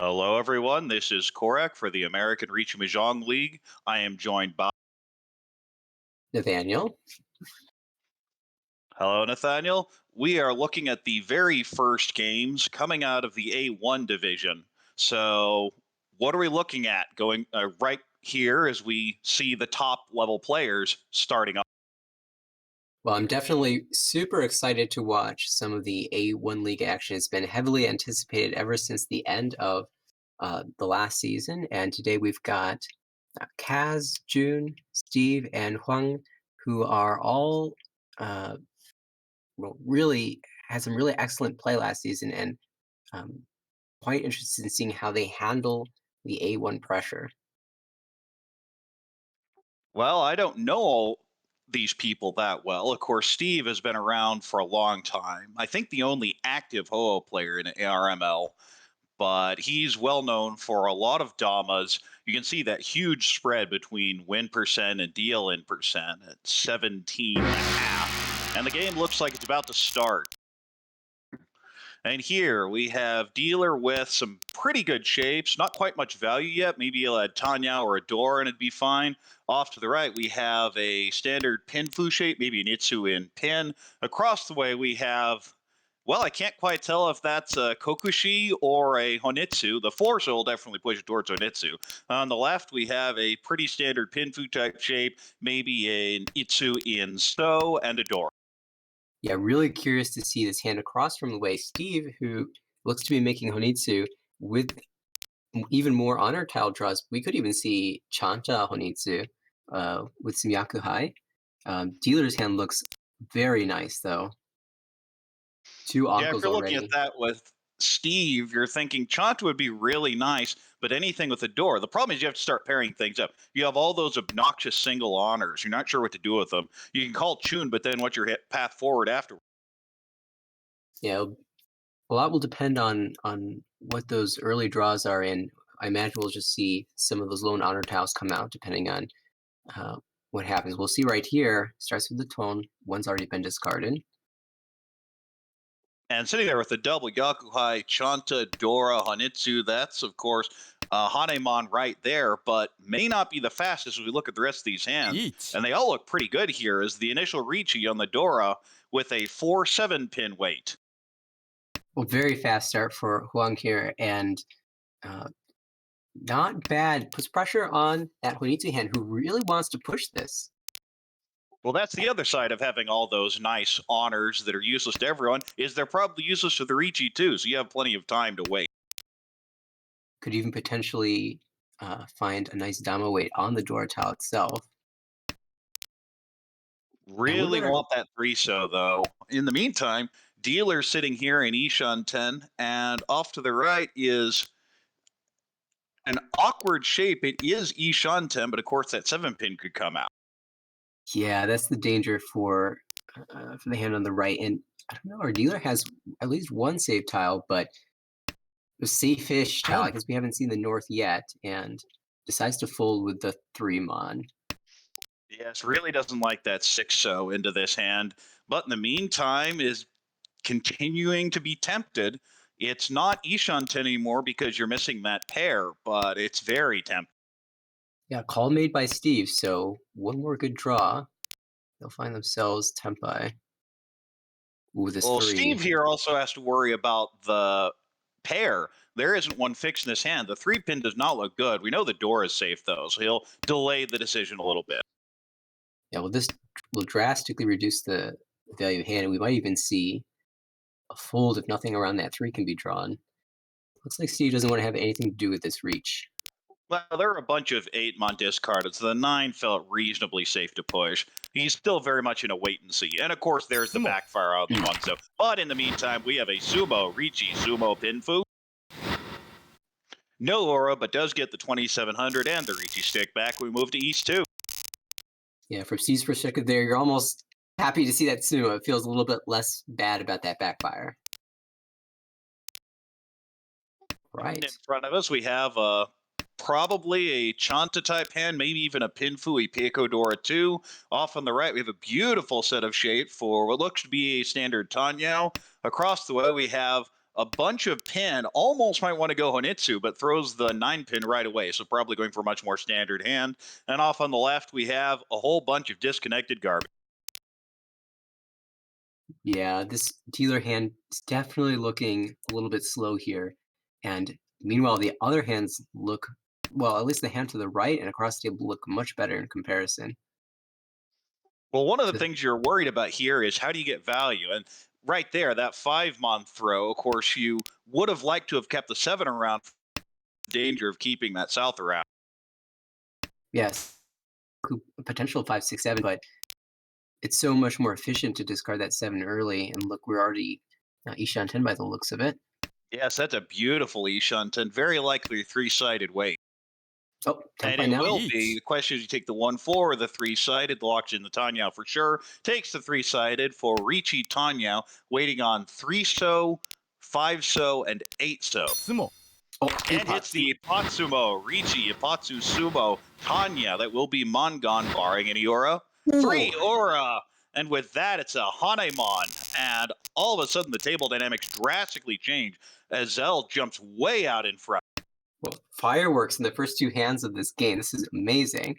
Hello, everyone. This is Korek for the American Reach Mahjong League. I am joined by. Nathaniel. Hello, Nathaniel. We are looking at the very first games coming out of the A1 division. So, what are we looking at going right here as we see the top level players starting up? Well, I'm definitely super excited to watch some of the A1 League action. It's been heavily anticipated ever since the end of the last season. And today we've got Kaz, June, Steve, and Huang, who are all uh, really had some really excellent play last season, and um, quite interested in seeing how they handle the A1 pressure. Well, I don't know all these people that well. Of course, Steve has been around for a long time. I think the only active Ho-Oh player in ARML, but he's well known for a lot of Damas. You can see that huge spread between win percent and DLN percent at 17 and a half. And the game looks like it's about to start. And here we have dealer with some pretty good shapes, not quite much value yet. Maybe you'll add Tanya or a door and it'd be fine. Off to the right, we have a standard pin fu shape, maybe an Itsu in pin. Across the way, we have, well, I can't quite tell if that's a Kokushi or a Honitsu. The force will definitely push it towards Honitsu. On the left, we have a pretty standard pin fu type shape, maybe an Itsu in So and a door. Yeah, really curious to see this hand across from the way Steve, who looks to be making Honitsu with even more honor tile draws. We could even see Chanta Honitsu with some Yakuhai. Dealer's hand looks very nice, though. Two Yeah, if Ankles you're looking at already. that with Steve, you're thinking Chanta would be really nice, but anything with a door. The problem is you have to start pairing things up. You have all those obnoxious single honors. You're not sure what to do with them. You can call Chun, but then what's your path forward after? Yeah, a lot will depend on what those early draws are, and I imagine we'll just see some of those lone honor tiles come out depending on uh, what happens. We'll see right here. Starts with the tone. One's already been discarded. And sitting there with the double Yakuhai, Chanta, Dora, Hanitsu, that's of course Hanemon right there, but may not be the fastest as we look at the rest of these hands. Eat. And they all look pretty good here as the initial Ricci on the Dora with a 4-7 pin weight. Well, very fast start for Huang here, and uh, not bad. Puts pressure on that Honitsu hand, who really wants to push this. Well, that's the other side of having all those nice honors that are useless to everyone, is they're probably useless to the Ricci too, so you have plenty of time to wait. Could even potentially find a nice Dama weight on the door tile itself. And we're Really gonna, want that 3-so though. In the meantime, dealer sitting here in Ishan 10, and off to the right is an awkward shape. It is Ishan 10, but of course that 7 pin could come out. yeah, that's the danger for the hand on the right. And I don't know, our dealer has at least one save tile, but a safe-ish tile. I guess we haven't seen the north yet, and decides to fold with the 3 mon. Yes, really doesn't like that 6-so into this hand, but in the meantime is continuing to be tempted. It's not Ishan 10 anymore because you're missing that pair, but it's very tempting. Yeah, call made by Steve, so one more good draw. They'll find themselves Tempai. Ooh, this Well, three. Steve here also has to worry about the pair. There isn't one fixed in his hand. The 3 pin does not look good. We know the door is safe though, so he'll delay the decision a little bit. Yeah, well, this will drastically reduce the value of hand, and we might even see a fold if nothing around that 3 can be drawn. Looks like Steve doesn't want to have anything to do with this reach. Well, there are a bunch of 8-mon discarded, so the 9 felt reasonably safe to push. He's still very much in a wait and see. And of course, there's the Sumo. backfire on the 1-so. But in the meantime, we have a Sumo, Ricci, Sumo, Pinfu. No aura, but does get the 2700 and the Ricci stick back. We move to East 2. Yeah, from Steve's perspective there, you're almost happy to see that sumo. It feels a little bit less bad about that backfire. And Right. in front of us, we have probably a Chanta type hand, maybe even a Pinfu, a Pico Dora 2. Off on the right, we have a beautiful set of shape for what looks to be a standard Tanyao. Across the way, we have a bunch of pin. Almost might want to go Honitsu, but throws the 9-pin right away. So probably going for a much more standard hand. And off on the left, we have a whole bunch of disconnected garbage. Yeah, this dealer hand is definitely looking a little bit slow here. And meanwhile, the other hands look, well, at least the hand to the right and across the table look much better in comparison. Well, one of the So, things you're worried about here is how do you get value? And right there, that 5-mon throw, of course, you would have liked to have kept the 7 around for the danger of keeping that south around. yes, potential 5, 6, 7, but it's so much more efficient to discard that 7 early. And look, we're already Ishan 10 by the looks of it. Yes, that's a beautiful Ishunton. Very likely 3-sided weight. Oh, And Tenpai it now. will be. Yeet. The question is you take the 1-4 or the 3-sided, locks in the Tanyao for sure. Takes the 3-sided for Ricci Tanyao, waiting on 3-so, 5-so, and 8-so. Sumo. Oh, And hits the Ipatsumo, Ricci, Ipatsu Sumo, Tanya. That will be Mongon, barring any aura. 3 aura. And with that, it's a Hanemon. And all of a sudden, the table dynamics drastically change as Zell jumps way out in front. well, fireworks in the first 2 hands of this game. This is amazing.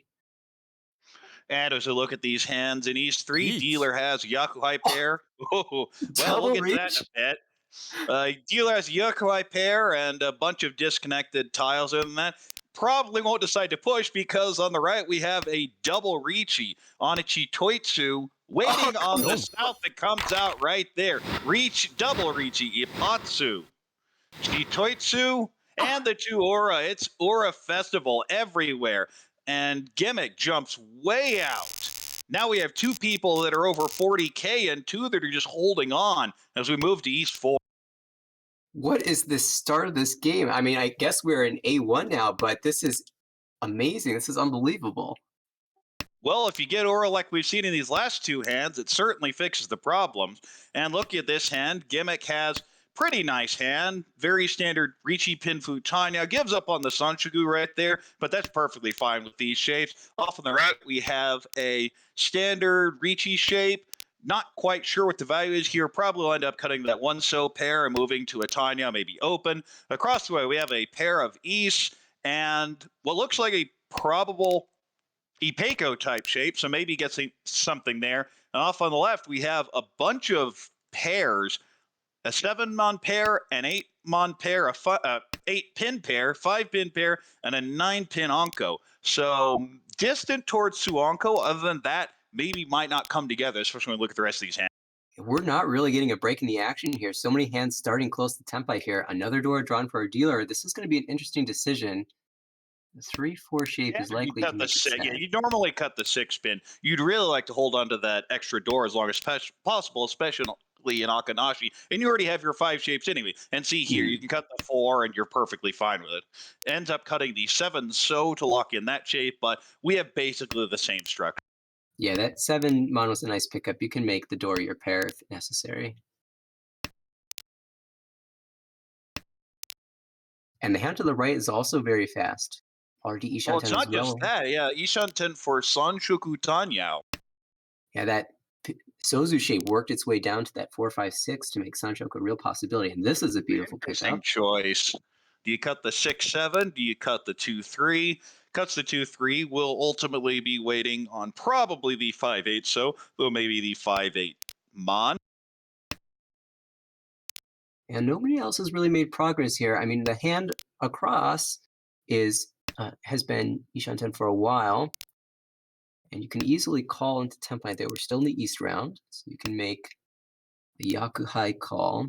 And as we look at these hands in East 3, Yeet. dealer has Yakuhai pair. Oh, well, Double we'll get to that reach. in a bit. Dealer has Yakuhai pair and a bunch of disconnected tiles. Other than that, probably won't decide to push because on the right we have a double Ricci on a Chitoitsu waiting on the on. south that comes out right there. Double Ricci, Ipatsu, Chitoitsu, and the 2 Aura. It's Aura Festival everywhere. And Gimmick jumps way out. Now we have 2 people that are over 40K and 2 that are just holding on as we move to East 4. What is the start of this game? I mean, I guess we're in A1 now, but this is amazing. This is unbelievable. Well, if you get Aura like we've seen in these last 2 hands, it certainly fixes the problems. And look at this hand. Gimmick has pretty nice hand. Very standard Ricci Pinfu Tanya. Gives up on the Sanshogu right there, but that's perfectly fine with these shapes. Off on the right, we have a standard Ricci shape. Not quite sure what the value is here. Probably will end up cutting that 1-so pair and moving to a Tanya, maybe open. Across the way, we have a pair of East and what looks like a probable Ipeco type shape, so maybe gets something there. And off on the left, we have a bunch of pairs, a 7-mon pair, an 8-mon pair, a 8-pin pair, 5-pin pair, and a 9-pin Onko. So distant towards Suonko. Other than that, maybe might not come together, especially when we look at the rest of these hands. We're not really getting a break in the action here. So many hands starting close to Tenpai here. Another door drawn for our dealer. This is going to be an interesting decision. The 3-4 shape is You likely cut to the make it six. Yeah, sad. you normally cut the 6-pin. You'd really like to hold on to that extra door as long as possible, especially in Akanashi. And you already have your 5 shapes anyway. And see here, you can cut the 4 and you're perfectly fine with it. Ends up cutting the 7-so to lock in that shape, but we have basically the same structure. Yeah, that 7-mon was a nice pickup. You can make the door your pair if necessary. And the hand to the right is also very fast. Already Well, it's Ishanten as not just well. that. Yeah, Ishanten for Sanshoku Tanyao. Yeah, that Sozu shape worked its way down to that 4-5-6 to make Sanchoku a real possibility. And this is a beautiful Interesting pickup. choice. Do you cut the 6-7? Do you cut the 2-3? Cuts the 2-3 will ultimately be waiting on probably the 5-8, so though maybe the 5-8 Mon. And nobody else has really made progress here. I mean, the hand across has been Ishanten for a while. And you can easily call into Tenpai there. We're still in the East round, so you can make the Yakuhai call.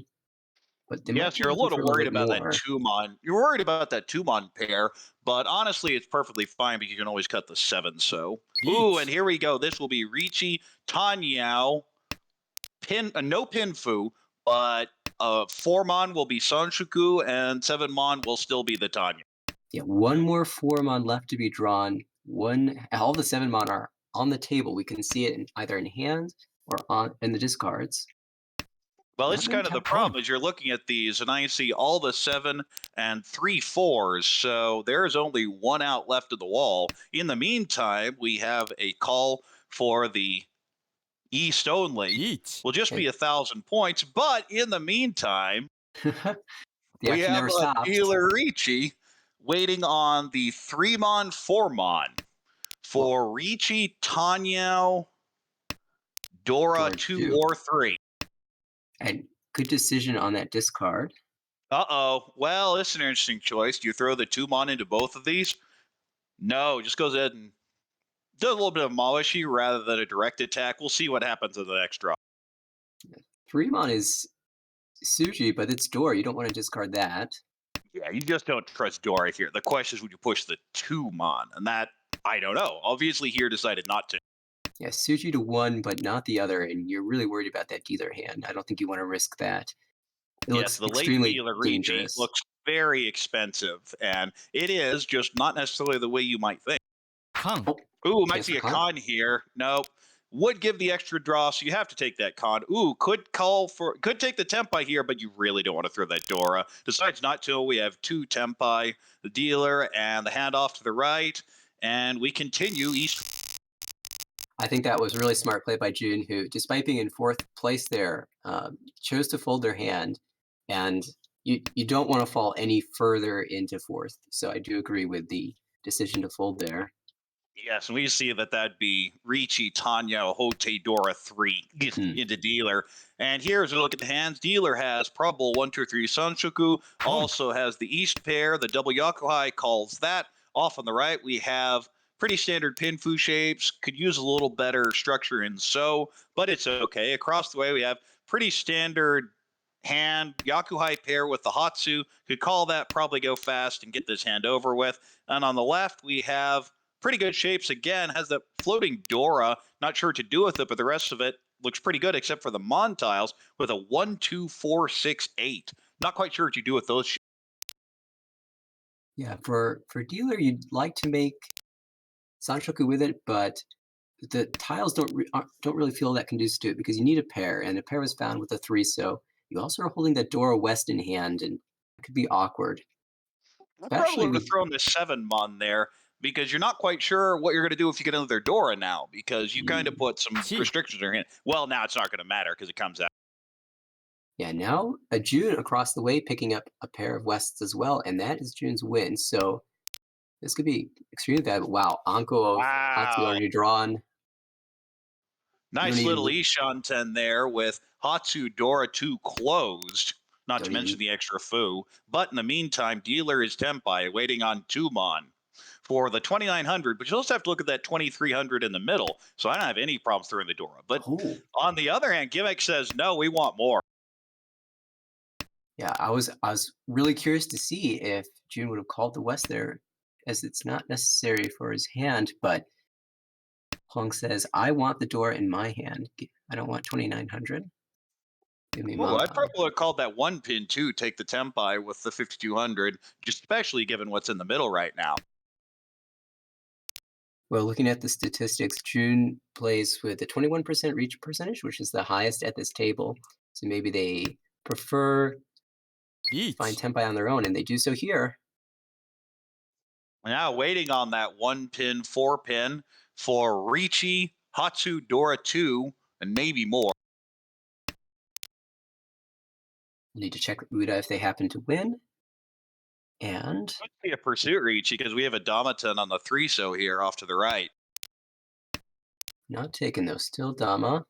But they might Yes, be you're a looking little for a little worried bit about that more. 2-Mon. You're worried about that 2-Mon pair, but honestly, it's perfectly fine because you can always cut the 7, so. Ooh, and Yeet. here we go. This will be Ricci, Tanyao, no Pinfu, but 4-Mon will be Sanshoku, and 7-Mon will still be the Tanya. Yeah, one more 4-mon left to be drawn. All the 7-mon are on the table. We can see it either in hand or in the discards. Well, Not it's many kind of the times. problem is you're looking at these, and I see all the 7 and 3 4s. So there's only 1 out left of the wall. In the meantime, we have a call for the East only. Yeet. Will just be 1,000 points, but in the meantime, The We action have never a stops. dealer Ricci waiting on the 3-mon, 4-mon Well, for Ricci, Tanyo, Dora Dora 2 2. or 3. And good decision on that discard. Uh-oh. Well, this is an interesting choice. Do you throw the 2-mon into both of these? No, just goes ahead and does a little bit of Mawashi rather than a direct attack. We'll see what happens in the next draw. 3-mon is Suji, but it's Dora. You don't want to discard that. Yeah, you just don't trust Dora here. The question is, would you push the 2-mon? And that, I don't know. Obviously, here decided not to. Yeah, Suji to 1, but not the other, and you're really worried about that dealer hand. I don't think you want to risk that. It Yes, looks the late extremely dealer Ricci dangerous. looks very expensive, and it is just not necessarily the way you might think. Kang. Oh, Ooh, might chance be for a con. con here. Nope. Would give the extra draw, so you have to take that con. Ooh, could take the Tempai here, but you really don't want to throw that Dora. Decides not to. We have 2 Tempai, the dealer, and the handoff to the right, and we continue east. I think that was a really smart play by June, who, despite being in 4th place there, chose to fold their hand, and you don't want to fall any further into 4th. So I do agree with the decision to fold there. Yes, and we see that that'd be Ricci, Tanya, Hote, Dora 3 into dealer. And here, as we look at the hands, dealer has probable 1, 2, 3 Sanshoku, also has the east pair, the double Yakuhai calls that. Off on the right, we have pretty standard Pinfu shapes, could use a little better structure in so, but it's okay. Across the way, we have pretty standard hand, Yakuhai pair with the Hatsu, could call that, probably go fast and get this hand over with. And on the left, we have pretty good shapes again, has the floating Dora, not sure what to do with it, but the rest of it looks pretty good except for the Mon tiles with a 1, 2, 4, 6, 8. Not quite sure what you do with those. Yeah, for dealer, you'd like to make Sanshoku with it, but the tiles don't really feel that conducive to it because you need a pair, and a pair was found with a 3, so you also are holding that Dora West in hand, and it could be awkward. I probably Especially would have with thrown the 7-mon there because you're not quite sure what you're going to do if you get another Dora now because you kind of put some restrictions in your hand. Well, now it's not going to matter because it comes out. Yeah, now a June across the way picking up a pair of Wests as well, and that is June's win. So this could be extremely bad. Wow, Anko of Hatsu Wow. already drawn. Nice little Ishanten there with Hatsu Dora 2 closed, not to mention the extra Fu. But in the meantime, dealer is Tempai waiting on 2-mon for the 2900, but you also have to look at that 2300 in the middle. So I don't have any problems throwing the Dora. But on the other hand, Gimmick says, no, we want more. Yeah, I was really curious to see if June would have called the West there, as it's not necessary for his hand, but Hong says, I want the Dora in my hand. I don't want 2900. Give me Oh, I'd Monkai. probably have called that 1 pin too, take the Tempai with the 5200, just especially given what's in the middle right now. Well, looking at the statistics, June plays with a 21% reach percentage, which is the highest at this table. So maybe they prefer find Tempai on their own, and they do so here. Now waiting on that 1 pin, 4 pin for Ricci, Hatsu, Dora 2, and maybe more. We'll need to check with Uda if they happen to win. And Could be a pursuit Ricci because we have a Damaton on the 3-so here off to the right. not taken though, still Dama.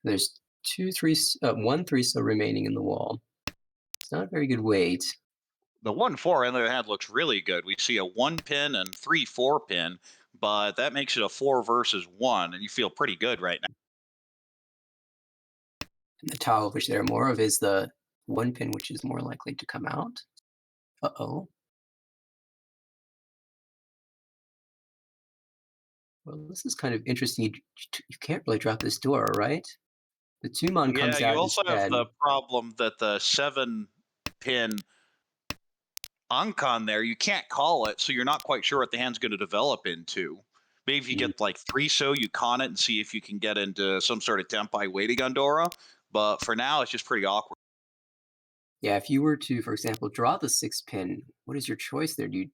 There's 1 3-so remaining in the wall. It's not a very good weight. The 1-4 on the other hand looks really good. We see a 1 pin and 3-4 pin, but that makes it a 4 versus 1, and you feel pretty good right now. And the tile which there are more of is the 1 pin, which is more likely to come out. Uh-oh. Well, this is kind of interesting. You can't really drop this Dora, right? The 2-mon comes Yeah, out you also instead. have the problem that the 7 pin Ankon there, you can't call it, so you're not quite sure what the hand's going to develop into. Maybe if you get like 3-so, you con it and see if you can get into some sort of Tempai waiting on Dora. But for now, it's just pretty awkward. Yeah, if you were to, for example, draw the 6 pin, what is your choice there? Do you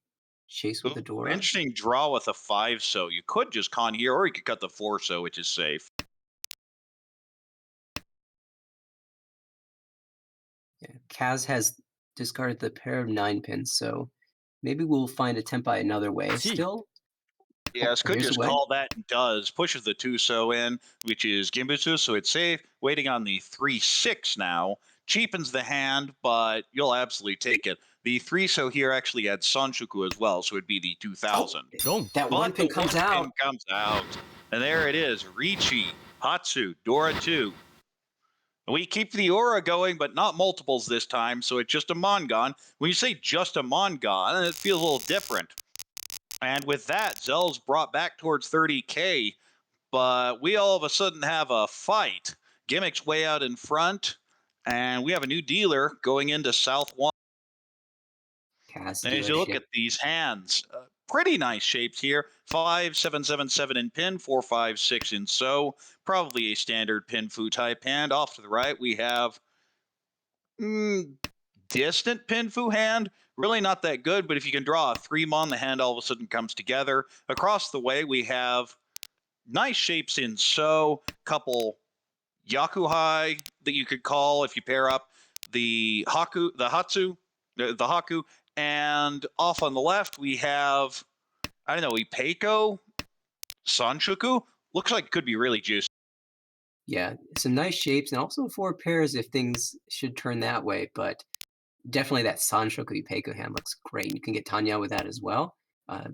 chase with the Ooh, Dora? interesting draw with a 5-so. You could just con here, or you could cut the 4-so, which is safe. Yeah, Kaz has discarded the pair of 9 pins, so maybe we'll find a Tempai another way. See. Still, oh, Yes, could here's a just way. call that and does. Pushes the 2-so in, which is Gimbutsu, so it's safe. Waiting on the 3-6 now. Cheapens the hand, but you'll absolutely take it. The 3-so here actually had Sanshuku as well, so it'd be the 2000. Don't. That one But pin the comes one out. pin comes out. And there it is. Ricci, Hatsu, Dora 2. We keep the aura going, but not multiples this time, so it's just a Mongon. When you say just a Mongon, it feels a little different. And with that, Zell's brought back towards 30K, but we all of a sudden have a fight. Gimmick's way out in front, and we have a new dealer going into South 1. Kaz And as you look dealership. at these hands, pretty nice shapes here. 5, 7, 7, 7 in pin, 4, 5, 6 in so. Probably a standard pin fu type hand. Off to the right, we have distant pin fu hand. Really not that good, but if you can draw a 3-mon, the hand all of a sudden comes together. Across the way, we have nice shapes in so. Couple Yakuhai that you could call if you pair up the Haku, the Hatsu, the Haku, and off on the left we have, I don't know, Ipeiko, Sanshuku. Looks like it could be really juicy. Yeah, some nice shapes, and also 4 pairs if things should turn that way, but definitely that Sanshoku Ipeiko hand looks great. You can get Tanya with that as well.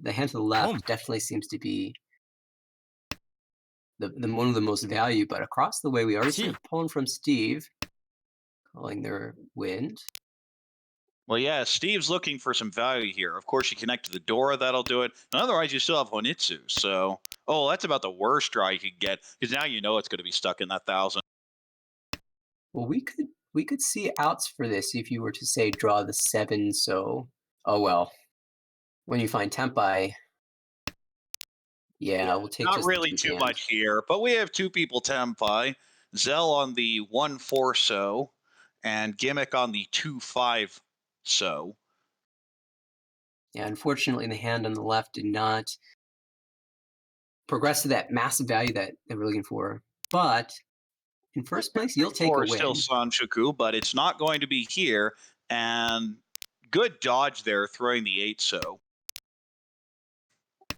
The hand to the left definitely seems to be the one of the most value, but across the way we already see a pawn from Steve, calling their wind. Well, yeah, Steve's looking for some value here. Of course, you connect to the Dora, that'll do it. And otherwise, you still have Honitsu. So, oh, that's about the worst draw you could get because now you know it's going to be stuck in that 1,000. Well, we could see outs for this if you were to say draw the 7. So, oh well. When you find Tempai, yeah, we'll take Not just the really 2 too cans. much here, but we have two people Tempai. Zell on the 1-4 so, and Gimmick on the 2-5 so. Yeah, unfortunately, the hand on the left did not progress to that massive value that they were looking for. But in first place, you'll take a Or still win. Sanshuku, but it's not going to be here. And good dodge there, throwing the 8 so.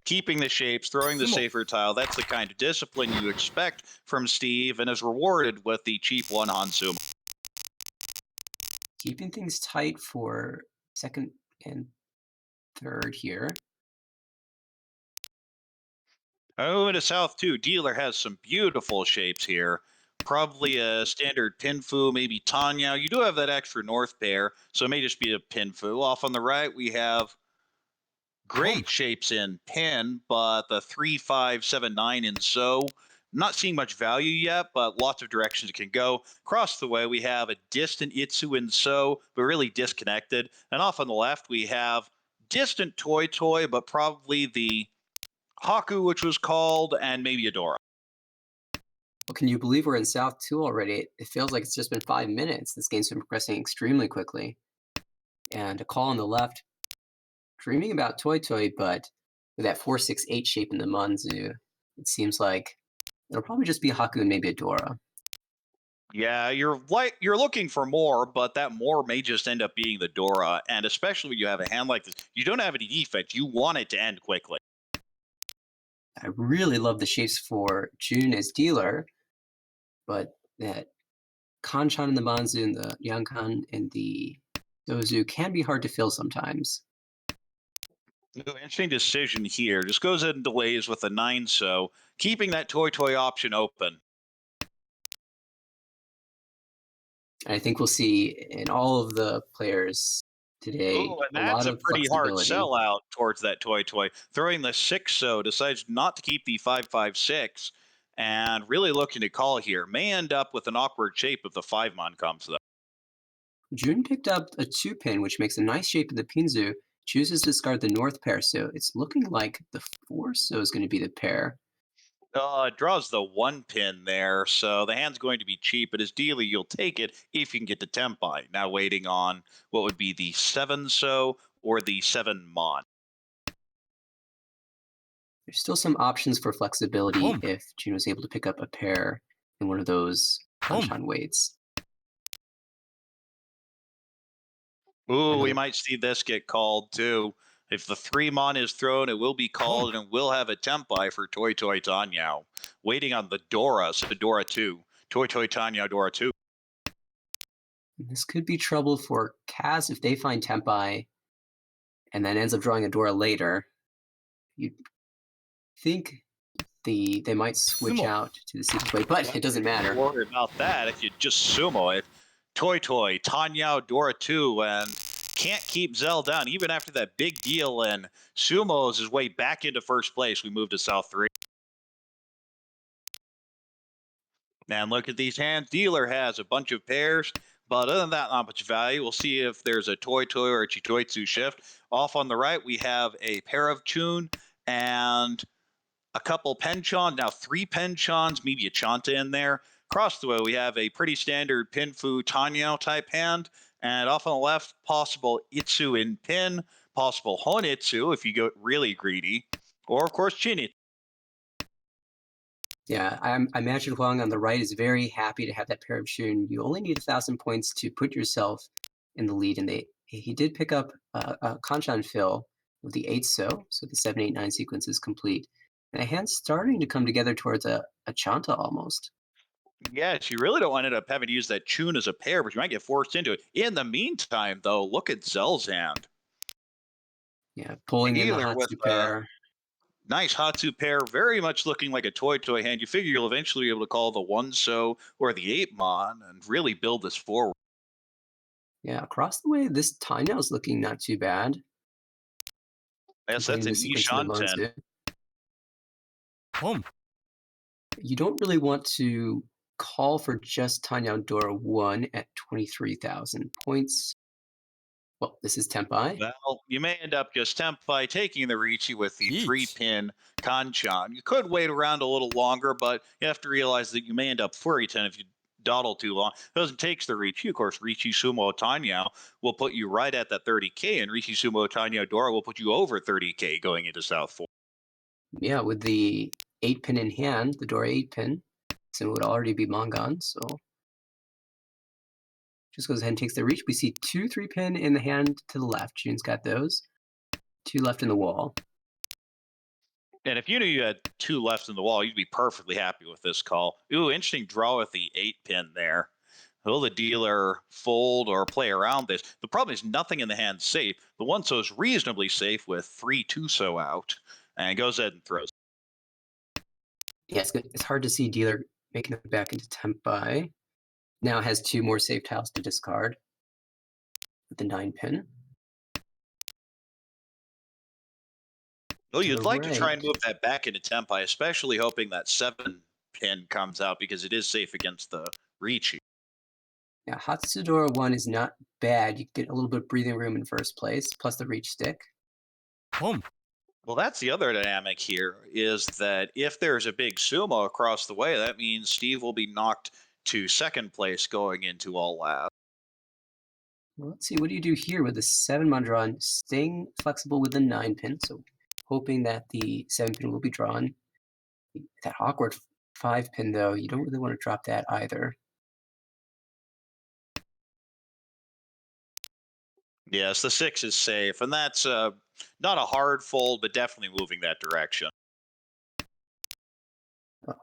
Keeping the shapes, throwing the safer tile. That's the kind of discipline you expect from Steve and is rewarded with the cheap 1 Hansuma. Keeping things tight for second and third here. Oh, into South 2. Dealer has some beautiful shapes here. Probably a standard Pinfu, maybe Tanya. You do have that extra north pair, so it may just be a Pinfu. Off on the right, we have great shapes in Pin, but the 3, 5, 7, 9 in so. Not seeing much value yet, but lots of directions it can go. Across the way, we have a distant Itsu in so, but really disconnected. And off on the left, we have distant Toy, but probably the Haku, which was called, and maybe Adora. Well, can you believe we're in South 2 already? It feels like it's just been 5 minutes. This game's been progressing extremely quickly. And a call on the left, dreaming about Toy, but with that 4-6-8 shape in the Manzu, it seems like it'll probably just be a Haku and maybe a Dora. Yeah, you're looking for more, but that more may just end up being the Dora. And especially when you have a hand like this, you don't have any defense. You want it to end quickly. I really love the shapes for Jun as dealer, but that Kanchan and the Manzu and the Yankan and the Dozu can be hard to fill sometimes. Interesting decision here. Just goes ahead and delays with a 9 so, keeping that Toy option open. I think we'll see in all of the players today Oh, and a lot that's a of pretty hard flexibility. sellout towards that Toy. Throwing the 6 so, decides not to keep the 5-5-6, and really looking to call here. May end up with an awkward shape if the 5-mon comes, though. Jun picked up a 2-pin, which makes a nice shape in the Pinzu, chooses to discard the north pair, so it's looking like the 4 so is going to be the pair. Draws the 1 pin there, so the hand's going to be cheap, but as dealer, you'll take it if you can get the Tempai. Now waiting on what would be the 7 so or the 7-mon. There's still some options for flexibility if Jun was able to pick up a pair in one of those Kanchan weights. Ooh, we And might see this get called too. If the 3-mon is thrown, it will be called and we'll have a Tempai for Toy Toy Tanyao. Waiting on the Dora, so Dora 2. Toy Toy Tanyao Dora 2. this could be trouble for Kaz if they find Tempai and then ends up drawing a Dora later. You'd think they might switch out to the sequence play, but it doesn't matter. Don't worry about that if you just sumo it. Toy Toy, Tanyao, Dora 2, and can't keep Zell down even after that big deal and sumos his way back into first place. We move to South 3. And look at these hands. Dealer has a bunch of pairs, but other than that, not much value. We'll see if there's a Toy Toy or a Chitoitsu shift. Off on the right, we have a pair of Chun and a couple Penchon. Now 3 Penchons, maybe a Chanta in there. Across the way, we have a pretty standard Pinfu Tanyao type hand. And off on the left, possible Itsu in Pin, possible Honitsu if you go really greedy, or of course Chinitsu. Yeah, I imagine Huang on the right is very happy to have that pair of Shun. You only need 1,000 points to put yourself in the lead, and he did pick up a Kanchan fill with the 8 so the 7, 8, 9 sequence is complete. And a hand's starting to come together towards a Chanta almost. Yes, you really don't end up having to use that Chun as a pair, but you might get forced into it. In the meantime, though, look at Zell's hand. Yeah, pulling in the Dealer with Hatsu a pair. nice Hatsu pair, very much looking like a Toy Toy hand. You figure you'll eventually be able to call the 1 so or the 8-mon and really build this forward. Yeah, across the way, this Tanyao's looking not too bad. Yes, that's Completing an the sequence of the Ishanten. Monzu. You don't really want to call for just Tanyao Dora 1 at 23,000 points. Well, this is Tempai. Well, you may end up just by taking the Ricci with the 3-pin Kanchan. You could wait around a little longer, but you have to realize that you may end up Furry 10 if you dawdle too long. It doesn't take the Ricci. Of course, Ricci Sumo Tanyao will put you right at that 30K, and Ricci Sumo Tanyao Dora will put you over 30K going into South 4. Yeah, with the 8-pin in hand, the Dora 8-pin, so it would already be Mongon, so just goes ahead and takes the reach. We see 2 3-pin in the hand to the left. Jun's got those. 2 left in the wall. And if you knew you had 2 left in the wall, you'd be perfectly happy with this call. Ooh, interesting draw with the 8-pin there. Will the dealer fold or play around this? The problem is nothing in the hand safe. The 1 so is reasonably safe with 3 2 so out and goes ahead and throws. Yeah, it's hard to see dealer making it back into Tempai. Now has 2 more safe tiles to discard with the 9-pin. Oh, you'd like to try and right. move that back into Tempai, especially hoping that 7-pin comes out because it is safe against the Ricci. Yeah, Hatsudora 1 is not bad. You get a little bit of breathing room in first place, plus the reach stick. Well, that's the other dynamic here is that if there's a big sumo across the way, that means Steve will be knocked to second place going into all last. Well, let's see, what do you do here with the 7-mon drawn, staying flexible with the 9-pin, so hoping that the 7-pin will be drawn. That awkward 5-pin, though, you don't really want to drop that either. Yes, the 6 is safe, and that's not a hard fold, but definitely moving that direction.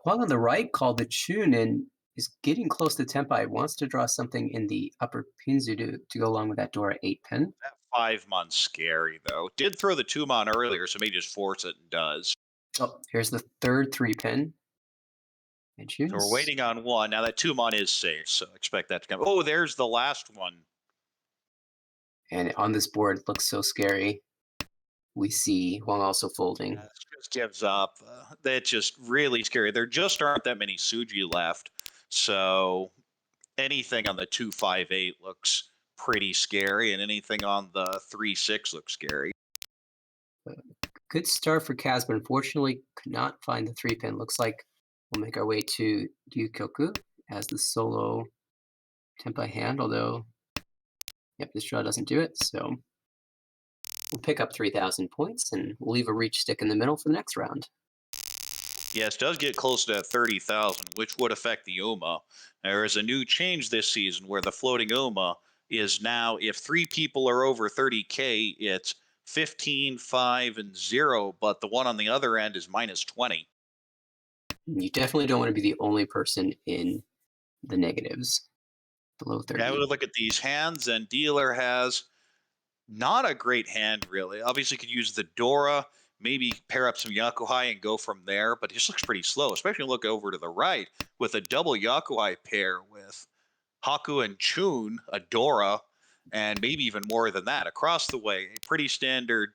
Huang on the right called the Chun and is getting close to Tempai. Wants to draw something in the upper Pinzu to go along with that Dora 8-pin. That 5-mon's scary, though. Did throw the 2-mon earlier, so maybe just force it and does. Oh, here's the third 3-pin. And So we're waiting on 1. Now that 2-mon is safe, so expect that to come. Oh, there's the last one. And on this board, it looks so scary. We see Huang also folding. Yeah, just gives up. That's just really scary. There just aren't that many Suji left, so anything on the 2-5-8 looks pretty scary, and anything on the 3-6 looks scary. Good start for Kaz, but unfortunately could not find the 3-pin. Looks like we'll make our way to Ryukyoku as the solo Tempai hand, although, yep, this draw doesn't do it, so we'll pick up 3,000 points, and we'll leave a reach stick in the middle for the next round. Yes, does get close to 30,000, which would affect the UMA. There is a new change this season where the floating UMA is now if three people are over 30K, it's 15, 5, and 0, but the one on the other end is minus 20. You definitely don't want to be the only person in the negatives below Yeah, we 30. would look at these hands, and dealer has not a great hand, really. Obviously, could use the Dora, maybe pair up some Yakuhai and go from there, but it just looks pretty slow, especially look over to the right with a double Yakuhai pair with Haku and Chun, a Dora, and maybe even more than that. Across the way, a pretty standard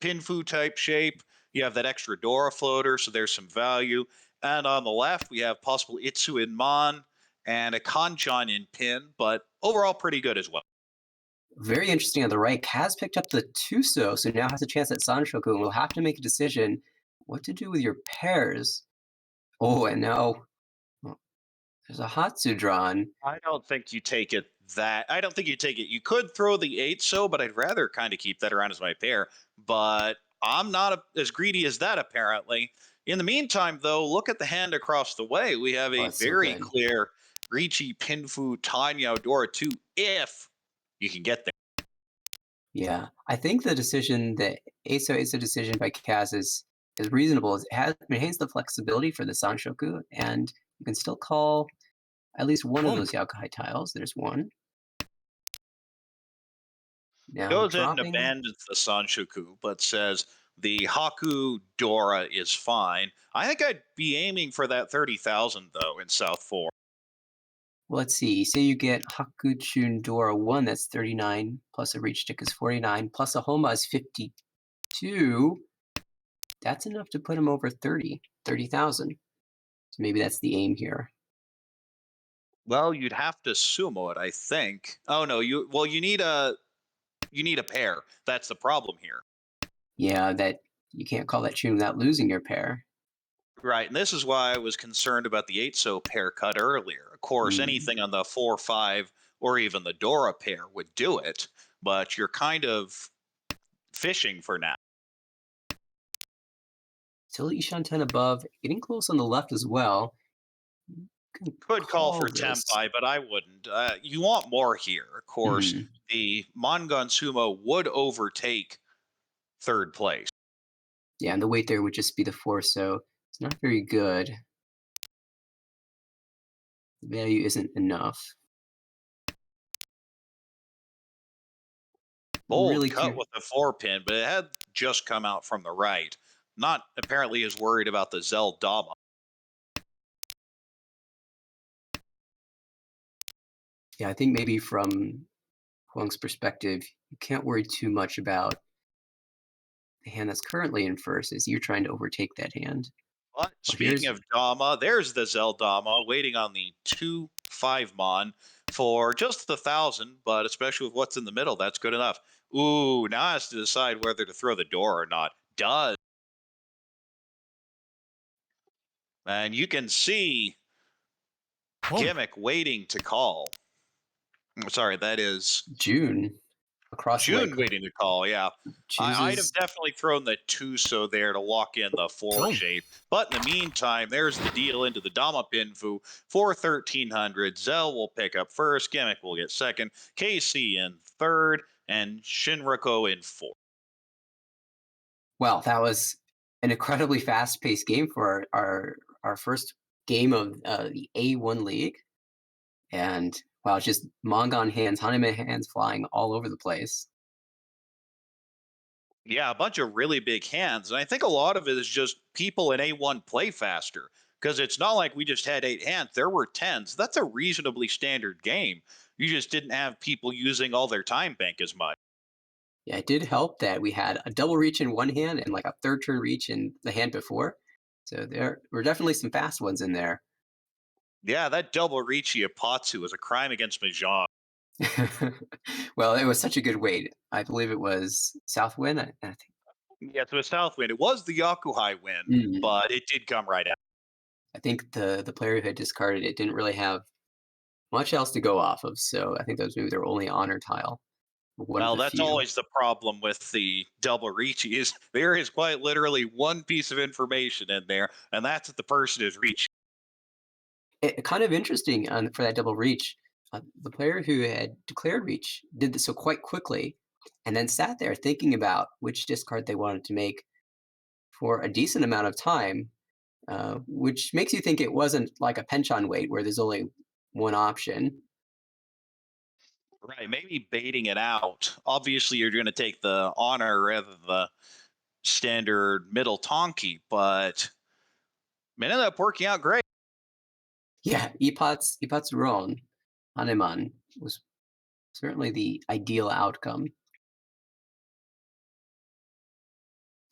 Pinfu type shape. You have that extra Dora floater, so there's some value. And on the left, we have possible Itsu in Mon and a Kanchan in Pin, but overall pretty good as well. Very interesting on the right. Kaz picked up the Tuso, so now has a chance at Sanshoku, and will have to make a decision what to do with your pairs. Oh, and now well, there's a Hatsu drawn. I don't think you take it that. I don't think you take it. You could throw the eight so, but I'd rather kind of keep that around as my pair. But I'm not as greedy as that, apparently. In the meantime, though, look at the hand across the way. We have Oh, a that's so very good. clear Ricci, Pinfu, Tanya, Dora 2 if you can get there. Yeah, I think the decision that Asa decision by Kaz is reasonable. It has maintains the flexibility for the Sanshoku, and you can still call at least one of Boom. those Yakuhai tiles. There's one. Now Goes ahead and dropping. abandons the Sanshoku, but says the Haku Dora is fine. I think I'd be aiming for that 30,000 though in South 4. Well, let's see. Say you get Hakuchun Dora 1, that's 39, plus a reach stick is 49, plus a Homa is 52. That's enough to put him over 30,000. So maybe that's the aim here. Well, you'd have to sumo it, I think. Oh no, you need a pair. That's the problem here. Yeah, that you can't call that Chun without losing your pair. Right, and this is why I was concerned about the 8 so pair cut earlier. Of course, Mm. anything on the 4 5 or even the Dora pair would do it, but you're kind of fishing for now. Still Ishan 10 above, getting close on the left as well. You can Could call call for this. Tempai, but I wouldn't. You want more here. Of course, Mhm. the Mongon Sumo would overtake third place. Yeah, and the weight there would just be the 4, so it's not very good. The value isn't enough. Bold Really cut cute. with the 4 pin, but it had just come out from the right. Not apparently as worried about the Zell Dama. Yeah, I think maybe from Huang's perspective, you can't worry too much about the hand that's currently in first as you're trying to overtake that hand. But Well, speaking here's of Dama, there's the Zell Dama waiting on the 2-5 Mon for just the 1,000, but especially with what's in the middle, that's good enough. Ooh, now has to decide whether to throw the door or not. Does. And you can see Boom. Gimmick waiting to call. Sorry, that is June across the way June waiting to call. Yeah, I'd have chooses. definitely thrown the two so there to lock in the 4 Boom. shape. But in the meantime, there's the deal into the Dama Pinfu for 1,300. Zell will pick up first. Gimmick will get second. KC in third, and Shinriko in fourth. Well, that was an incredibly fast-paced game for our first game of the A1 League. And wow, it's just Mongon hands, Hanime hands flying all over the place. Yeah, a bunch of really big hands. And I think a lot of it is just people in A1 play faster because it's not like we just had 8 hands. There were 10s. That's a reasonably standard game. You just didn't have people using all their time bank as much. Yeah, it did help that we had a double reach in one hand and like a third turn reach in the hand before. So there were definitely some fast ones in there. Yeah, that double Ricci Apatsu was a crime against Mahjong. Well, it was such a good weight. I believe it was Southwind. I think. Yeah, so a Southwind. It was the Yakuhai win, Mm. but it did come right out. I think the player who had discarded it didn't really have much else to go off of. So I think that was maybe their only honor tile, one of Well, the that's few. always the problem with the double Ricci is there is quite literally one piece of information in there, and that's that the person is reaching. Kind of interesting for that double reach. The player who had declared reach did this so quite quickly, and then sat there thinking about which discard they wanted to make for a decent amount of time, which makes you think it wasn't like a penchant wait where there's only one option. Right, maybe baiting it out. Obviously, you're going to take the honor rather than the standard middle tonki, but it ended up working out great. Yeah, Ipat's Ron Haneman was certainly the ideal outcome.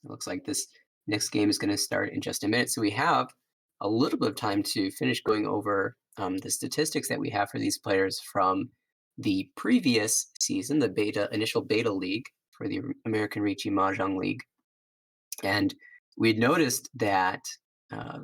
It looks like this next game is going to start in just a minute, so we have a little bit of time to finish going over the statistics that we have for these players from the previous season, the initial beta league for the American Ricci Mahjong League. And we had noticed that uh,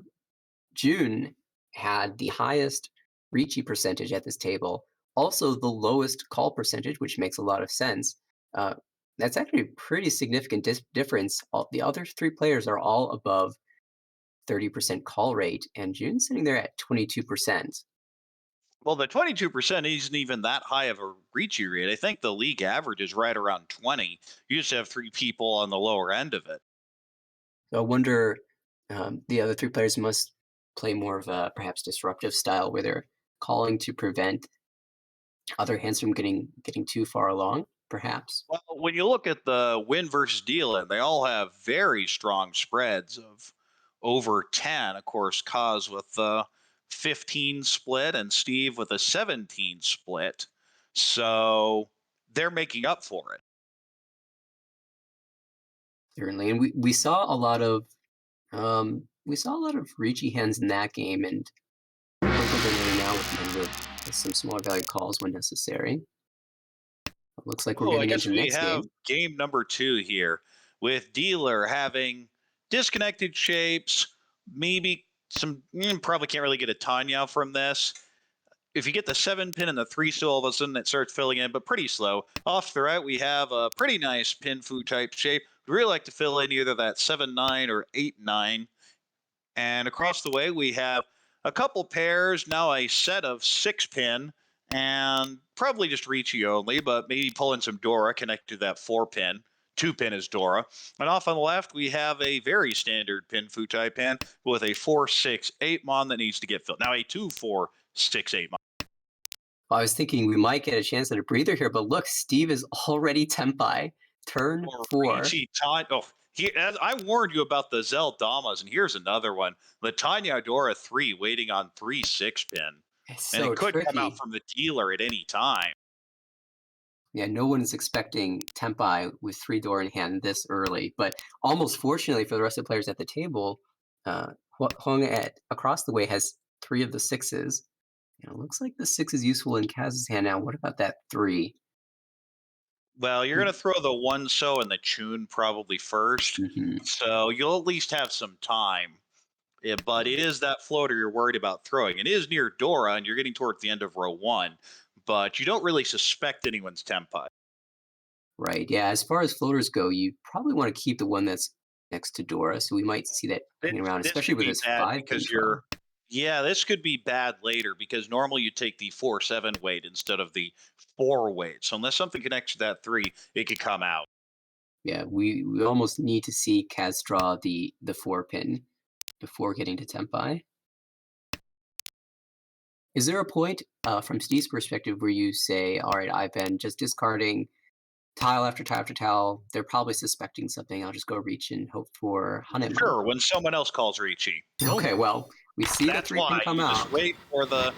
June had the highest Ricci percentage at this table, also the lowest call percentage, which makes a lot of sense. Uh, that's actually a pretty significant difference. The other three players are all above 30% call rate, and June's sitting there at 22%. Well, the 22% isn't even that high of a Ricci rate. I think the league average is right around 20. You just have three people on the lower end of it. So I wonder, the other three players must play more of a perhaps disruptive style where they're calling to prevent other hands from getting too far along, perhaps. Well, when you look at the win versus deal in, they all have very strong spreads of over 10. Of course, Kaz with the 15 split and Steve with a 17 split. So they're making up for it. Certainly, and we saw a lot of Ricci hands in that game, and Coco Bernard now with some smaller value calls when necessary. It looks like we're Oh, I getting guess into the we next have game. game number two here with Dealer having disconnected shapes, maybe some, probably can't really get a Tanya from this. If you get the 7 pin and the 3 still, all of a sudden it starts filling in, but pretty slow. Off to the right, we have a pretty nice pin fu type shape. We really like to fill in either that 7-9 or 8-9. And across the way, we have a couple pairs, now a set of 6 pin, and probably just Ricci only, but maybe pull in some Dora connected to that 4 pin. 2 pin is Dora. And off on the left, we have a very standard pin Futai pan with a 4-6-8 mon that needs to get filled. Now a 2-4-6-8 mon. Well, I was thinking we might get a chance at a breather here, but look, Steve is already Tempai. Turn Or 4. Ricci Tanya. Oh, as I warned you about the Zell Damas, and here's another one. The Tanya Dora 3 waiting on 3-6 pin. It's And so it could come out tricky. from the dealer at any time. Yeah, no one is expecting Tempai with 3 door in hand this early, but almost fortunately for the rest of the players at the table, Hung at across the way has 3 of the 6s. Looks like the 6 is useful in Kaz's hand now. What about that 3? Well, you're going to throw the one so and the tune probably first. Mhm. So you'll at least have some time. Yeah, but it is that floater you're worried about throwing. It is near Dora, and you're getting towards the end of row one, but you don't really suspect anyone's tempo. Right, yeah, as far as floaters go, you probably wanna keep the one that's next to Dora, so we might see that This, hanging around, this especially could with be this bad 5 pin because draw. yeah, this could be bad later because normally you take the 4-7 weight instead of the 4 weight. So unless something connects to that 3, it could come out. Yeah, we almost need to see Kaz draw the 4 pin before getting to Tempai. Is there a point, from Steve's perspective where you say, "Alright, I've been just discarding tile after tile after tile, they're probably suspecting something, I'll just go reach and hope for Haneman." Sure, when someone else calls Ricci. Nope. Okay, well, we see the That's 3 pin why come you just out. wait for the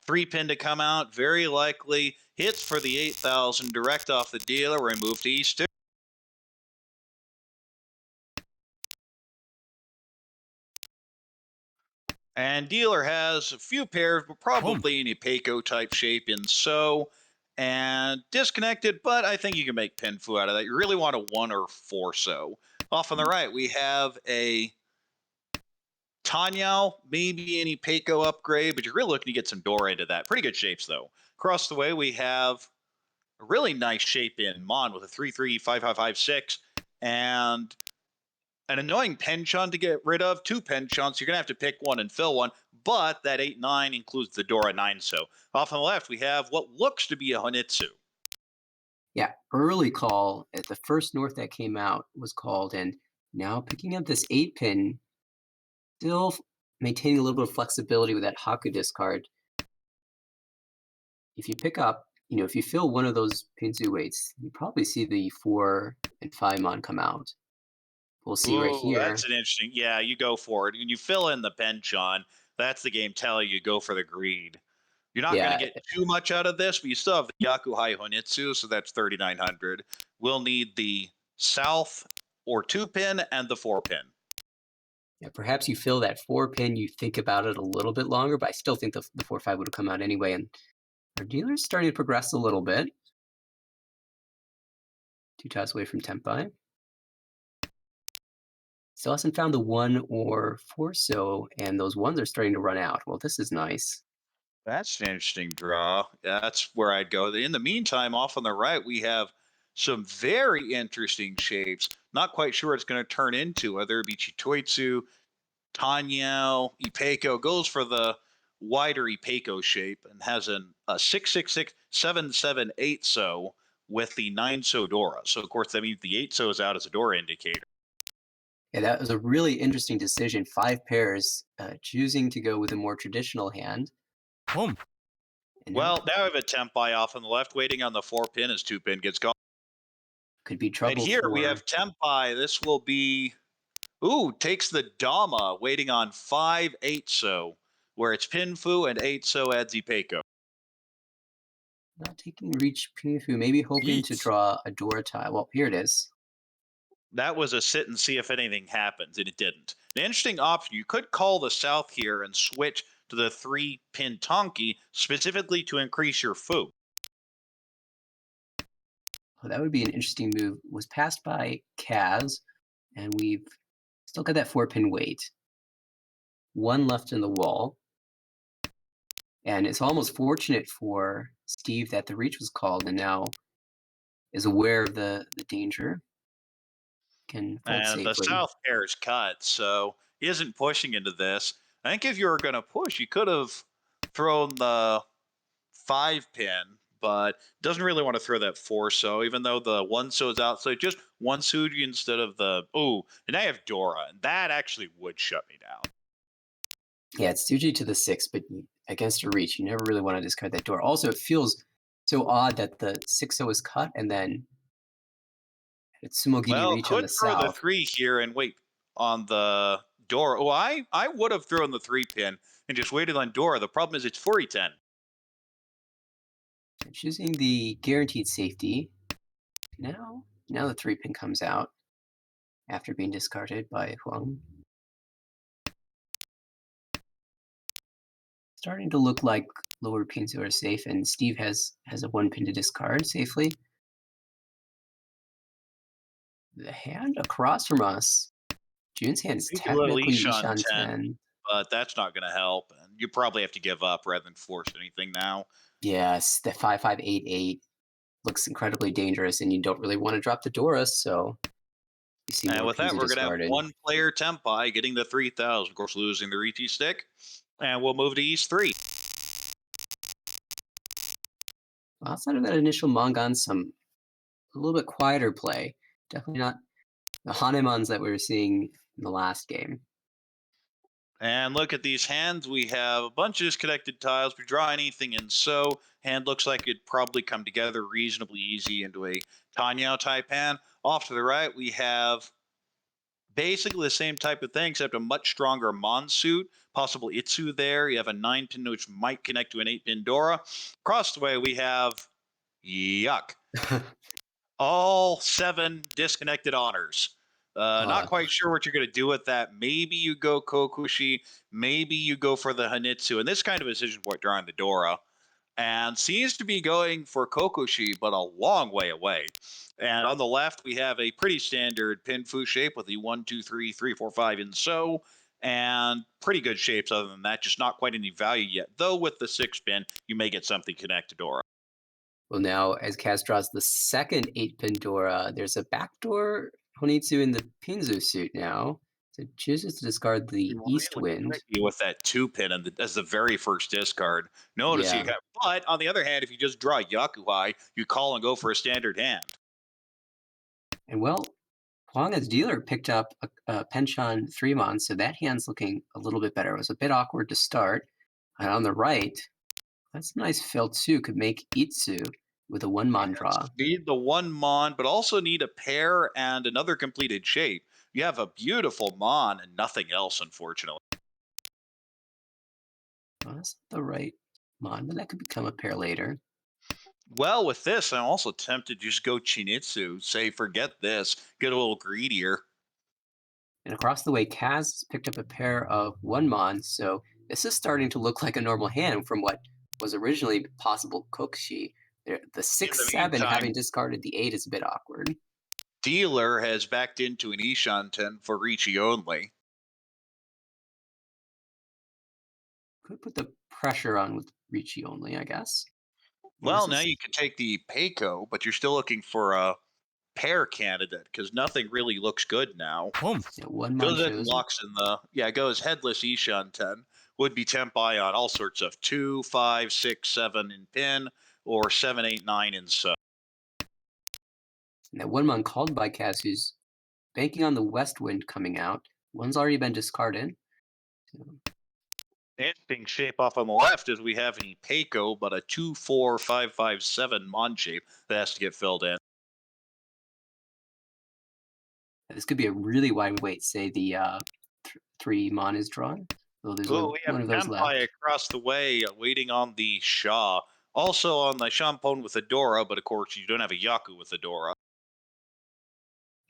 3 pin to come out. Very likely hits for the 8,000 direct off the dealer. We move to East 2. And dealer has a few pairs, but probably an Ipeco type shape in so and disconnected, but I think you can make pin fu out of that. You really want a 1 or 4 so. Off on the right, we have a Tanyao, maybe an Ipeco upgrade, but you're really looking to get some Dora into that. Pretty good shapes, though. Across the way, we have a really nice shape in Mon with a 3-3, 5-5-5-6, and an annoying penchant to get rid of. Two penchants, you're going to have to pick one and fill one. But that 8-9 includes the Dora 9. So off on the left, we have what looks to be a Honitsu. Yeah, early call at the first North that came out was called, and now picking up this 8 pin, still maintaining a little bit of flexibility with that Haku discard. If you pick up, if you fill one of those Pinzu weights, you probably see the 4 and 5 mon come out. We'll see right Ooh, that's here. an interesting. Yeah, you go for it. When you fill in the penchant, that's the game telling you go for the greed. You're not going to Yeah, get too much out of this, but you still have the Yakuhai Honitsu, so that's 3,900. We'll need the South or 2 pin and the 4 pin. yeah, perhaps you fill that 4 pin, you think about it a little bit longer, but I still think the 4-5 would have come out anyway. And our dealer's starting to progress a little bit. 2 tiles away from Tempai. Still hasn't found the 1 or 4 so, and those ones are starting to run out. Well, this is nice. That's an interesting draw. Yeah, that's where I'd go. In the meantime, off on the right, we have some very interesting shapes. Not quite sure what it's going to turn into, whether it be Chitoitsu, Tanyao, Ipeco. Goes for the wider Ipeco shape and has a 666 778 so with the 9 so Dora. So, of course, that means the 8 so is out as a Dora indicator. Yeah, that was a really interesting decision. 5 pairs, choosing to go with a more traditional hand. Boom. And now Well, now I have a Tempai off on the left, waiting on the 4 pin as 2 pin gets gone. could be And trouble here we for. have Tempai. This will be, ooh, takes the Dama, waiting on 5-8 so, where it's Pinfu and 8 so adds Ipeco. Not taking reach Pinfu, maybe hoping to Yeet. draw a Dora tile. Well, here it is. That was a sit and see if anything happens, and it didn't. An interesting option. You could call the South here and switch to the 3 pin Tonki specifically to increase your Fu. Oh, that would be an interesting move. Was passed by Kaz, and we've still got that 4 pin weight. 1 left in the wall. And it's almost fortunate for Steve that the reach was called and now is aware of the danger. Can fold And the safely. South pair is cut, so he isn't pushing into this. I think if you were going to push, you could have thrown the 5 pin, but doesn't really want to throw that 4 so, even though the 1 so is out. So just 1 Suji instead of the. Oh, and I have Dora, and that actually would shut me down. Yeah, it's 2G to the 6, but against a reach, you never really want to discard that door. Also, it feels so odd that the 6-0 is cut and then it's Sumogini Well, reach on could the throw the south. 3 here and wait on the Dora. Oh, I would have thrown the 3 pin and just waited on Dora. The problem is it's 4-10. Choosing the guaranteed safety. Now the 3-pin comes out after being discarded by Huang. Starting to look like lower pins are safe, and Steve has a 1 pin to discard safely. The hand across from us, June's hand is You can technically leash on Ishan 10, 10. but that's not going to help. And you probably have to give up rather than force anything now. Yes, the 5-5-8-8 looks incredibly dangerous, and you don't really want to drop the Dora, so you see And more with pins that, are we're going to have discarded. one player Tempai getting the 3,000, of course, losing the Riti stick. And we'll move to East 3. Outside of that initial Mongon, a little bit quieter play. Definitely not the Hanemans that we were seeing in the last game. And look at these hands. We have a bunch of disconnected tiles. We draw anything in so. Hand looks like it'd probably come together reasonably easy into a Tanyao type hand. Off to the right, we have basically the same type of thing, except a much stronger Monsuit, possible Itsu there. You have a 9 pin, which might connect to an 8 pin Dora. Across the way, we have yuck. All 7 disconnected honors. Not quite sure what you're going to do with that. Maybe you go Kokushi. Maybe you go for the Hanitsu. And this kind of decision point drawing the Dora. And seems to be going for Kokushi, but a long way away. And on the left, we have a pretty standard Pinfu shape with the 1, 2, 3, 3, 4, 5 in so. And pretty good shapes other than that, just not quite any value yet. Though with the 6 pin, you may get something connect to Dora. Well, now as Kaz draws the second 8-pin Dora, there's a backdoor Honitsu in the Pinzu suit now. So chooses to discard the East Really Wind. tricky with that 2 pin as the very first discard. Notice you Yeah. got, but on the other hand, if you just draw Yakuhai, you call and go for a standard hand. And well, Huanga's dealer picked up a Penchant 3-mon, so that hand's looking a little bit better. It was a bit awkward to start. And on the right, that's a nice fill too. Could make Itsu with a 1-mon draw. Need the 1 mon, but also need a pair and another completed shape. You have a beautiful mon and nothing else, unfortunately. Well, that's the right mon, but that could become a pair later. Well, with this, I'm also tempted to just go Chinitsu. Say, forget this, get a little greedier. And across the way, Kaz picked up a pair of 1-mon, so this is starting to look like a normal hand from what was originally possible Kokushi. The In the 6-7 meantime, having discarded the 8 is a bit awkward. Dealer has backed into an Ishanten for Ricci only. Could put the pressure on with Ricci only, I guess. Well, Well, this now is you can take the Peiko, but you're still looking for a pair candidate because nothing really looks good now. yeah, 1-mon Goes ahead and chosen. locks in goes headless Ishanten. Would be Tempai on all sorts of 2, 5, 6, 7 in pin, or 7, 8, 9 in so. And that 1-mon called by Kaz, who's banking on the West Wind coming out. One's already been discarded. So, Interesting shape off on the left is we have any Peiko, but a 2, 4, 5, 5, 7 Mon shape that has to get filled in. this could be a really wide weight. Say the 3-mon is drawn. So there's Oh, only we have one of those Tempai left. across the way waiting on the Shaw. Also on the Shampon with Adora, but of course you don't have a Yaku with Adora.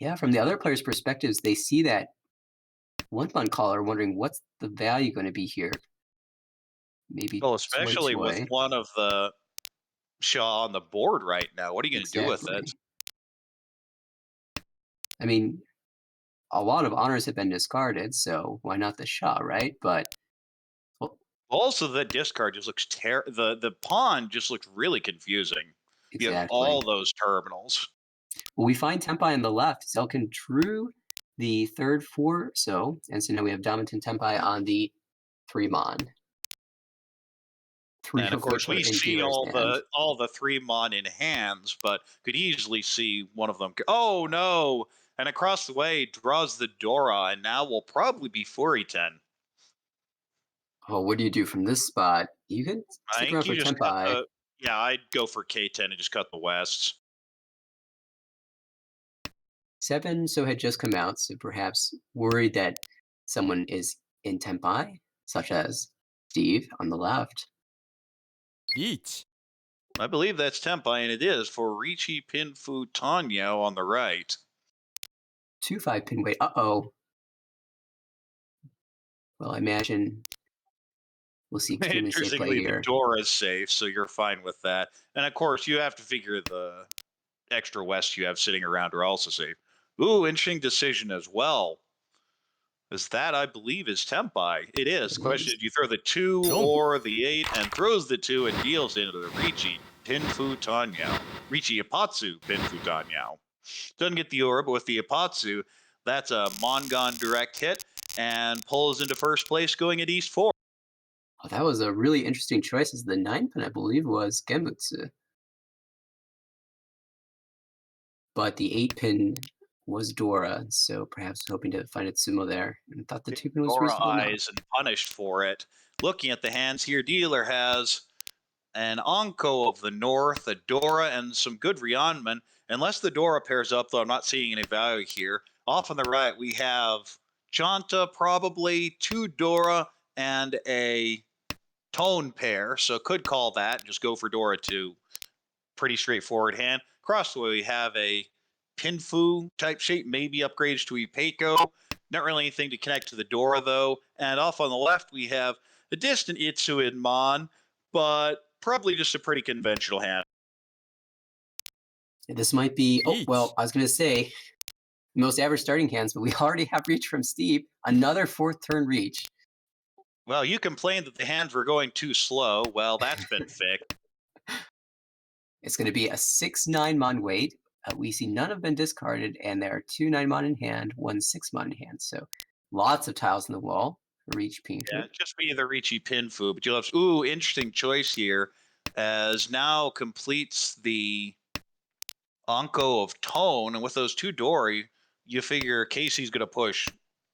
Yeah, from the other players' perspectives, they see that 1-mon caller wondering what's the value going to be here. Maybe Well, Toy especially with Toy. one of the Shaw on the board right now. What are you going to do with it? Exactly. I mean, a lot of honors have been discarded, so why not the Shah, right? But well, Also, the discard just looks the pawn just looks really confusing. You have exactly. all those terminals. Well, we find Tempai on the left. Zelkin drew the third 4, and so now we have Dominton Tempai on the 3-mon. 3 And of course, Overture we in see dealer's hand. all the 3 mon in hands, but could easily see one of them. Oh no! And across the way draws the Dora, and now will probably be Furiten. Oh, what do you do from this spot? You can I stick around think for you just cut Tempai. the. Yeah, I'd go for K10 and just cut the Wests. 7 so had just come out, so perhaps worried that someone is in Tempai, such as Steve on the left. Each. I believe that's Tempai, and it is for Ricci Pinfu Tanyo on the right. 2-5 pin weight. Uh-oh. Well, I imagine we'll see extremely safe play Interestingly, the here. Dora is safe, so you're fine with that. And of course, you have to figure the extra West you have sitting around are also safe. Ooh, interesting decision as well. Is that I believe is Tempai. It is. The It question is. is, you throw the 2 or the 8 and throws the 2 and deals into the Ricci Pinfu Tanyao. Ricci Apatsu Pinfu Tanyao. Doesn't get the aura, but with the Apatsu, that's a Mongon direct hit and pulls into first place going at East 4. Oh, that was a really interesting choice. As the 9 pin, I believe, was Genbutsu. But the 8 pin was Dora, so perhaps hoping to find a Sumo there. And thought the 2 pin was Dora reasonable enough. eyes and punished for it. Looking at the hands here, dealer has an Anko of the North, a Dora, and some good Rionman. Unless the Dora pairs up, though, I'm not seeing any value here. Off on the right, we have Chanta, probably 2 Dora, and a Tone pair. So could call that, just go for Dora 2. Pretty straightforward hand. Across the way, we have a Pinfu type shape, maybe upgrades to Ipeiko. Not really anything to connect to the Dora, though. And off on the left, we have a distant Itsu in Mon, but probably just a pretty conventional hand. This might be, oh, Each. well, I was going to say most average starting hands, but we already have reach from Steve. Another 4th turn reach. Well, you complained that the hands were going too slow. Well, that's been fixed. It's going to be a 6-9 mon weight We see none have been discarded, and there are two 9-mon in hand, one 6-mon in hand. So lots of tiles in the wall for each Yeah, Pinfu. just be the Ricci Pinfu, but you'll have ooh, interesting choice here, as now completes the Onko of Tone, and with those two Dory, you figure Casey's going to push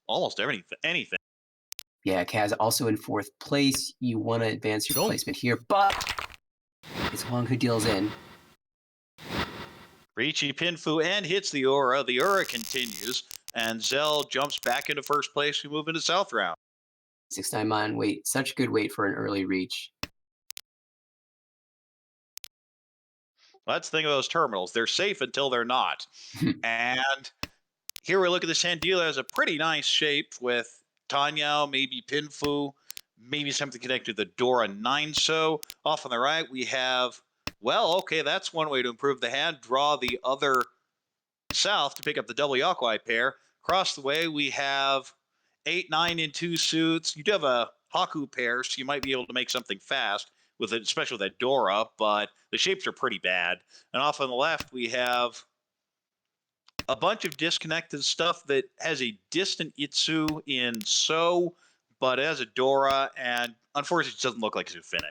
almost anything. Yeah, Kaz also in fourth place. You want to advance your Don't. placement here, but it's Huang who deals in. Ricci Pinfu and hits the Aura. The Aura continues, and Zell jumps back into first place. We move into South round. 6-9-mon wait, such good weight for an early reach. Let's think of those terminals. They're safe until they're not. And here we look at this hand. Dealer has a pretty nice shape with Tanyao, maybe Pinfu, maybe something connected to the Dora 9. So off on the right, we have, well, okay, that's one way to improve the hand. Draw the other south to pick up the double Yakuai pair. Across the way, we have 8, 9 in 2 suits. You do have a Haku pair, so you might be able to make something fast with it, especially with that Dora, but the shapes are pretty bad. And off on the left, we have a bunch of disconnected stuff that has a distant Itsu in So, but it has a Dora, and unfortunately, it doesn't look like it's Infinite.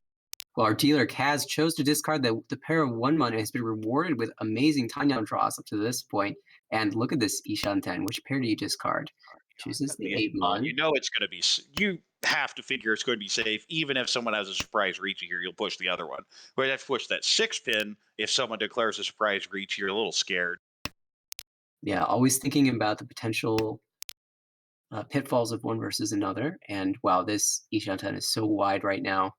Well, our dealer Kaz chose to discard the pair of 1-mon and has been rewarded with amazing Tanyao draws up to this point. And look at this Ishanten. Which pair do you discard? Chooses the 8-mon. You know it's going to be. You have to figure it's going to be safe, even if someone has a surprise reach here. You'll push the other one. But you have to push that 6 pin if someone declares a surprise reach. You're a little scared. Yeah, always thinking about the potential pitfalls of one versus another. And wow, this Ishanten is so wide right now.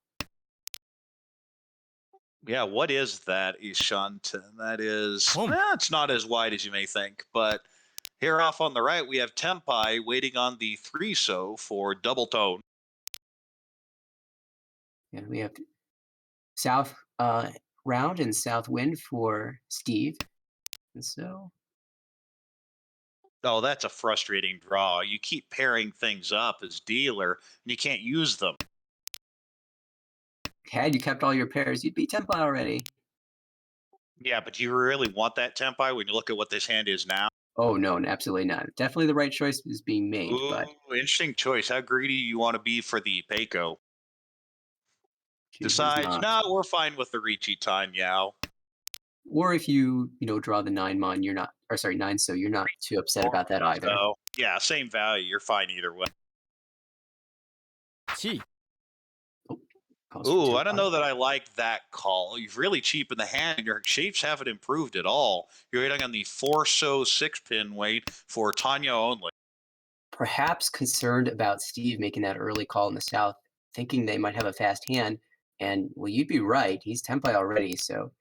Yeah, what is that, Ishanten? That is, it's not as wide as you may think. But here off on the right, we have Tempai waiting on the 3-so for double tone. And we have South round and South wind for Steve. And so Oh, that's a frustrating draw. You keep pairing things up as dealer, and you can't use them. had you kept all your pairs, you'd be Tempai already. Yeah, but do you really want that Tempai when you look at what this hand is now? Oh no, absolutely not. Definitely the right choice is being made, Ooh, but interesting choice. How greedy you want to be for the Peiko? chooses Decides, not. no, we're fine with the Ricci Tanyao. Or if you draw the 9-mon, you're not, or sorry, 9, so you're not too upset about that either. So, yeah, same value. You're fine either way. 1 Ooh, I don't know that I like that call. You've really cheapened the hand. Your shapes haven't improved at all. You're waiting on the 4-so 6-pin weight for Tanya only. Perhaps concerned about Steve making that early call in the South, thinking they might have a fast hand. And well, you'd be right. He's Tempai already, so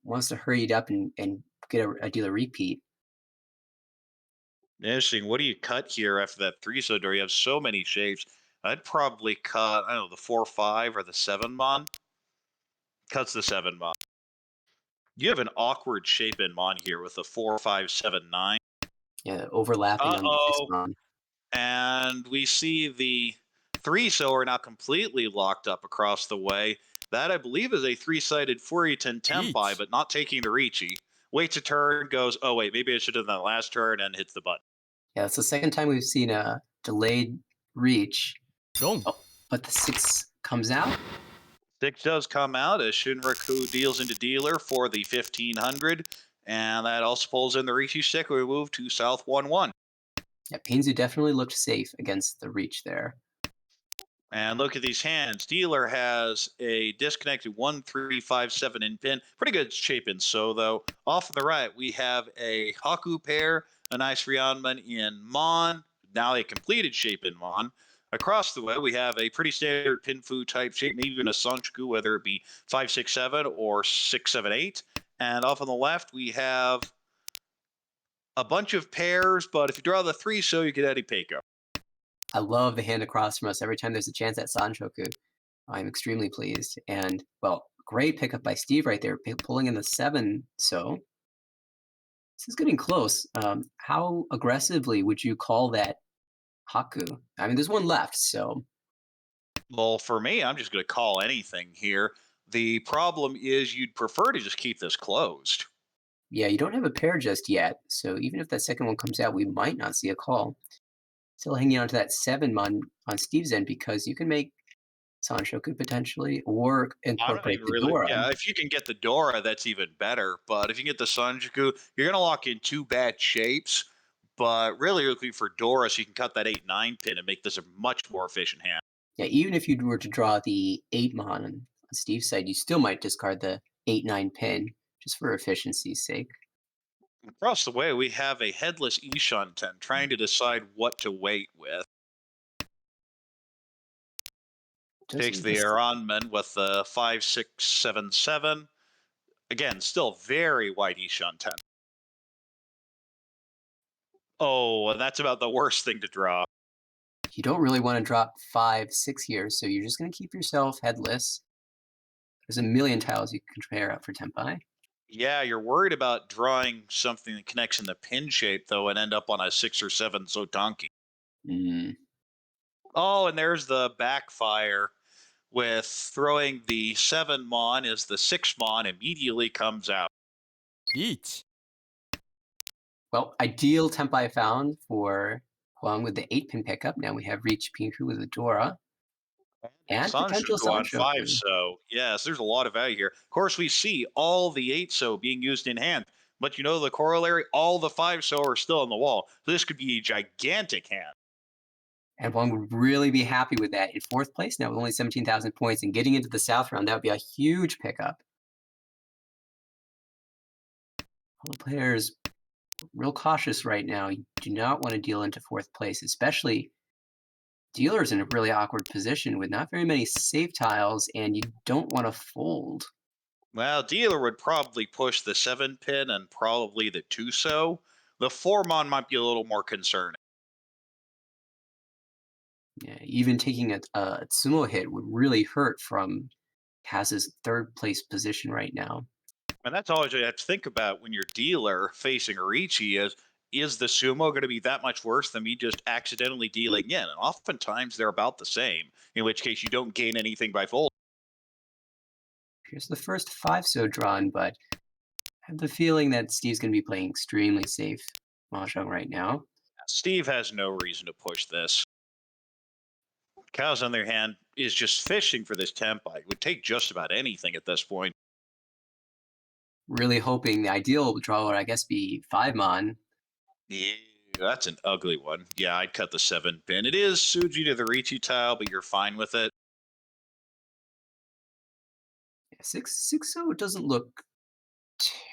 wants to hurry it up and get a dealer repeat. Interesting. What do you cut here after that 3-so door? You have so many shapes. I'd probably cut, I don't know, the 4-5 or the 7-mon. Cuts the 7-mon. You have an awkward shape in Mon here with the 4-5-7-9. Yeah, overlapping on the Uh-oh. 6-mon. And we see the 3-so are now completely locked up across the way. That, I believe, is a 3-sided Furitan Tempai, Each. but not taking the Ricci. Waits a turn, goes, oh, wait, maybe I should have done that last turn, and hits the button. Yeah, it's the second time we've seen a delayed reach. Don't. Oh, but the 6 comes out. 6 does come out as Shinraku deals into dealer for the 1500. And that also pulls in the Ricci stick. We move to South 1-1. Yeah, Pinzu definitely looked safe against the reach there. And look at these hands. Dealer has a disconnected 1, 3, 5, 7 in pin. Pretty good shape in So, though. Off on the right, we have a Haku pair, a nice Ryanman in Mon. Now a completed shape in Mon. Across the way, we have a pretty standard Pinfu type shape, maybe even a Sanchoku, whether it be 5, 6, 7 or 6, 7, 8. And off on the left, we have a bunch of pairs, but if you draw the 3-so, you get Eddie Peiko. I love the hand across from us every time there's a chance at Sanchoku. I'm extremely pleased. And, well, great pickup by Steve right there, pulling in the 7. So this is getting close. How aggressively would you call that Haku? I mean, there's one left, so Well, for me, I'm just going to call anything here. The problem is you'd prefer to just keep this closed. Yeah, you don't have a pair just yet, so even if that second one comes out, we might not see a call. Still hanging on to that 7 on Steve's end because you can make Sancho could potentially or I don't incorporate even the really. Dora. Yeah, if you can get the Dora, that's even better. But if you get the Sanjiku, you're gonna lock in two bad shapes. But really looking for Dora, so you can cut that 8-9 pin and make this a much more efficient hand. Yeah, even if you were to draw the 8 mon on Steve's side, you still might discard the 8-9 pin just for efficiency's sake. Across the way, we have a headless Ishan 10 trying to decide what to wait with. Takes Doesn't the this Iranman with the 5-6-7-7. Again, still very wide Ishan 10. Oh, and that's about the worst thing to draw. you don't really want to drop 5, 6 here, so you're just going to keep yourself headless. There's a million tiles you can pair up for Tempai. Yeah, you're worried about drawing something that connects in the pin shape, though, and end up on a 6 or 7 Sotanki. Mm. Oh, and there's the backfire with throwing the 7 Mon as the 6 Mon immediately comes out. リーチ Well, ideal Tempai found for Huang with the 8-pin pickup. Now we have Reach Pinku with the Dora and potential Sanchoku on 5 Sanchoku. so. Yes, there's a lot of value here. Of course, we see all the 8 so being used in hand, but you know the corollary? All the 5 so are still on the wall. So this could be a gigantic hand. And Huang would really be happy with that. In 4th place now with only 17,000 points and getting into the South round, that would be a huge pickup. All the players real cautious right now. You do not want to deal into 4th place, especially dealers in a really awkward position with not very many safe tiles, and you don't want to fold. Well, dealer would probably push the 7 pin and probably the 2 so. The 4 Mon might be a little more concerning. Yeah, even taking a sumo hit would really hurt from Kaz's 3rd place position right now. And that's always you have to think about when you're dealer facing Arichi is the sumo going to be that much worse than me just accidentally dealing in? And oftentimes they're about the same, in which case you don't gain anything by folding. Here's the first 5 so drawn, but I have the feeling that Steve's going to be playing extremely safe Mahjong right now. Steve has no reason to push this. Cows, on the other hand, is just fishing for this tempo. It would take just about anything at this point. Really hoping the ideal draw would, I guess, be 5 mon. Yeah, that's an ugly one. Yeah, I'd cut the 7 pin. It is Suji to the Richi tile, but you're fine with it. 6 so doesn't look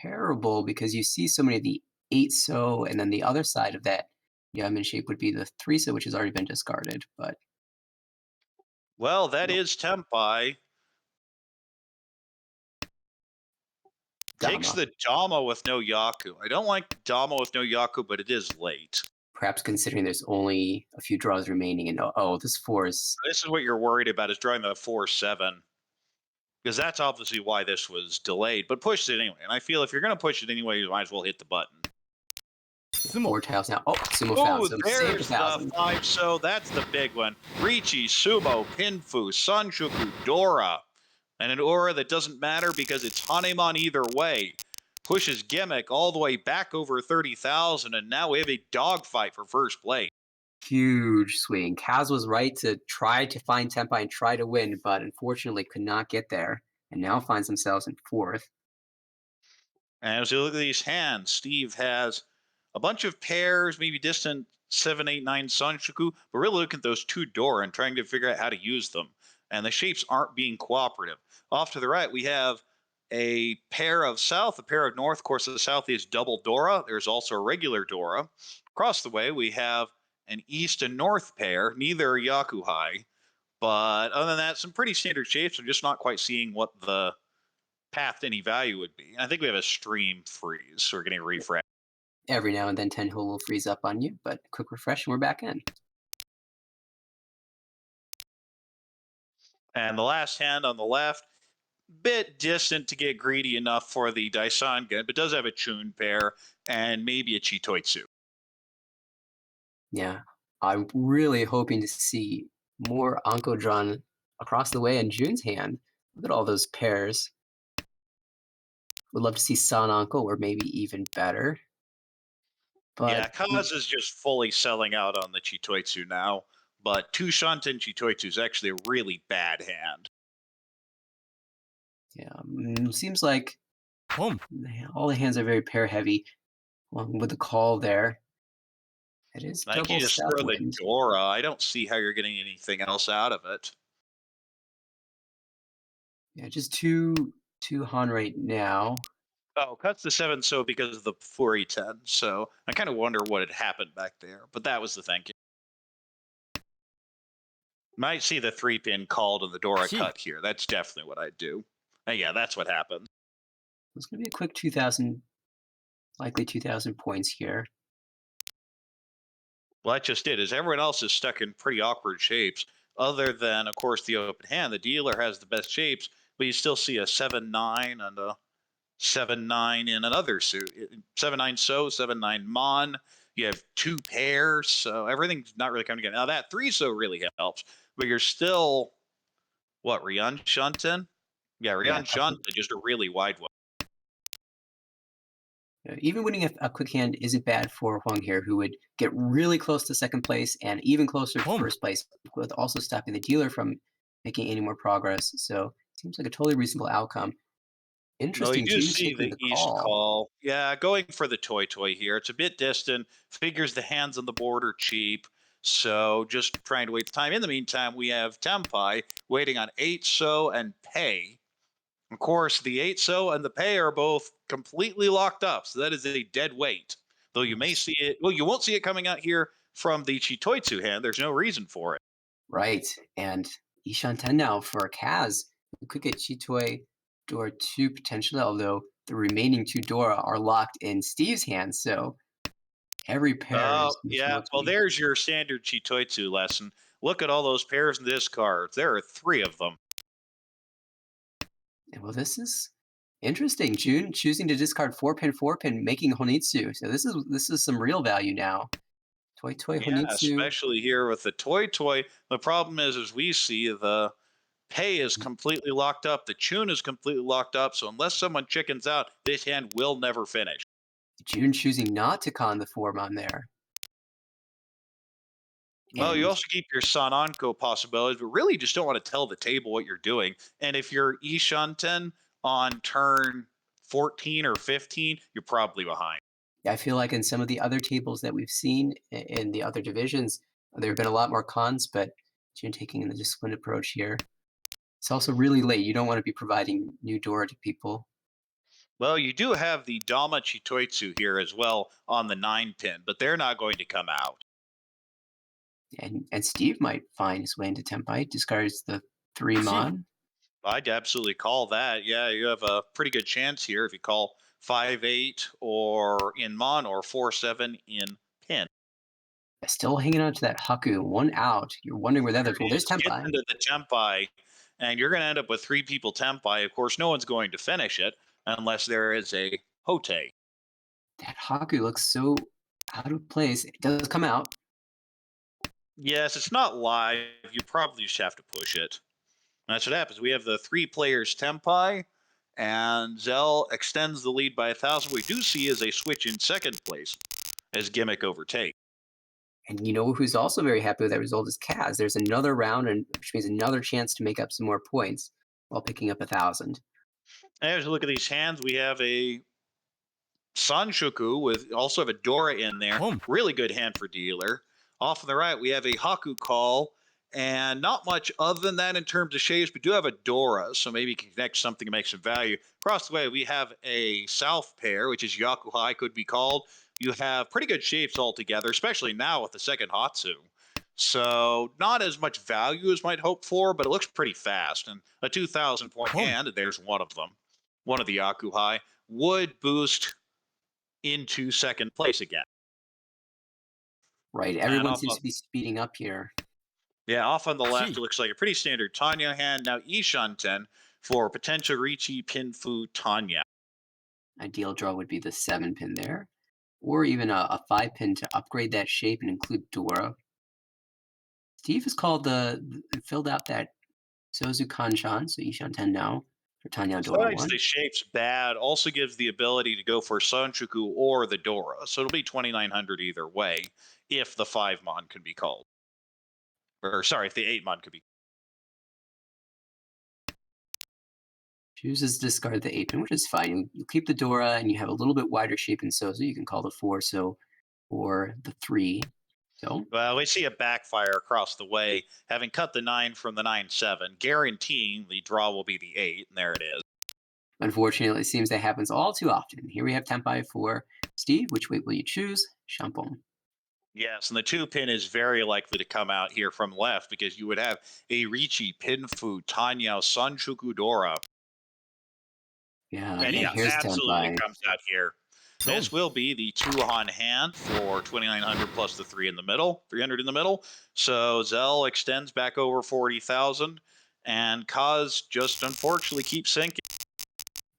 terrible because you see so many of the 8 so, and then the other side of that Yamen shape would be the 3 so, which has already been discarded. But Well, that no, is Tempai. Takes Dama. the Dama with no Yaku. I don't like Dama with no Yaku, but it is late. Perhaps considering there's only a few draws remaining, and this 4 is This is what you're worried about is drawing the 4-7. Because that's obviously why this was delayed, but push it anyway. And I feel if you're going to push it anyway, you might as well hit the button. 相撲 4 tiles now. Oh, sumo found. Oh, So save there's the 1,000. 5 so. That's the big one. Richi, Sumo, Pinfu, Sanchoku, Dora. And an aura that doesn't matter because it's Hanemon either way. Pushes Gimmick all the way back over 30,000, and now we have a dogfight for first place. Huge swing. Kaz was right to try to find Tempai and try to win, but unfortunately could not get there, and now finds themselves in 4th. And as you look at these hands, Steve has a bunch of pairs, maybe distant 7, 8, 9 Sanshoku, but really look at those 2 Dora and trying to figure out how to use them. And the shapes aren't being cooperative. Off to the right, we have a pair of south, a pair of north. Of course, the south is double Dora. There's also a regular Dora. Across the way, we have an east and north pair, neither are Yakuhai. But other than that, some pretty standard shapes. I'm just not quite seeing what the path to any value would be. I think we have a stream freeze. So we're getting a refresh. Every now and then Tenho will freeze up on you, but quick refresh and we're back in. And the last hand on the left, bit distant to get greedy enough for the Daisangan, but does have a Chun pair and maybe a Chitoitsu. Yeah, I'm really hoping to see more Anko drawn across the way in Jun's hand. Look at all those pairs. Would love to see San Uncle or maybe even better. Yeah, But Kaz is just fully selling out on the Chitoitsu now, but two Shanten Chitoitsu is actually a really bad hand. yeah, seems likeポン、all the hands are very pair heavy. With the call there, it is Like double you just throw the Southwind. Dora. I don't see how you're getting anything else out of it. Yeah, just two Han right now. Oh, cuts the seven so because of the 4E10. So I kind of wonder what had happened back there, but that was the thinking. Might see the 3-pin called and the Dora C、cut here. That's definitely what I'd do. Yeah, that's what happened. It's going to be a quick 2,000, likely 2,000 points here. Well, that just it. Is everyone else is stuck in pretty awkward shapes, other than, of course, the open hand. The dealer has the best shapes, but you still see a 7-9 and a 7-9 in another suit. 7-9 So, 7-9 Mon. You have two pairs, so everything's not really coming together. Now that 3 So really helps, but you're still what, Ryan Shunton? Yeah, Yeah, Ryan Shunton, just a really wide one. even winning a quick hand isn't bad for Huang here, who would get really close to second place and even closer to ポン、first place, with also stopping the dealer from making any more progress. So seems like a totally reasonable outcome. No, you Interesting, do June see taking the the East call. call. Yeah, going for the toy here. It's a bit distant. Figures the hands on the board are cheap. So just trying to wait the time. In the meantime, we have Tempai waiting on 8 So and Pay. Of course, the 8 So and the Pay are both completely locked up. So that is a dead weight. Though you may see it, well, you won't see it coming out here from the Chitoitsu hand. There's no reason for it. Right, and Ishan 10 now for Kaz, who could get Chitoy Dora 2 potentially, although the remaining two Dora are locked in Steve's hands, so every pair Oh, is most yeah. Well, likely. there's your standard Chitoitsu lesson. Look at all those pairs in this card. There are 3 of them. Well, this is interesting. June choosing to discard 4 pin, making Honitsu. So this is some real value now. Toy Yeah, Honitsu. especially here with the toy. The problem is, as we see, the Pay is completely locked up. The Chun is completely locked up. So unless someone chickens out, this hand will never finish. June choosing not to con the Formon there. Well, you And also keep your Sananko possibilities, but really just don't want to tell the table what you're doing. And if you're Ishanten on turn 14 or 15, you're probably behind. I feel like in some of the other tables that we've seen in the other divisions, there have been a lot more cons, but June taking the disciplined approach here. It's also really late. You don't want to be providing new Dora to people. Well, you do have the Dama Chitoitsu here as well on the 9-pin, but they're not going to come out. And Steve might find his way into Tempai, discards the 3 C、Mon. I'd absolutely call that. Yeah, you have a pretty good chance here if you call 5-8 or in Mon or 4-7 in Pin. Still hanging on to that Haku, one out. You're wondering where the There other. Well, it there's is. Gets Tempai. into the Tempai, and you're going to end up with 3 people Tempai. Of course, no one's going to finish it unless there is a Hote. That Haku looks so out of place. It does come out. Yes, it's not live. You probably just have to push it. And that's what happens. We have the 3 players Tempai, and Zell extends the lead by 1,000. We do see is a switch in second place as Gimmick overtake. And you know who's also very happy with that result is Kaz. There's another round, and which means another chance to make up some more points while picking up 1,000. As you look at these hands, we have a Sanshoku with also have a Dora in there. ポン、Really good hand for dealer. Off on the right, we have a Haku call, and not much other than that in terms of shapes. We do have a Dora, so maybe you can connect something to make some value. Across the way, we have a South pair, which is Yakuhai, could be called. You have pretty good shapes altogether, especially now with the second Hatsu. So not as much value as might hope for, but it looks pretty fast. And a 2,000 point Boom. hand, there's one of them, one of the Yakuhai, would boost into second place again. Right, And everyone off seems on, to be speeding up here. yeah, off on the left, C. it looks like a pretty standard Tanya hand. Now Ishanten for potential Richi Pinfu Tanya. Ideal draw would be the 7 pin there, or even a 5 pin to upgrade that shape and include Dora. Steve has called filled out that Sozu Kanshan, so Ishan 10 now. for Tanya Dora Besides 1. the shape's bad, also gives the ability to go for Sanchuku or the Dora. So it'll be 2,900 either way if the 5 mon can be called. Or sorry, if the 8 mon could be. Chooses to discard the 8 pin, which is fine. You keep the Dora and you have a little bit wider shape in so you can call the 4 so or the 3 so. Well, we see a backfire across the way, having cut the 9 from the 9-7, guaranteeing the draw will be the 8, and there it is. Unfortunately, it seems that happens all too often. Here we have Tenpai for Steve. Which weight will you choose? Shampoo. Yes, and the 2 pin is very likely to come out here from left because you would have a Ricci, Pinfu, Tanya, Sanchuku, Dora. Yeah, And and yeah, here's absolutely Tenpai. comes out here. This will be the 2 on hand for 2,900 plus the 3 in the middle, 300 in the middle. So Zell extends back over 40,000, and Kaz just unfortunately keeps sinking.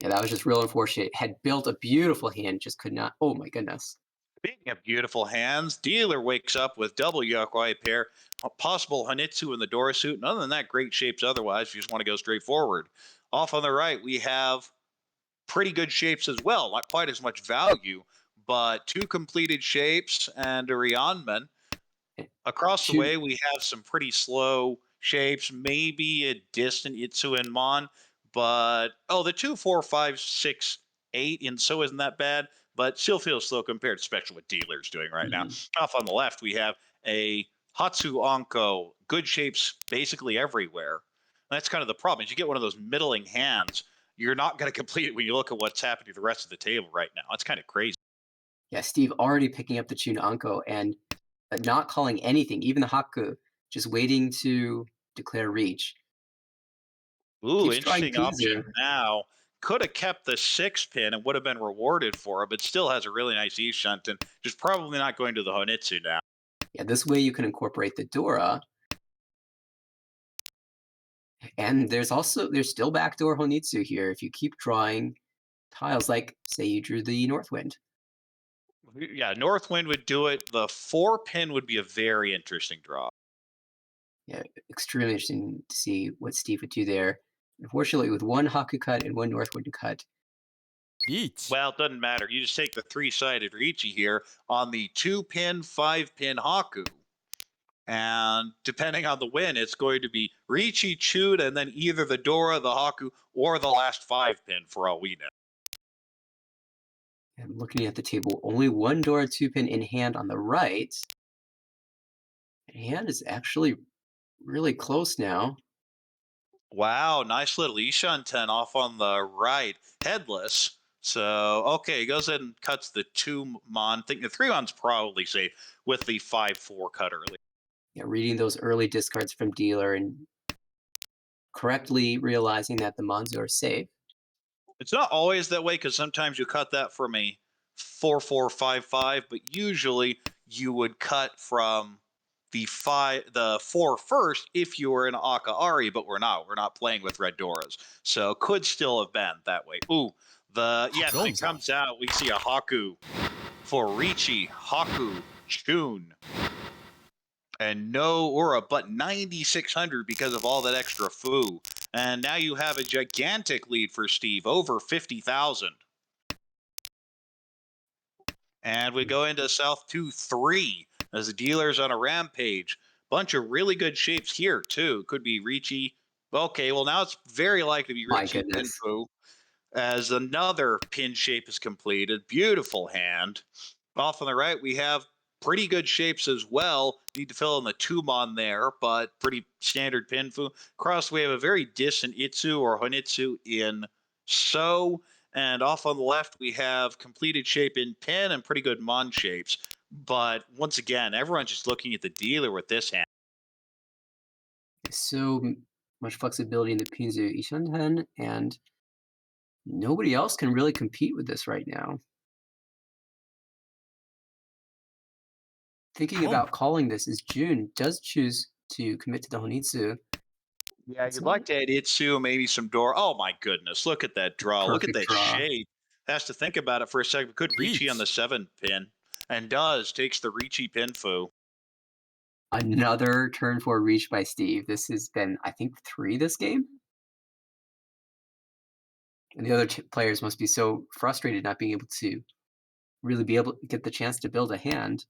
Yeah, that was just real unfortunate. Had built a beautiful hand, just could not. Oh my goodness. Speaking of beautiful hands, Dealer wakes up with double Yakuai pair, a possible Hanitsu in the Dora suit, and other than that, great shapes otherwise. If you just want to go straight forward. Off on the right, we have pretty good shapes as well. Not quite as much value, but 2 completed shapes and a Ryanman. Across the way, we have some pretty slow shapes, maybe a distant Itsu and Mon, but the 2, 4, 5, 6, 8 in so isn't that bad, but still feels slow compared, especially what Dealer's doing right now. Off on the left, we have a Hatsu Anko, good shapes basically everywhere. And that's kind of the problem. Is you get one of those middling hands, you're not going to complete it when you look at what's happening to the rest of the table right now. It's kind of crazy. Yeah, Steve already picking up the Chun Anko and not calling anything, even the Haku, just waiting to declare reach. Ooh, Keeps trying interesting option Pinzu. now. Could have kept the 6 pin and would have been rewarded for it, but still has a really nice E shunt and just probably not going to the Honitsu now. Yeah, this way you can incorporate the Dora. And there's still backdoor Honitsu here if you keep drawing tiles like, say, you drew the Northwind. Yeah, Northwind would do it. The 4 pin would be a very interesting draw. Yeah, extremely interesting to see what Steve would do there. Unfortunately, with one Haku cut and one Northwind cut. 1 Well, it doesn't matter. You just take the 3-sided Ricci here on the 2 pin, 5 pin Haku. And depending on the win, it's going to be Ricci, Chud, and then either the Dora, the Haku, or the last 5 pin for all we know. And looking at the table, only one Dora 2-pin in hand on the right. Hand is actually really close now. Wow, nice little Ishanten off on the right, headless. So, okay, he goes ahead and cuts the 2 mon. Think the 3 mon's probably safe with the 5-4 cut early. Yeah, reading those early discards from dealer and correctly realizing that the Monzo are safe. It's not always that way because sometimes you cut that from a 4-4-5-5, but usually you would cut from the 4 first if you were in Aka Ari, but we're not. We're not playing with red Doras. So could still have been that way. Ooh, if it comes out, we see a Haku for Ricci, Haku, Chun, and no Aura, but 9,600 because of all that extra foo. And now you have a gigantic lead for Steve, over 50,000. And we go into South 2-3 as the dealer's on a rampage. Bunch of really good shapes here, too. Could be Ricci. Okay, well, now it's very likely to be My Ricci goodness. Pinfu as another pin shape is completed. Beautiful hand. Off on the right, we have pretty good shapes as well. Need to fill in the 2 mon there, but pretty standard Pinfu. Across, we have a very distant Itsu or Honitsu in So. And off on the left, we have completed shape in Pin and pretty good Mon shapes. But once again, everyone's just looking at the dealer with this hand. So much flexibility in the Pinzu Ishanten, and nobody else can really compete with this right now. Thinking about calling this is June does choose to commit to the Honitsu. Yeah, It's you'd a like to add Itsu, maybe some door. Oh my goodness, look at that draw. Look at perfect that draw. shape. Has to think about it for a second. Could Ricci on the 7 pin, and does takes the Ricci Pinfu. Another turn 4 reach by Steve. This has been, I think, 3 this game. And the other players must be so frustrated not being able to really be able to get the chance to build a hand.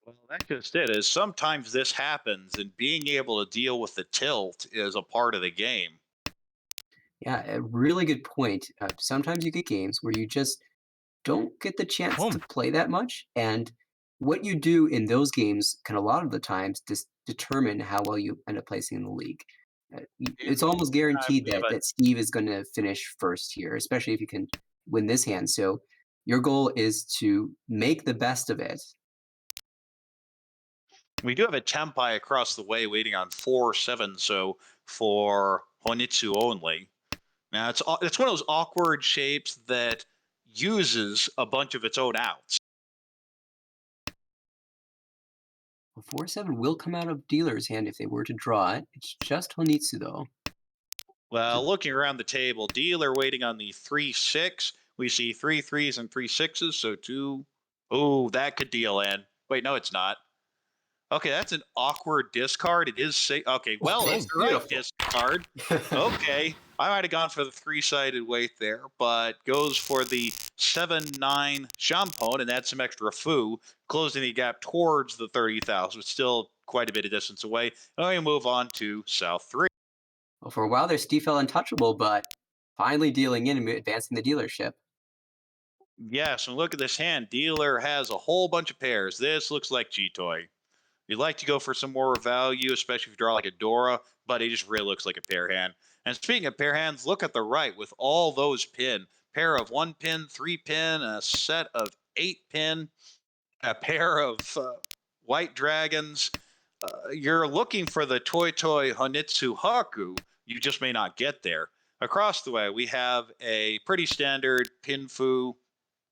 Well, that's just it. Is sometimes this happens, and being able to deal with the tilt is a part of the game. Yeah, a really good point. Sometimes you get games where you just don't get the chance to Boom. play that much, and what you do in those games can a lot of the times determine how well you end up placing in the league. In It's the almost meantime, guaranteed we have that a Steve is going to finish first here, especially if you can win this hand. So your goal is to make the best of it. we do have a tempai across the way waiting on 4-7, so for Honitsu only. Now it's one of those awkward shapes that uses a bunch of its own outs. A 4-7 will come out of dealer's hand if they were to draw it. It's just Honitsu though. Well, looking around the table, dealer waiting on the 3-6. We see three threes and three sixes, so two. Oh, that could deal in. Wait, no, it's not. Okay, that's an awkward discard. It is okay. Well, Okay, it's the right beautiful. discard. Okay, I might have gone for the three-sided weight there, but goes for the 7-9 Champone, and that's some extra foo, closing the gap towards the 30,000. It's still quite a bit of distance away. And we move on to South 3. Well, for a while there, Steve felt untouchable, but finally dealing in and advancing the dealership. Yes, and look at this hand. Dealer has a whole bunch of pairs. This looks like G-Toy. You'd like to go for some more value, especially if you draw like a Dora, but it just really looks like a pair hand. And speaking of pair hands, look at the right with all those pin. Pair of 1 pin, 3 pin, a set of 8 pin, a pair of white dragons. You're looking for the Toy Toy Honitsu Haku. You just may not get there. Across the way, we have a pretty standard Pinfu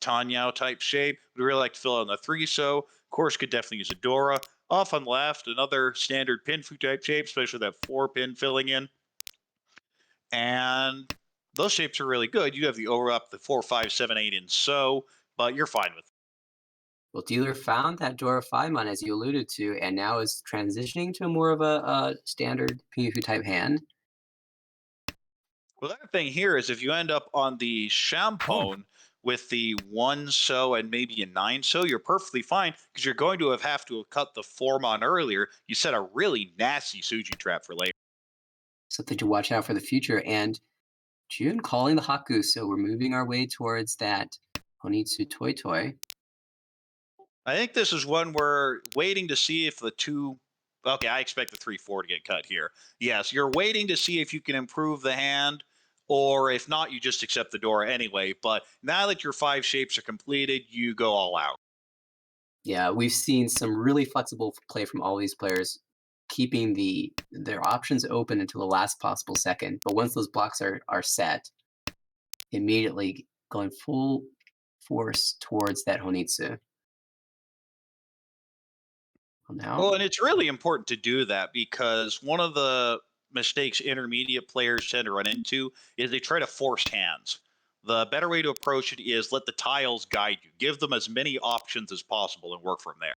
Tanyao type shape. We'd really like to fill out on the 3-so. Of course, could definitely use a Dora. Off on the left, another standard Pinfu type shape, especially that 4-pin filling in. And those shapes are really good. You have the over-up, the 4, 5, 7, 8 in so, but you're fine with it. Well, dealer found that Dora Phaimon, as you alluded to, and now is transitioning to more of a standard PFU type hand. Well, the other thing here is if you end up on the Boom. Champone with the 1-so and maybe a 9-so, you're perfectly fine because you're going to have to have cut the Formon earlier. You set a really nasty Suji trap for later. Something to watch out for the future. And June calling the Haku, so we're moving our way towards that Honitsu Toy Toy. I think this is one we're waiting to see if the two. Okay, I expect the 3-4 to get cut here. Yes, you're waiting to see if you can improve the hand, or if not, you just accept the door anyway. But now that your 5 shapes are completed, you go all out. Yeah, we've seen some really flexible play from all these players, keeping their options open until the last possible second. But once those blocks are set, immediately going full force towards that Honitsu. Well, now, Well, and it's really important to do that because one of the mistakes intermediate players tend to run into is they try to force hands. The better way to approach it is let the tiles guide you. Give them as many options as possible and work from there.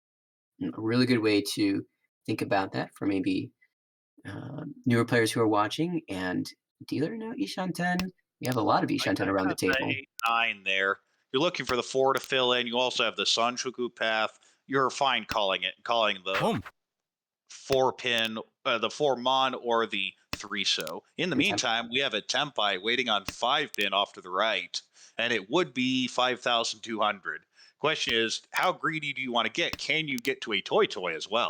a really good way to think about that for maybe newer players who are watching. And dealer now, Ishan 10. We have a lot of I Ishan 10 around the got the table. 8-9 there. You're looking for the 4 to fill in. You also have the Sanshoku path. You're fine calling the Boom. 4-pin, the 4-mon or the 3-so. In the And temp- meantime, we have a Tempai waiting on 5-pin off to the right, and it would be 5,200. Question is, how greedy do you want to get? Can you get to a Toy Toy as well?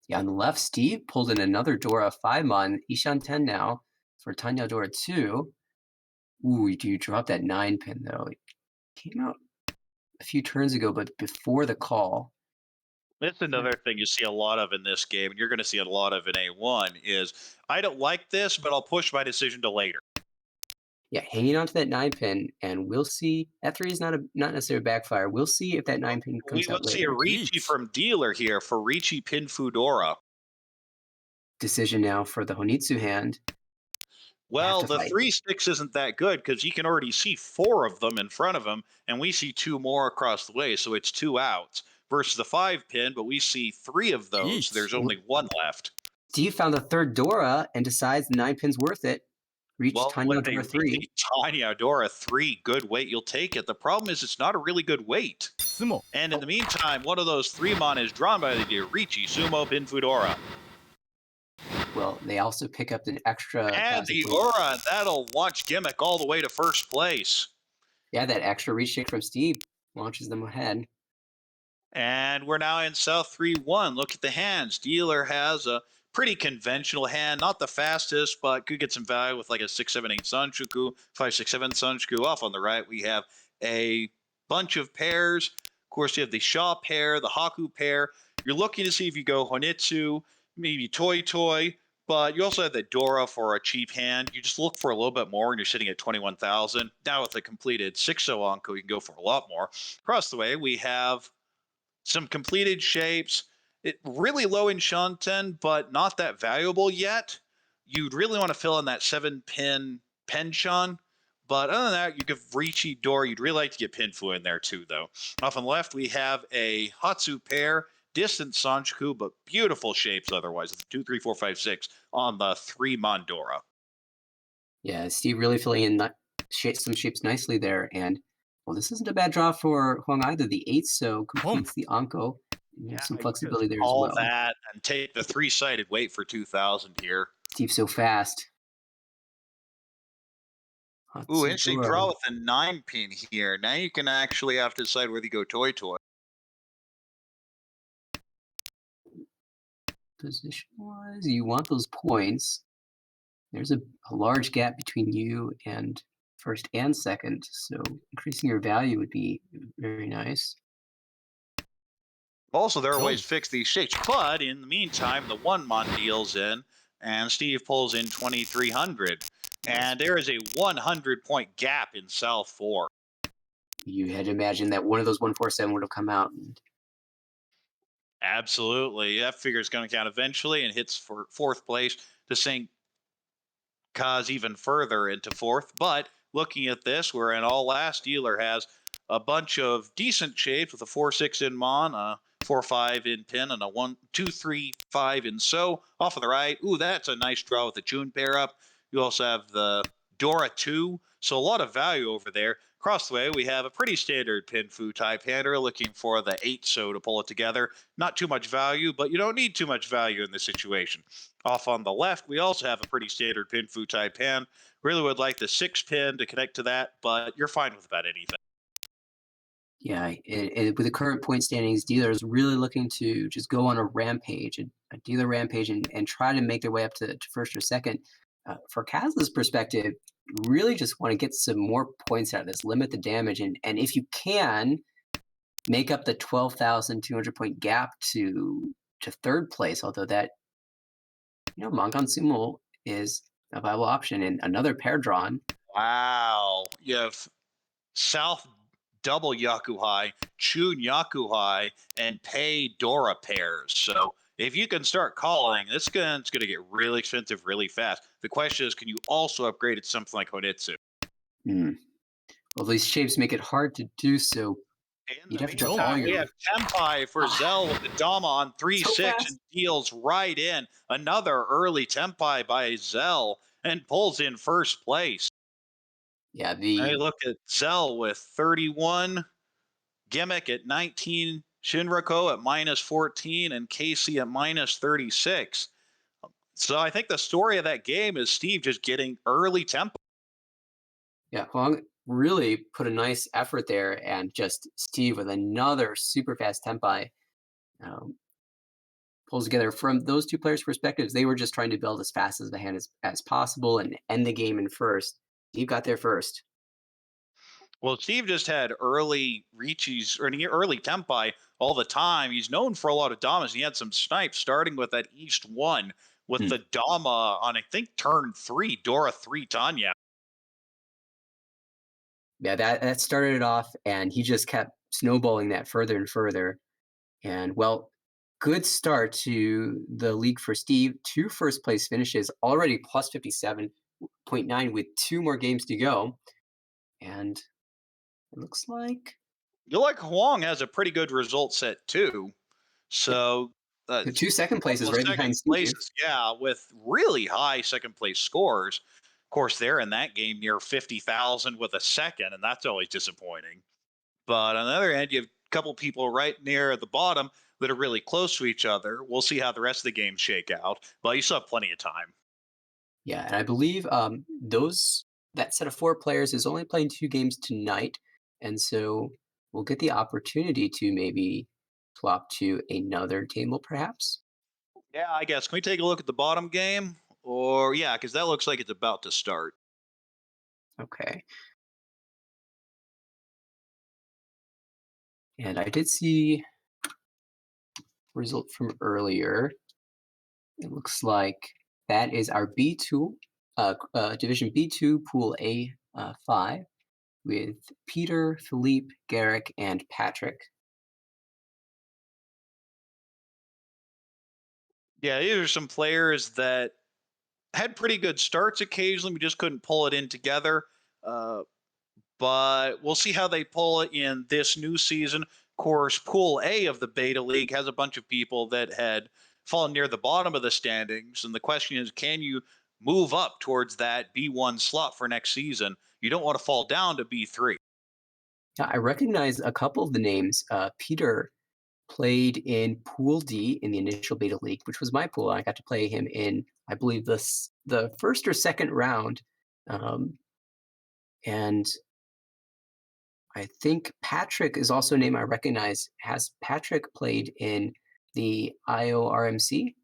yeah, on the left, Steve pulled in another Dora 5-mon, Ishan 10 now for Tanya Dora 2. Ooh, do you drop that 9-pin though? It came out a few turns ago, but before the call. That's another thing you see a lot of in this game, and you're going to see a lot of in A1, is I don't like this, but I'll push my decision to later. Yeah, hanging on to that 9-pin, and we'll see. F3 is not necessarily a backfire. We'll see if that 9-pin comes out Let's see a later. Ricci Eats. from dealer here for Ricci Pin Fudora. Decision now for the Honitsu hand. Have Well, to the fight. 3-6 isn't that good because you can already see 4 of them in front of him, and we see 2 more across the way, so it's 2 outs. Versus the 5-pin, but we see 3 of those. Eats. There's only 1 left. Steve found the third Dora and decides the 9-pin's worth it. Reach Well, Tanya when they Dora reach 3. the Tanya Dora 3, good weight, you'll take it. The problem is it's not a really good weight. 相撲 And in the meantime, one of those 3 mon is drawn by the Dirichi, Sumo, Pinfudora. Well, they also pick up an extra And 1,000 the point. Aura, that'll launch Gimmick all the way to first place. Yeah, that extra reach shake from Steve launches them ahead. And we're now in South 3-1. Look at the hands. Dealer has a pretty conventional hand, not the fastest, but could get some value with like a 6-7-8 Sanchuku, 5-6-7 Sanchuku. Off on the right, we have a bunch of pairs. Of course, you have the Shaw pair, the Haku pair. You're looking to see if you go Honitsu, maybe Toy Toy, but you also have the Dora for a cheap hand. You just look for a little bit more, and you're sitting at 21,000. Now with a completed 6-0 Anko, you can go for a lot more. Across the way, we have some completed shapes. It really low in Shanten, but not that valuable yet. You'd really want to fill in that 7-pin Penshan. But other than that, you give Richi Door. You'd really like to get Pinfu in there too, though. Off on the left, we have a Hatsu pair, distant Sanchuku, but beautiful shapes otherwise. It's 2, 3, 4, 5, 6 on the 3 Mondora. Yeah, Steve really filling in some shapes nicely there. And, well, this isn't a bad draw for Huang either. The 8 so completes the Anko. You have some flexibility there as All well. that and take the 3-sided weight for 2,000 here. Steve so fast. Ooh, interesting Hatsudora. draw with a 9-pin here. Now you can actually have to decide whether you go Toy Toy. Position-wise, you want those points. There's a large gap between you and first and second, so increasing your value would be very nice. Also, there are ways Goes. to fix these shapes, but in the meantime, the 1-mon deals in, and Steve pulls in 2,300. And there is a 100-point gap in South 4. You had to imagine that one of those 147 would have come out. And Absolutely. That figure is going to count eventually and hits for 4th place to sink Kaz even further into 4th. But looking at this, where an all last dealer has a bunch of decent shapes with a 4-6 in Mon, a 4-5 in Pin, and a 1-2-3-5 in So. Off on the right, ooh, that's a nice draw with the June pair up. You also have the Dora 2, so a lot of value over there. Across the way, we have a pretty standard Pinfu type hander looking for the 8 So to pull it together. Not too much value, but you don't need too much value in this situation. Off on the left, we also have a pretty standard Pinfu type hand. Really would like the 6-pin to connect to that, but you're fine with about anything. yeah, with the current point standings, dealers really looking to just go on a rampage, a dealer rampage, and try to make their way up to first or second. For Kazla's perspective, really just want to get some more points out of this, limit the damage, and if you can, make up the 12,200 point gap to third place. Although that, Mangan Sumo is a viable option, and another pair drawn. Wow. You have South double Yakuhai, Chun Yakuhai, and Pei Dora pairs. So if you can start calling, this gun's going to get really expensive really fast. The question is, can you also upgrade it to something like Honitsu? Well, these shapes make it hard to do so. In You'd the have to drop meantime, all we your. have Tempai for Zell with the Dama on 3-6 fast. and deals right in. Another early Tempai by Zell and pulls in first place. Yeah, Hey, look at Zell with 31, Gimmick at 19, Shinriko at -14, and Casey at -36. So I think the story of that game is Steve just getting early tempo. Yeah, Huang really put a nice effort there, and just Steve with another super fast tempi pulls together. From those two players' perspectives, they were just trying to build as fast as the hand as possible and end the game in first. Steve got there first. Well, Steve just had early Richi's or early Tempai all the time. He's known for a lot of Damas. He had some snipes starting with that East 1 with the Dama on, I think, turn 3, Dora 3 Tanya. Yeah, that started it off, and he just kept snowballing that further and further. And, well, good start to the league for Steve. 2 first place finishes, already plus 57.9 with 2 more games to go. And it looks like You like Huang has a pretty good result set too. So uh, the 2 second places couple of right second behind Steve. places, yeah, with really high second place scores. Of course, they're in that game near 50,000 with a second, and that's always disappointing. But on the other end, you have a couple people right near the bottom that are really close to each other. We'll see how the rest of the games shake out, but you still have plenty of time. Yeah, and I believe those that set of four players is only playing two games tonight, and so we'll get the opportunity to maybe flop to another table, perhaps. Yeah, I guess. Can we take a look at the bottom game? Or, yeah, because that looks like it's about to start. Okay, and I did see result from earlier. It looks like that is our B2, Division B2, Pool A 5, with Peter, Philippe, Garrick, and Patrick. Yeah, these are some players that had pretty good starts occasionally. We just couldn't pull it in together. Uh, but we'll see how they pull it in this new season. Of course, Pool A of the Beta League has a bunch of people that had fallen near the bottom of the standings. And the question is, can you move up towards that B1 slot for next season? You don't want to fall down to B3. Yeah, I recognize a couple of the names. Peter played in Pool D in the initial beta league, which was my pool. I got to play him in, I believe, the first or second round. Um, and I think Patrick is also a name I recognize. Has Patrick played in the IORMC,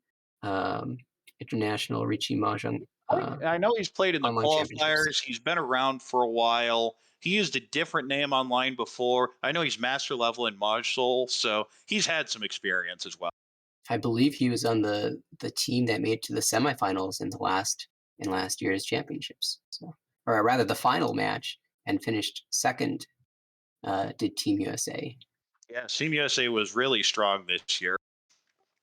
um, International Ricci Mahjong I know he's played in the Online Championships? qualifiers. He's been around for a while. He used a different name online before. I know he's master level in Module, so he's had some experience as well. I believe he was on the team that made it to the semifinals in last year's championships. So, or rather, the final match and finished second. Did Team USA? Yeah, Team USA was really strong this year.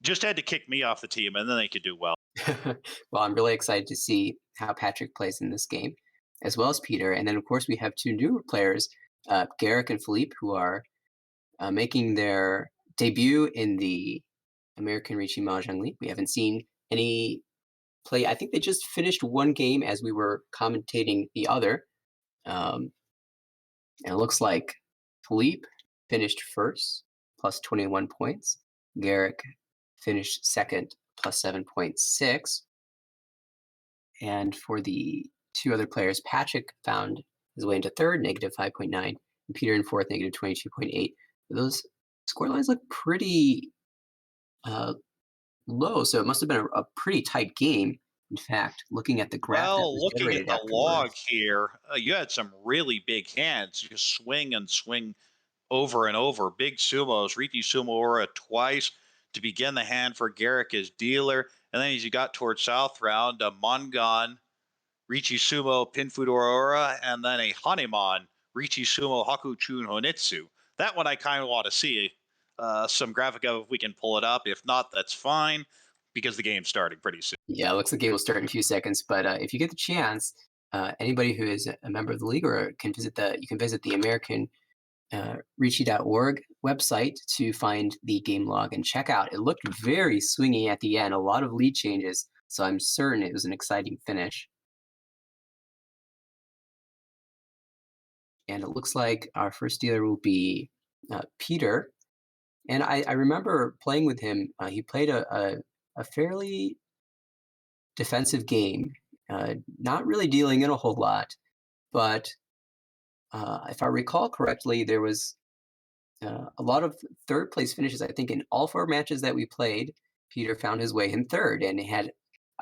Just had to kick me off the team, and then they could do well. Well, I'm really excited to see how Patrick plays in this game, as well as Peter. And then, of course, we have two newer players, Garrick and Philippe, who are making their debut in the American Ricci Mahjong League. We haven't seen any play. I think they just finished one game as we were commentating the other. Um, and it looks like Philippe finished first, plus 21 points. Garrick finished second, plus 7.6. And for the two other players, Patrick found his way into third, negative 5.9, and Peter in fourth, negative 22.8. Those score lines look pretty uh, low, so it must have been a pretty tight game. In fact, looking at the graph that Well, was looking at generated the log afterwards. here, you had some really big hands. You swing and swing over and over. Big sumos, Riki Sumoura twice to begin the hand for Garrick as dealer. And then as you got towards South Round, Mongon, Richi Sumo, Pinfudora, and then a Hanuman, Richi Sumo, Hakuchun Honitsu. That one I kind of want to see some graphic of if we can pull it up. If not, that's fine because the game's starting pretty soon. Yeah, it looks like the game will start in a few seconds. But if you get the chance, anybody who is a member of the league or you can visit the American Ricci.org website to find the game log and check out. It looked very swingy at the end, a lot of lead changes. So I'm certain it was an exciting finish. And it looks like our first dealer will be Peter. And I remember playing with him. He played a fairly defensive game, not really dealing in a whole lot. But if I recall correctly, there was a lot of third place finishes. I think in all four matches that we played, Peter found his way in third, and he had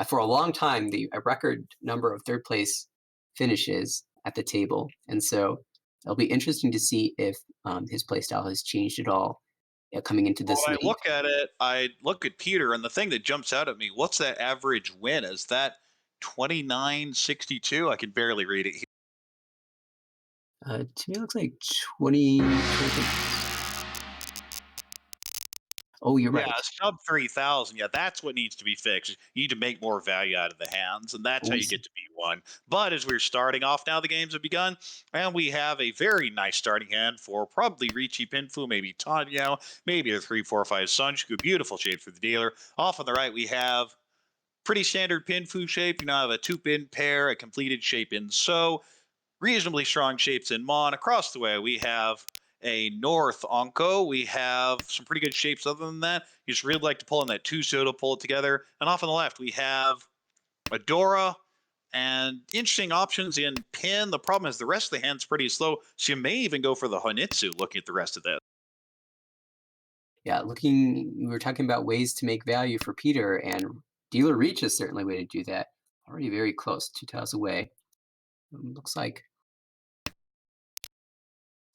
for a long time a record number of third place finishes at the table. And so it'll be interesting to see if his play style has changed at all coming into Well, this when I league. look at it, I look at Peter, and the thing that jumps out at me, what's that average win? Is that 29.62? I can barely read it. To me, it looks like 20. Oh, you're Yeah, right. sub 3,000. Yeah, that's what needs to be fixed. You need to make more value out of the hands, and that's Oh, how you get to B1. But as we're starting off now, the games have begun, and we have a very nice starting hand for probably Ricci Pinfu, maybe Tanya, maybe a 3, 4, 5 Sunshku. Beautiful shape for the dealer. Off on the right, we have pretty standard pin fu shape. You now have a 2-pin pair, a completed shape in So, reasonably strong shapes in Mon. Across the way, we have a North Onko. We have some pretty good shapes other than that. You just really like to pull in that 2-so to pull it together. And off on the left, we have Adora and interesting options in Pin. The problem is the rest of the hand's pretty slow, so you may even go for the Honitsu looking at the rest of this. Yeah, we were talking about ways to make value for Peter, and Dealer Reach is certainly a way to do that. Already very close, 2 tiles away. Looks like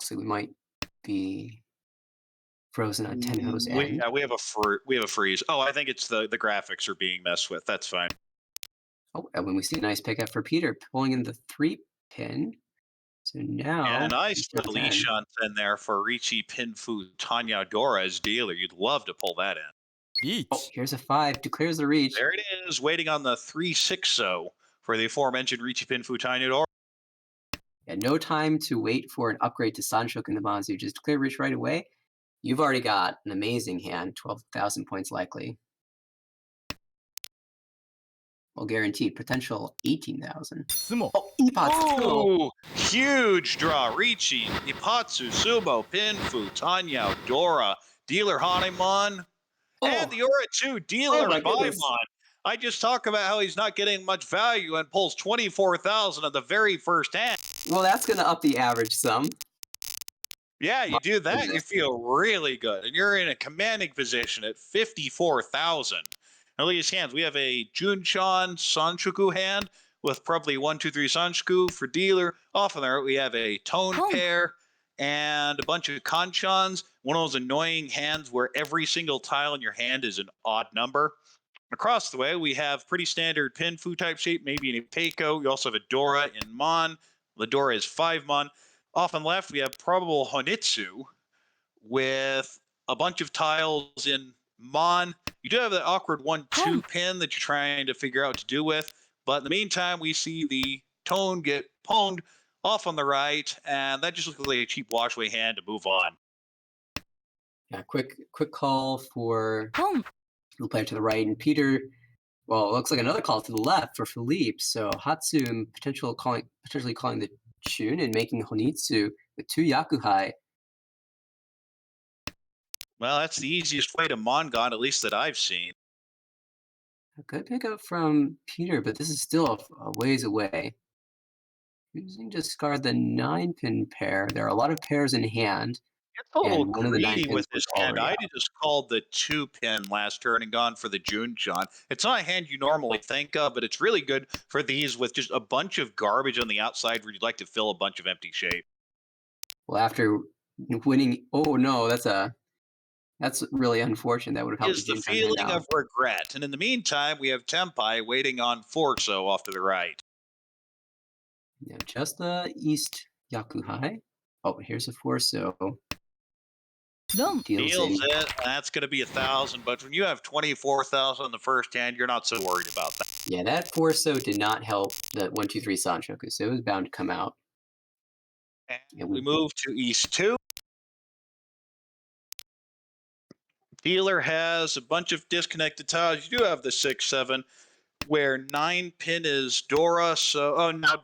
we might be frozen on Tenho's end. We have a freeze. Oh, I think it's the graphics are being messed with. That's fine. Oh, and when we see a nice pickup for Peter, pulling in the 3-pin. So now, Yeah, nice just little 10. Ishan in there for Ricci, Pinfu, Tanya Dora as dealer. You'd love to pull that in. Oh, 1 here's a 5, declares the reach. There it is, waiting on the 3-6-0 for the aforementioned Ricci, Pinfu, Tanya Dora. Yeah, no time to wait for an upgrade to Sanshok and the Manzu. Just declare reach right away. You've already got an amazing hand, 12,000 points likely. Well, guaranteed potential 18,000. つも Oh, Ipatsu! Ooh, huge draw. Ricci, Ipatsu, Sumo, Pinfu, Tanya, Dora, Dealer Hanemon, and the Aura 2 Dealer my goodness. Baimon. I just talk about how he's not getting much value and pulls 24,000 at the very first hand. Well, that's going to up the average some. Yeah, you do that, you goodness. feel really good. And you're in a commanding position at 54,000. Now, look at his hands. We have a Junchan Sanshuku hand with probably 1, 2, 3 Sanshuku for dealer. Off on there, we have a Tone pair and a bunch of Kanchans. One of those annoying hands where every single tile in your hand is an odd number. Across the way, we have pretty standard Pinfu type shape, maybe an Ipeco. You also have a Dora in Mon. The Dora is 5 Mon. Off on the left, we have probable Honitsu with a bunch of tiles in Mon. You do have that awkward 1-2 pin that you're trying to figure out what to do with. But in the meantime, we see the Tone get pwned off on the right, and that just looks like a cheap washaway hand to move on. Yeah, quick call for the player to the right, and Peter. Well, it looks like another call to the left for Philippe. So Hatsum potentially calling the Chun and making Honitsu with 2 Yakuhai. Well, that's the easiest way to Mongon, at least that I've seen. A good pickup from Peter, but this is still a ways away. Using discard the 9-pin pair. There are a lot of pairs in hand. It's a little And one of the 9 greedy pins with was this hand. already I'd have just called the 2-pin last turn and gone for the Junchan. It's not a hand you normally think of, but it's really good for these with just a bunch of garbage on the outside where you'd like to fill a bunch of empty shape. Well, after winning, oh no, that's really unfortunate. That would have helped Is the Junchan hand feeling out. of regret. And in the meantime, we have Tempai waiting on Forso off to the right. Yeah, just the East Yakuhai. Oh, here's a Forso. Deals it. That's going to be 1,000. But when you have 24,000 in the first hand, you're not so worried about that. Yeah, that Forso did not help the 1, 2, 3 Sanshoku, so it was bound to come out. And we move to East 2. Dealer has a bunch of disconnected tiles. You do have the 6-7, where 9-pin is Dora. So now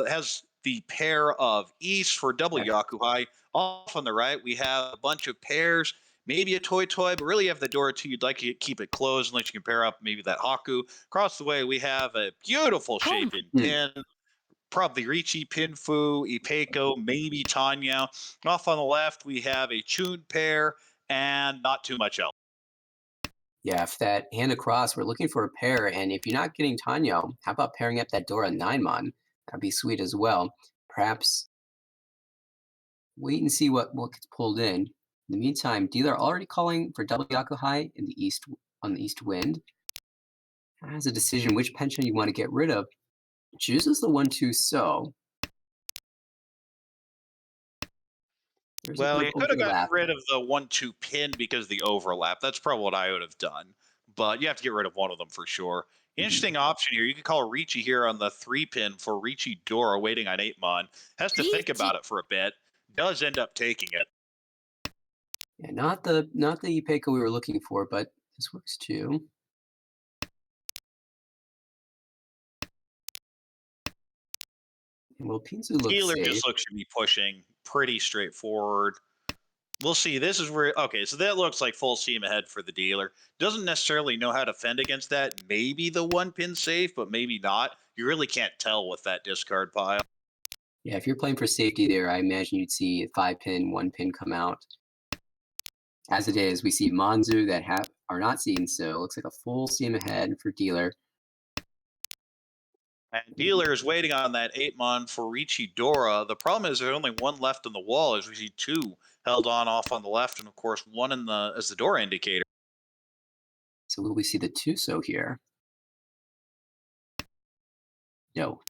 has the pair of East for double Yakuhai. Off on the right, we have a bunch of pairs, maybe a toy, but really you have the Dora 2. You'd like to keep it closed unless you can pair up maybe that Haku. Across the way, we have a beautiful shape in Pin. Probably Ricci, Pinfu, Ipeco, maybe Tanya. Off on the left, we have a Chun pair and not too much else. Yeah, if that hand across, we're looking for a pair, and if you're not getting Tanyo, how about pairing up that Dora 9-mon? That'd be sweet as well. Perhaps wait and see what gets pulled in. In the meantime, dealer already calling for double Yakuhai in the east on the east wind. Has a decision which pension you want to get rid of. Chooses the 1-2 so. Well, you could have gotten rid of the 1-2 pin because of the overlap. That's probably what I would have done. But you have to get rid of one of them for sure. Interesting option here. You could call Ricci here on the 3-pin for Ricci Dora waiting on 8-mon. Has to think about it for a bit. Does end up taking it. Yeah, not the Ipeco we were looking for, but this works too. And well, Pinzu looks Dealer safe. just looks to be pushing pretty straightforward. We'll see. This is where okay, so that looks like full steam ahead for the dealer. Doesn't necessarily know how to fend against that. Maybe the one pin safe, but maybe not. You really can't tell with that discard pile. Yeah, if you're playing for safety there, I imagine you'd see a 5-pin, 1-pin come out. As it is, we see Manzu that are not seen, so it looks like a full steam ahead for dealer. And dealer is waiting on that 8-mon for Richie Dora. The problem is there's only one left on the wall, as we see two held on off on the left, and of course one in the as the Dora indicator. So will we see the Tuso here? No.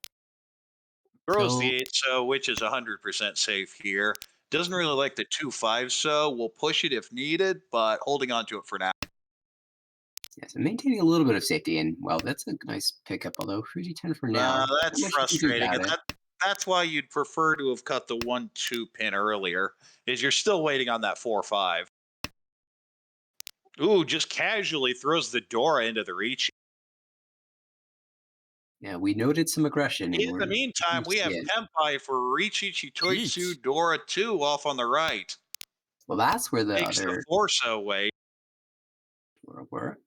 Throws So the 8 so, which is 100% safe here. Doesn't really like the 2-5 so. Will push it if needed, but holding on to it for now. yeah, so maintaining a little bit of safety, and well, that's a nice pickup. Although Fuji 10 for now, not That's much you can do frustrating, about and it. that's why you'd prefer to have cut the 1-2 pin earlier. Is you're still waiting on that 4-5. Ooh, just casually throws the Dora into the reach. Yeah, we noted some aggression, and In the we're meantime, you we see have it. Tenpai for Riichi Chitoitsu Peach. Dora 2 off on the right. Well, that's where the Takes the other Forso away. were.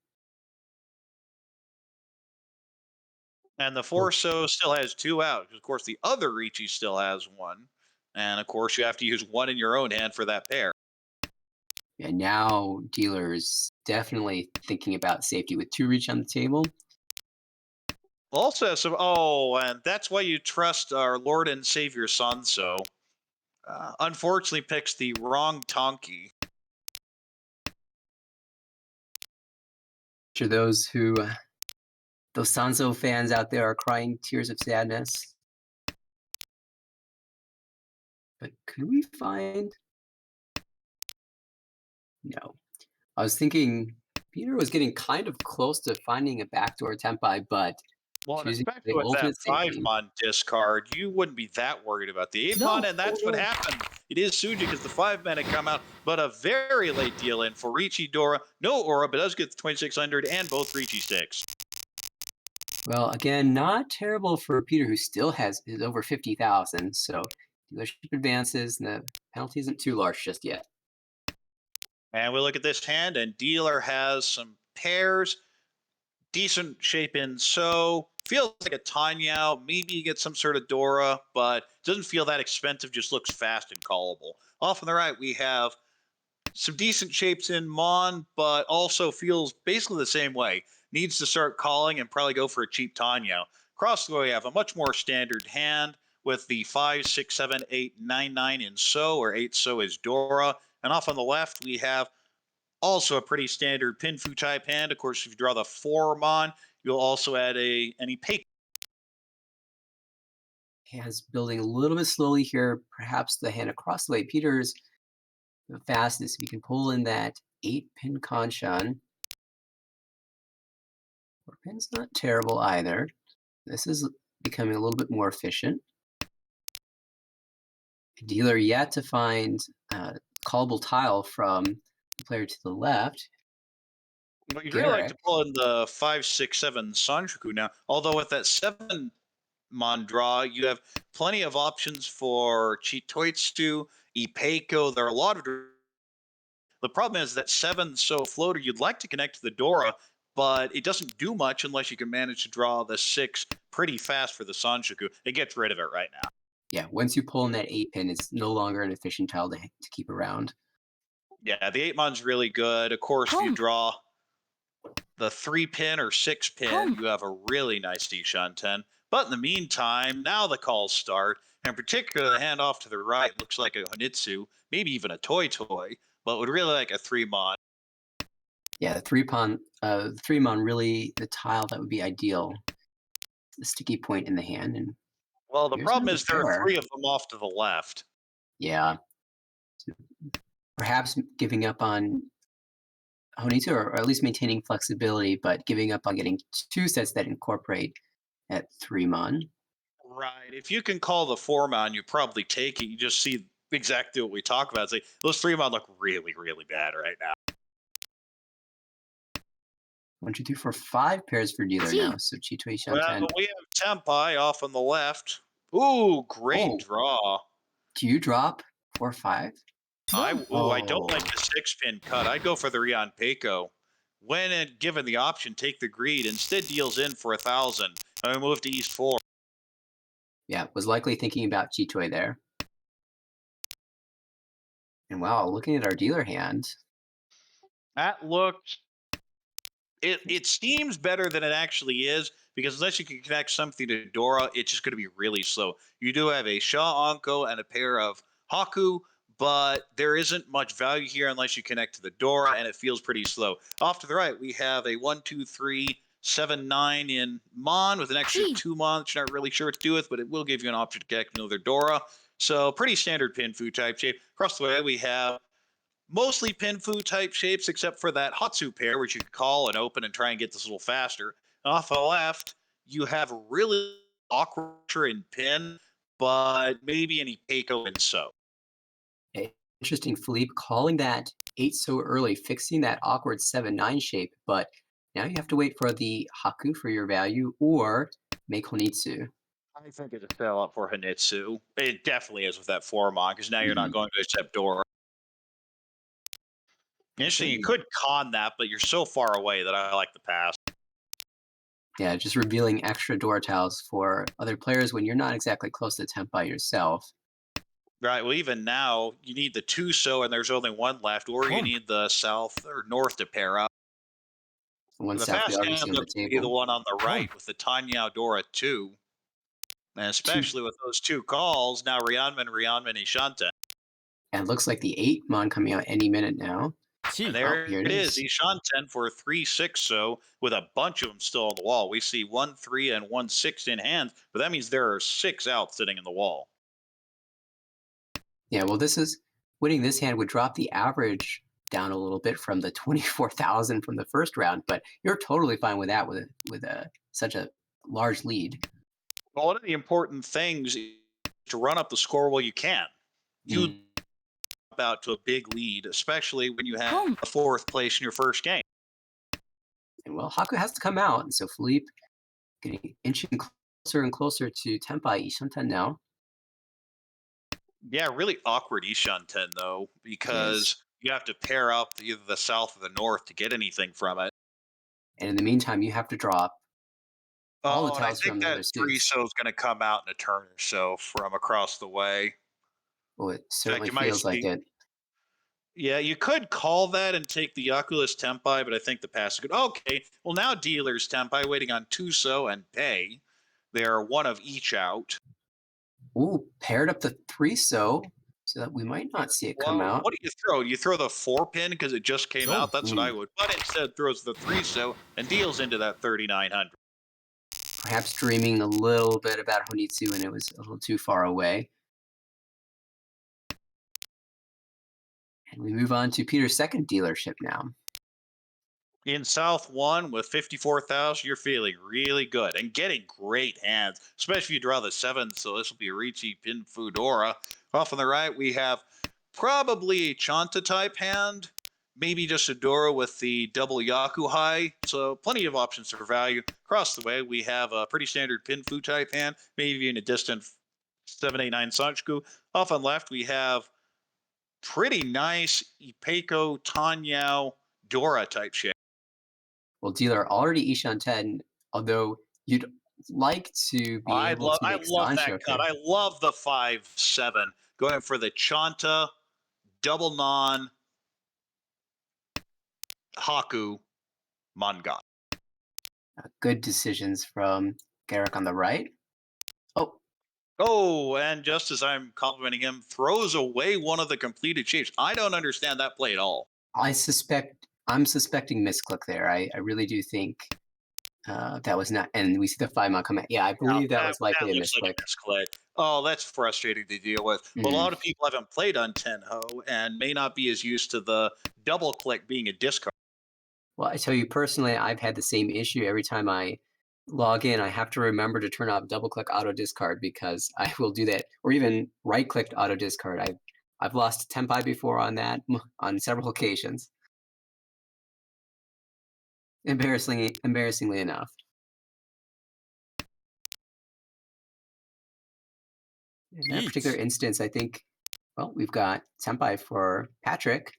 And the Oh, Forso still has 2 out. Of course, the other Ricci still has 1. And of course, you have to use 1 in your own hand for that pair. and now dealers definitely thinking about safety with 2 reach on the table. Also, some and that's why you trust our Lord and Savior Sanso. Unfortunately, picks the wrong Tonki. Sure, those Sanso fans out there are crying tears of sadness. But could we find? No. I was thinking Peter was getting kind of close to finding a backdoor Tempai, but Well, and choosing especially the with that ultimate safety. 5-mon discard, you wouldn't be that worried about the 8-mon, No, and oh that's what no. happened. It is Suji because the 5-man had come out, but a very late deal in for Ricci Dora. No Aura, but does get the 2600 and both Ricci sticks. Well, again, not terrible for Peter, who still is over 50,000. So dealership advances, and the penalty isn't too large just yet. And we look at this hand, and dealer has some pairs, decent shape in so. Feels like a Tanya. Maybe you get some sort of Dora, but doesn't feel that expensive. Just looks fast and callable. Off on the right, we have some decent shapes in Mon, but also feels basically the same way. Needs to start calling and probably go for a cheap Tanya. Across the way, we have a much more standard hand with the 5, 6, 7, 8, 9, 9 in So, or 8 So is Dora. And off on the left, we have also a pretty standard Pinfu type hand. Of course, if you draw the 4-mon, you'll also add any Pake. Hands building a little bit slowly here. Perhaps the hand across the way. Peter's the fastest. We can pull in that 8-pin Kanshan. 4-pin's not terrible either. This is becoming a little bit more efficient. Dealer yet to find callable tile from the player to the left. But you'd really like Garrick. to pull in the 5, 6, 7 Sanjuku now. Although with that 7-mon draw, you have plenty of options for Chitoitsu, Ipeiko. There are a lot of. The problem is that 7 So floater, you'd like to connect to the Dora, but it doesn't do much unless you can manage to draw the 6 pretty fast for the Sanjuku. It gets rid of it right now. Yeah, once you pull in that 8-pin, it's no longer an efficient tile to keep around. Yeah, the 8-mon's really good. Of course, if you draw the 3-pin or 6-pin, you have a really nice Ishan 10. But in the meantime, now the calls start, and particularly the hand off to the right looks like a Honitsu, maybe even a Toy Toy, but would really like a 3-mon. Yeah, the 3-mon really the tile that would be ideal. The sticky point in the hand, and Well, the here's problem another is there are pair. 3 of them off to the left. Yeah, perhaps giving up on Honitsu, or at least maintaining flexibility, but giving up on getting 2 sets that incorporate at 3-mon. Right. If you can call the 4-mon, you probably take it. You just see exactly what we talk about. It's like those 3-mon look really, really bad right now. 1, 2, 3, 4, 5 pairs for dealer now. So Chito Ishan Well, 10. we have Tempai off on the left. Ooh, great Oh, draw. do you drop 4-5? I don't like Oh, the 6-pin cut. I'd go for the Rion Peiko. When given the option, take the greed. Instead, deals in for 1,000. I move to East 4. yeah, was likely thinking about Chitoy there. And wow, looking at our dealer hand, That looked. It seems better than it actually is because unless you can connect something to Dora, it's just going to be really slow. You do have a Shaw Anko and a pair of Haku, but there isn't much value here unless you connect to the Dora, and it feels pretty slow. Off to the right, we have a 1, 2, 3, 7, 9 in Mon with an extra 2 Mon that you're not really sure what to do with, but it will give you an option to connect another Dora. So pretty standard Pinfu type shape. Across the way, we have mostly Pinfu type shapes, except for that Hatsu pair, which you can call and open and try and get this a little faster. And off the left, you have really awkward in Pin, but maybe any Peiko and so. interesting, Philippe calling that 8 so early, fixing that awkward 7-9 shape, but now you have to wait for the Haku for your value or make Honitsu. I think it's a sell up for Hanitsu. It definitely is with that Formon, because now you're not Mhm. going to accept Dora. Interesting, you Okay. could con that, but you're so far away that I like the pass. Yeah, just revealing extra door tiles for other players when you're not exactly close to temp by yourself. Right. Well, even now, you need the two so, and there's only one left, or you Pump. need the south or north to pair up. One The south we fast already hand see on the looks to be the table. one on the right Pump. with the Tanya Dora 2. And Two, especially with those two calls, now Ryanman, Ishanta. and it looks like the 8 Mon coming out any minute now. And 7. Oh, there here it it is, is. Ishanten for 3-6 so, with a bunch of them still on the wall. We see 1-3 and 1-6 in hand, but that means there are 6 out sitting in the wall. Yeah, well, winning this hand would drop the average down a little bit from the 24,000 from the first round, but you're totally fine with that with such a large lead. Well, one of the important things is to run up the score while you can. You Mm. out to a big lead, especially when you have Pump. a fourth place in your first game. And well, Haku has to come out, and so Philippe getting inching closer and closer to Tenpai Ishanten now. Yeah, really awkward Ishanten though, It is. because you have to pair up either the south or the north to get anything from it. And in the meantime, you have to drop all the Oh, and I tiles think from the that other three suits. so is going to come out in a turn or so from across the way. Well, it In fact, certainly you might feels like see. it. Yeah, you could call that and take the Oculus Tempai, but I think the pass is good. Okay, well now dealers Tempai waiting on Tuso and Pay. They're one of each out. Ooh, paired up the 3 so that we might not see it come Well, out. what do you throw? You throw the 4-pin because it just came Go. out. That's what I Mm. would. But instead throws the 3 so and deals into that 3,900. Perhaps dreaming a little bit about Honitsu and it was a little too far away. And we move on to Peter's second dealership now. In South 1 with 54,000, you're feeling really good and getting great hands, especially if you draw the 7. So this will be a Ricci Pin Fudora. Off on the right, we have probably a Chanta type hand, maybe just a Dora with the double Yaku high. So plenty of options for value. Across the way, we have a pretty standard Pinfu type hand, maybe in a distant 789 Sanchiku. Off on left, we have pretty nice Ipeco, Tanyao, Dora type shape. Well, dealer already Ishanten, although you'd like to be able to I make love that cut. Zanshoku. I love the 5-7 going for the Chanta double non Haku Manga. Good decisions from Garrick on the right. Oh, Oh, and just as I'm complimenting him, throws away one of the completed shapes. I don't understand that play at all. I'm suspecting misclick there. I really do think that was not, and we see the 5 Mon come out. Yeah, I Yeah, believe that that was likely a looks like misclick. a misclick. Oh, that's frustrating to deal with. Well, a Mm. lot of people haven't played on Tenho and may not be as used to the double click being a discard. Well, I tell you personally, I've had the same issue every time I log in. I have to remember to turn off double click auto discard because I will do that, or even right clicked auto discard. I've lost Tempai before on that on several occasions. Embarrassingly enough. In that particular instance, I think, well, we've got Senpai for Patrick.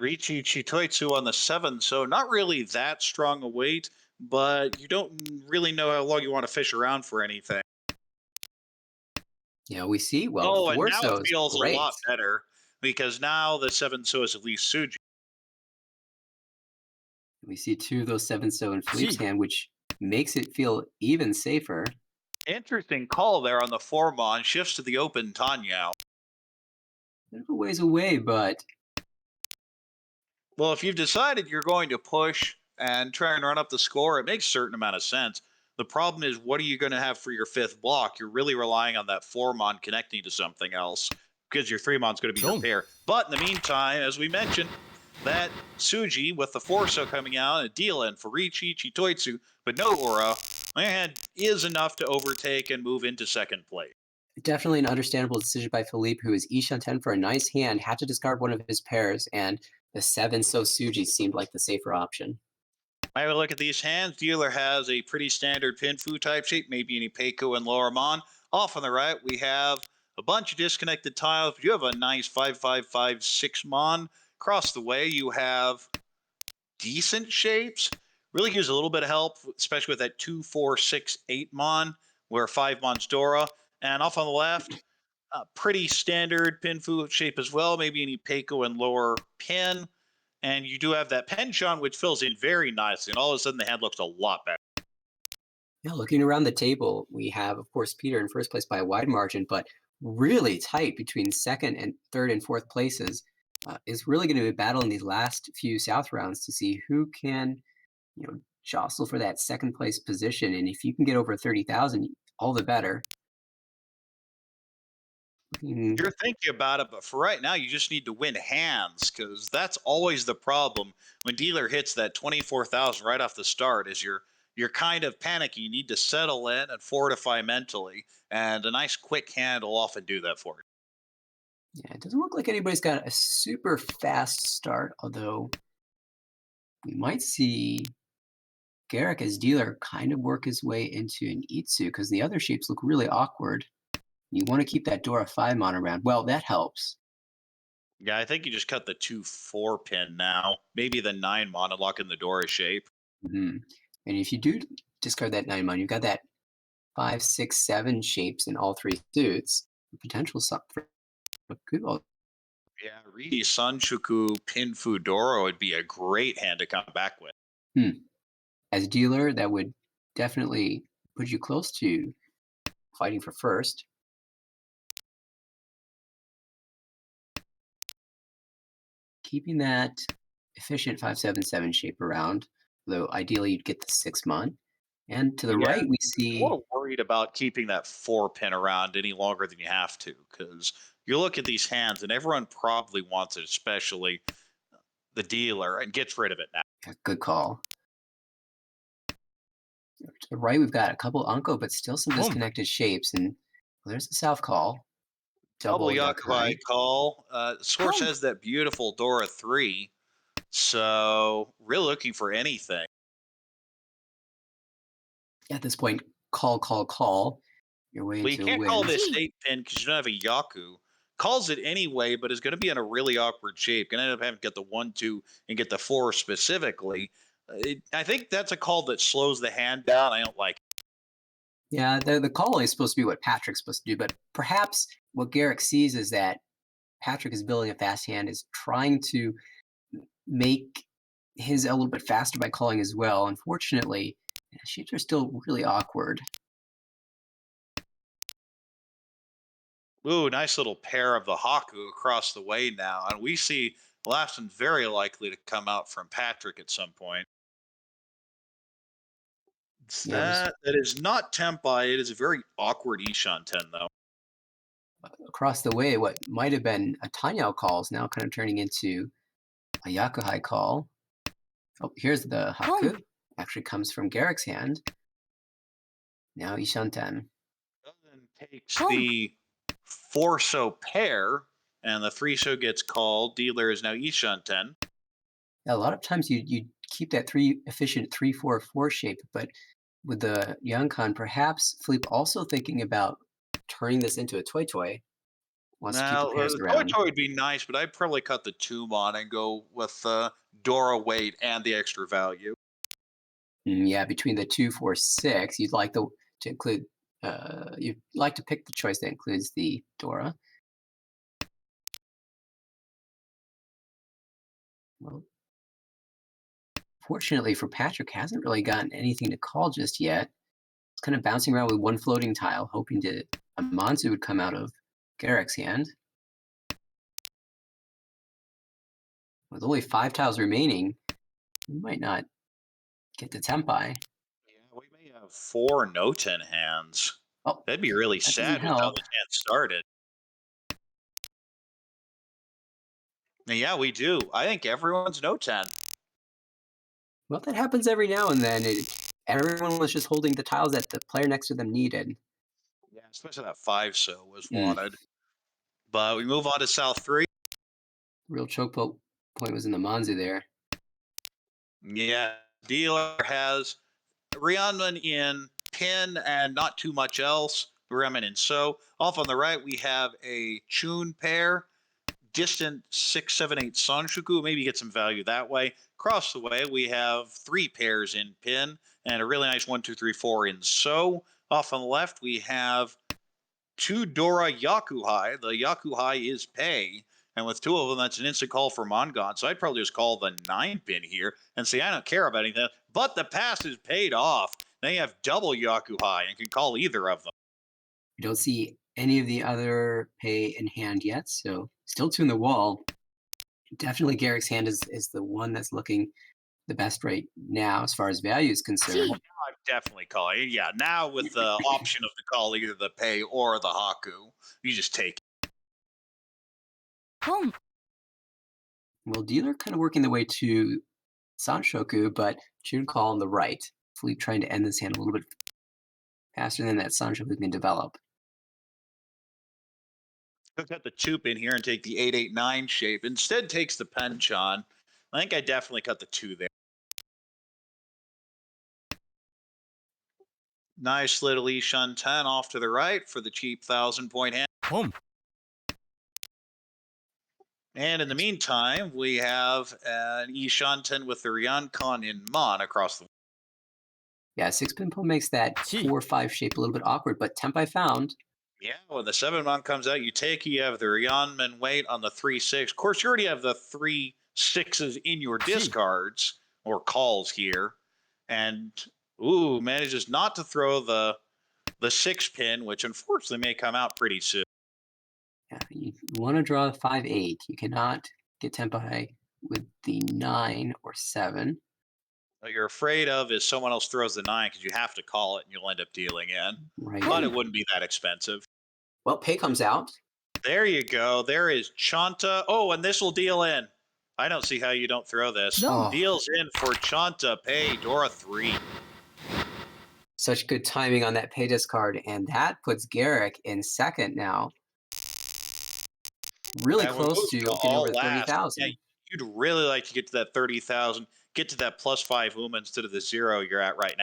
Richi Chitoitsu on the 7, so not really that strong a weight, but you don't really know how long you want to fish around for anything. We see, well, Oh, and now it Forso's feels a great. lot better because now the 7 so is at least Suji. We see two of those seven so in Philippe's Gee. hand, which makes it feel even safer. Interesting call there on the 4-mon, shifts to the open Tanyao. Bit of a ways away, but Well, if you've decided you're going to push and try and run up the score, it makes a certain amount of sense. The problem is, what are you going to have for your 5th block? You're really relying on that 4-mon connecting to something else because your 3-mon's going to be your Boom. pair. But in the meantime, as we mentioned, that Suji with the Forso coming out and a deal in for Richi Chitoitsu, but no Aura, my hand is enough to overtake and move into second place. definitely an understandable decision by Philippe, who is Ishan 10 for a nice hand, had to discard one of his pairs, and the 7 so Suji seemed like the safer option. I have a look at these hands. Dealer has a pretty standard Pinfu type shape, maybe any Peiko and Lower Mon. Off on the right, we have a bunch of disconnected tiles, but you have a nice 5-5-5-6 Mon. Across the way, you have decent shapes. Really use a little bit of help, especially with that 2-4-6-8 Mon, where 5 Mon's Dora. And off on the left, pretty standard Pinfu shape as well, maybe any Peiko and lower pin. And you do have that penchant, which fills in very nicely. And all of a sudden, the hand looks a lot better. Yeah, looking around the table, we have, of course, Peter in first place by a wide margin, but really tight between second and third and fourth places. Is really going to be a battle in these last few South rounds to see who can, jostle for that second place position. And if you can get over 30,000, all the better. Looking, You're thinking about it, but for right now, you just need to win hands because that's always the problem when dealer hits that 24,000 right off the start. Is you're kind of panicky. You need to settle in and fortify mentally, and a nice quick hand will often do that for you. yeah, it doesn't look like anybody's got a super fast start, although we might see Garrick as dealer kind of work his way into an Itsu because the other shapes look really awkward. You want to keep that Dora 5 mon around. Well, that helps. Yeah, I think you just cut the 2-4 pin now. Maybe the 9 monologue in the Dora shape. Hmm. And if you do discard that 9 mon, you've got that 5, 6, 7 shapes in all three suits. The potential for good. Yeah, Riki Sunshuku Pinfu Dora would be a great hand to come back with. As dealer, that would definitely put you close to fighting for first. Keeping that efficient 577 shape around, though ideally you'd get the 6 mon. And to the Yeah, right, we a see, little worried about keeping that 4 pin around any longer than you have to, because you look at these hands and everyone probably wants it, especially the dealer, and gets rid of it now. a good call. To the right, we've got a couple Unko, but still some Boom. disconnected shapes. And well, there's the South call. Double Double Yakubai Yakai. call. Source Boom. has that beautiful Dora 3, so really looking for anything. At this point, call your way Well, you to can't call win. this Gee. 8 pin because you don't have a Yaku. Calls it anyway, but is going to be in a really awkward shape. Going to end up having to get the 1-2 and get the 4 specifically. I think that's a call that slows the hand down. I don't like it. Yeah, the call is supposed to be what Patrick's supposed to do, but perhaps what Garrick sees is that Patrick is building a fast hand, is trying to make his a little bit faster by calling as well. Unfortunately, shapes are still really awkward. Ooh, nice little pair of the Haku across the way now. And we see the last one very likely to come out from Patrick at some point. Yeah, there's That is not Tempai. It is a very awkward Ishan 10, though. across the way what might have been a Tanyao call is now kind of turning into a Yakuhai call. Oh, here's the Boom. Haku. Actually comes from Garrick's hand. Now Ishanten. Then takes Boom. the 4-so pair, and the 3-so gets called. Dealer is now Ishan 10. A lot of times you keep that three efficient 3-4-4 shape, but with the Yankan, perhaps Philippe also thinking about turning this into a toy toy once you keep the Now, pairs the toy around. toy would be nice, but I'd probably cut the two mon and go with Dora weight and the extra value. Yeah, between the 2, 4, 6, you'd like to include. You'd like to pick the choice that includes the Dora. Well, fortunately for Patrick, hasn't really gotten anything to call just yet. It's kind of bouncing around with one floating tile, hoping to a Monzu would come out of Garrick's hand. With only 5 tiles remaining, we might not get to Tempai. Yeah, we may have four no 10 hands. Oh, That'd be really that doesn't sad with how help. this hand started. And yeah, we do. I think everyone's no 10. Well, that happens every now and then. Everyone was just holding the tiles that the player next to them needed. Yeah, especially that 5 so was Mm, wanted. But we move on to South 3. real point was in the Monzu there. Yeah, dealer has Rhiannon in pin and not too much else. Bremen in so. Off on the right, we have a Chun pair. Distant 678 Sanshuku, maybe get some value that way. Across the way, we have 3 pairs in pin and a really nice 1, 2, 3, 4 in so. Off on the left, we have 2 Dora Yakuhai. The Yakuhai is pay, and with 2 of them, that's an instant call for Mongon. So I'd probably just call the 9 pin here and say, I don't care about anything, but the pass is paid off. Now you have double Yakuhai and can call either of them. We don't see any of the other pay in hand yet, so still 2 in the wall. Definitely Garrick's hand is the one that's looking the best right now as far as value is concerned. I'm definitely calling. Yeah, now with the option of the call either the pay or the Haku, you just take it. Well, dealer kind of working the way to Sanshoku, but Chun call on the right. Fleet trying to end this hand a little bit faster than that Sanshoku can develop. Took out the 2 pin here and take the 889 shape. Instead takes the Penchon. I think I definitely cut the 2 there. Nice little Ishan 10 off to the right for the cheap 1,000-point hand. 홈. And in the meantime, we have an Ishan 10 with the Ryankon in Mon across the. Yeah, 6-pin pull makes that Gee. 4-5 shape a little bit awkward, but Tempai found. Yeah, when the 7 Mon comes out, you take, you have the Ryanman weight on the 3-6. Of course, you already have the 3 6s in your Gee. discards or calls here. And, ooh, manages not to throw the 6 pin, which unfortunately may come out pretty soon. Yeah, you want to draw a 5-8. You cannot get Tempai with the 9 or 7. What you're afraid of is someone else throws the 9 because you have to call it and you'll end up dealing in. Right. But it wouldn't be that expensive. Well, pay comes out. There you go. There is Chanta. Oh, and this will deal in. I don't see how you don't throw this. No. Deals in for Chanta. Pay Dora 3. Such good timing on that pay discard, and that puts Garrick in second now. Really And we're close moved to to getting all over the last. 30,000. Yeah, you'd really like to get to that 30,000, get to that +5 Uma instead of the 0 you're at right now.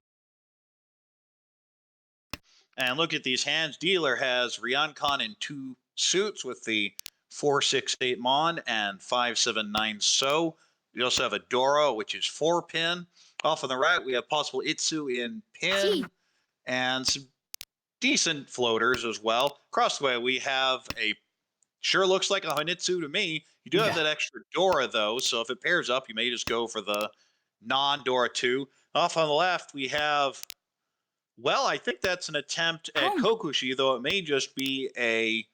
And look at these hands. Dealer has Ryankon in 2 suits with the 4-6-8 Mon and 5-7-9 So. We also have a Dora, which is 4 pin. Off on the right, we have possible Itsu in pin and some decent floaters as well. Across the way, we have a sure looks like a Honitsu to me. You do have Yeah. that extra Dora though, so if it pairs up, you may just go for the non-Dora 2. Off on the left, we have. Well, I think that's an attempt at Kokushi, though it may just be a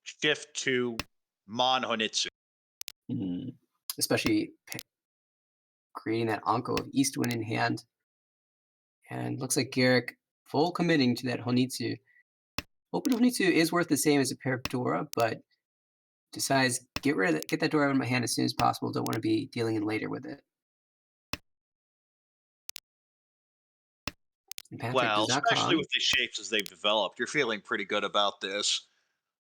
shift to Mon Honitsu. Especially creating that Anko of Eastwind in hand. And looks like Garrick full committing to that Honitsu. Open Honitsu is worth the same as a pair of Dora, but decides get that Dora out of my hand as soon as possible. Don't want to be dealing in later with it. And Patrick Well, does not especially come. with the shapes as they've developed, you're feeling pretty good about this.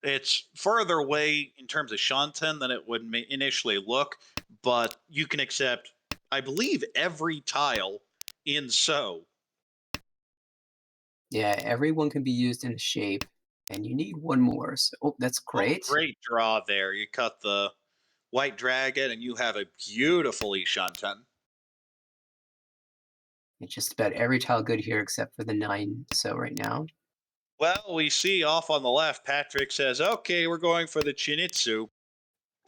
It's further away in terms of Shanten than it would initially look, but you can accept, I believe, every tile in So. Yeah, everyone can be used in a shape, And you need one more. So, oh, that's Oh, great. great draw there. You cut the white dragon, and you have a beautiful Ishanten. It's just about every tile good here except for the 9. So right now. Well, we see off on the left, Patrick says, okay, we're going for the Chinitsu.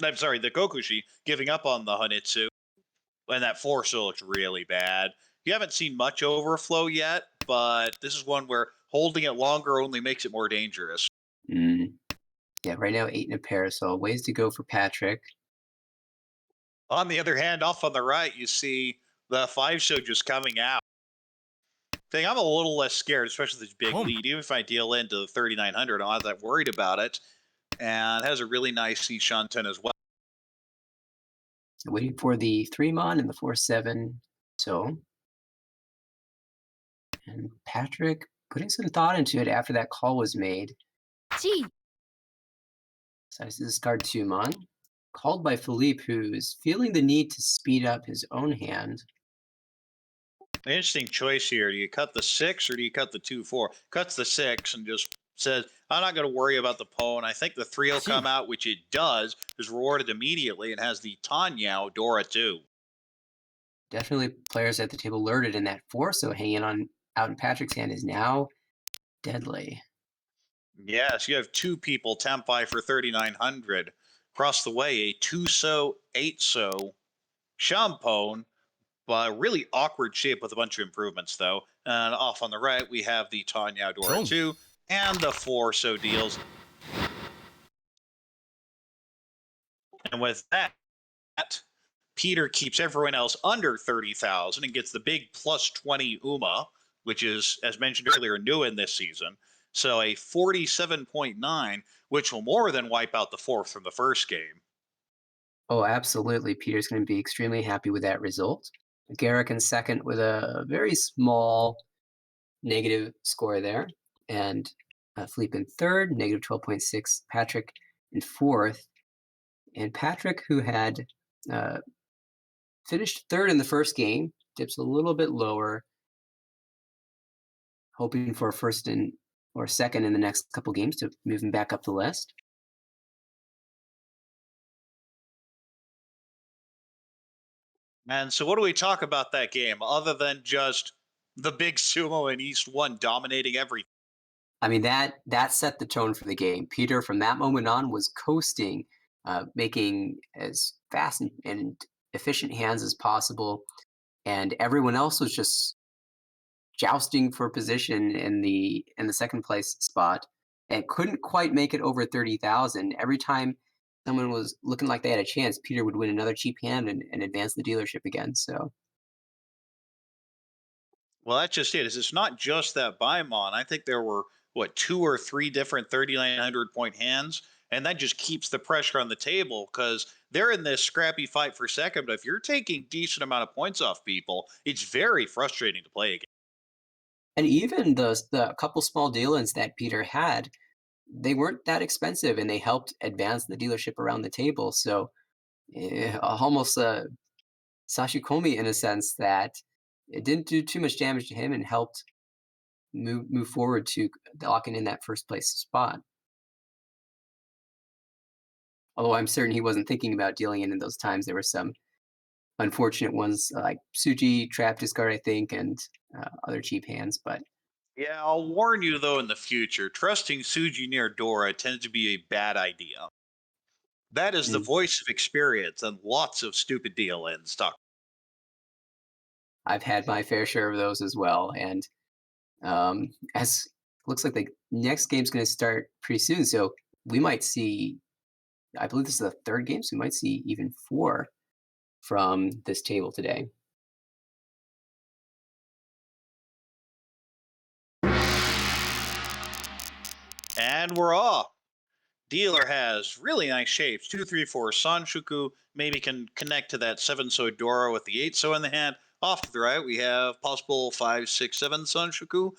I'm sorry, the Kokushi, giving up on the Hanitsu. And that 4 still looks really bad. You haven't seen much overflow yet, but this is one where holding it longer only makes it more dangerous. Mm. Yeah, right now 8 in a pair. So ways to go for Patrick. On the other hand, off on the right, you see the 5 show just coming out. Thing, I'm a little less scared, especially this big lead. Even if I deal into the 3,900, I'm not that worried about it. And it has a really nice Ishanten as well. So waiting for the 3 mon and the 4/7. So, and Patrick putting some thought into it after that call was made. G. Decides to discard 2 mon. Called by Philippe, who's feeling the need to speed up his own hand. Interesting choice here. Do you cut the 6 or do you cut the 2/4? Cuts the 6 and just says, I'm not going to worry about the pawn. I think the 3 will come out, which it does, is rewarded immediately and has the Tanyao Dora 2. Definitely players at the table alerted in that 4, so hanging on out in Patrick's hand is now deadly. Yes, you have 2 people tempi for 3,900. Across the way, a 2-so, 8-so Champone, but really awkward shape with a bunch of improvements, though. And off on the right, we have the Tanya Dora 2 and the 4-so deals. And with that, Peter keeps everyone else under 30,000 and gets the big plus 20 UMA, which is, as mentioned earlier, new in this season. So a 47.9, which will more than wipe out the 4th from the first game. Oh, absolutely. Peter's going to be extremely happy with that result. Garrick in second with a very small negative score there. And Philippe in third, negative 12.6. Patrick in fourth. And Patrick, who had finished third in the first game, dips a little bit lower, hoping for a first or second in the next couple games to move him back up the list. And so, what do we talk about that game other than just the big sumo in East 1 dominating everything? I mean, that set the tone for the game. Peter, from that moment on, was coasting, making as fast and efficient hands as possible, and everyone else was just jousting for position in the second place spot and couldn't quite make it over 30,000. Every time someone was looking like they had a chance, Peter would win another cheap hand and advance the dealership again. So Well, that's just it. Is it's not just that Baimon. I think there were what 2 or 3 different 3,900 point hands, and that just keeps the pressure on the table because they're in this scrappy fight for second. But if you're taking decent amount of points off people, it's very frustrating to play against. and even the couple small deal-ins that Peter had, they weren't that expensive and they helped advance the dealership around the table. So almost Sashikomi in a sense that it didn't do too much damage to him and helped move forward to locking in that first place spot. Although I'm certain he wasn't thinking about dealing in those times. There were some unfortunate ones like Suji, Trap Discard, I think, and other cheap hands. But Yeah, I'll warn you though in the future, trusting Suji near Dora tends to be a bad idea. That is the mm, voice of experience and lots of stupid deal ins. I've had my fair share of those as well. And as looks like the next game's going to start pretty soon, so we might see. I believe this is the third game, so we might see even 4 from this table today. And we're off. Dealer has really nice shapes. 2, 3, 4 Sanshuku. Maybe can connect to that 7-so Dora with the 8-so in the hand. Off to the right, we have possible 5, 6, 7 Sanshuku.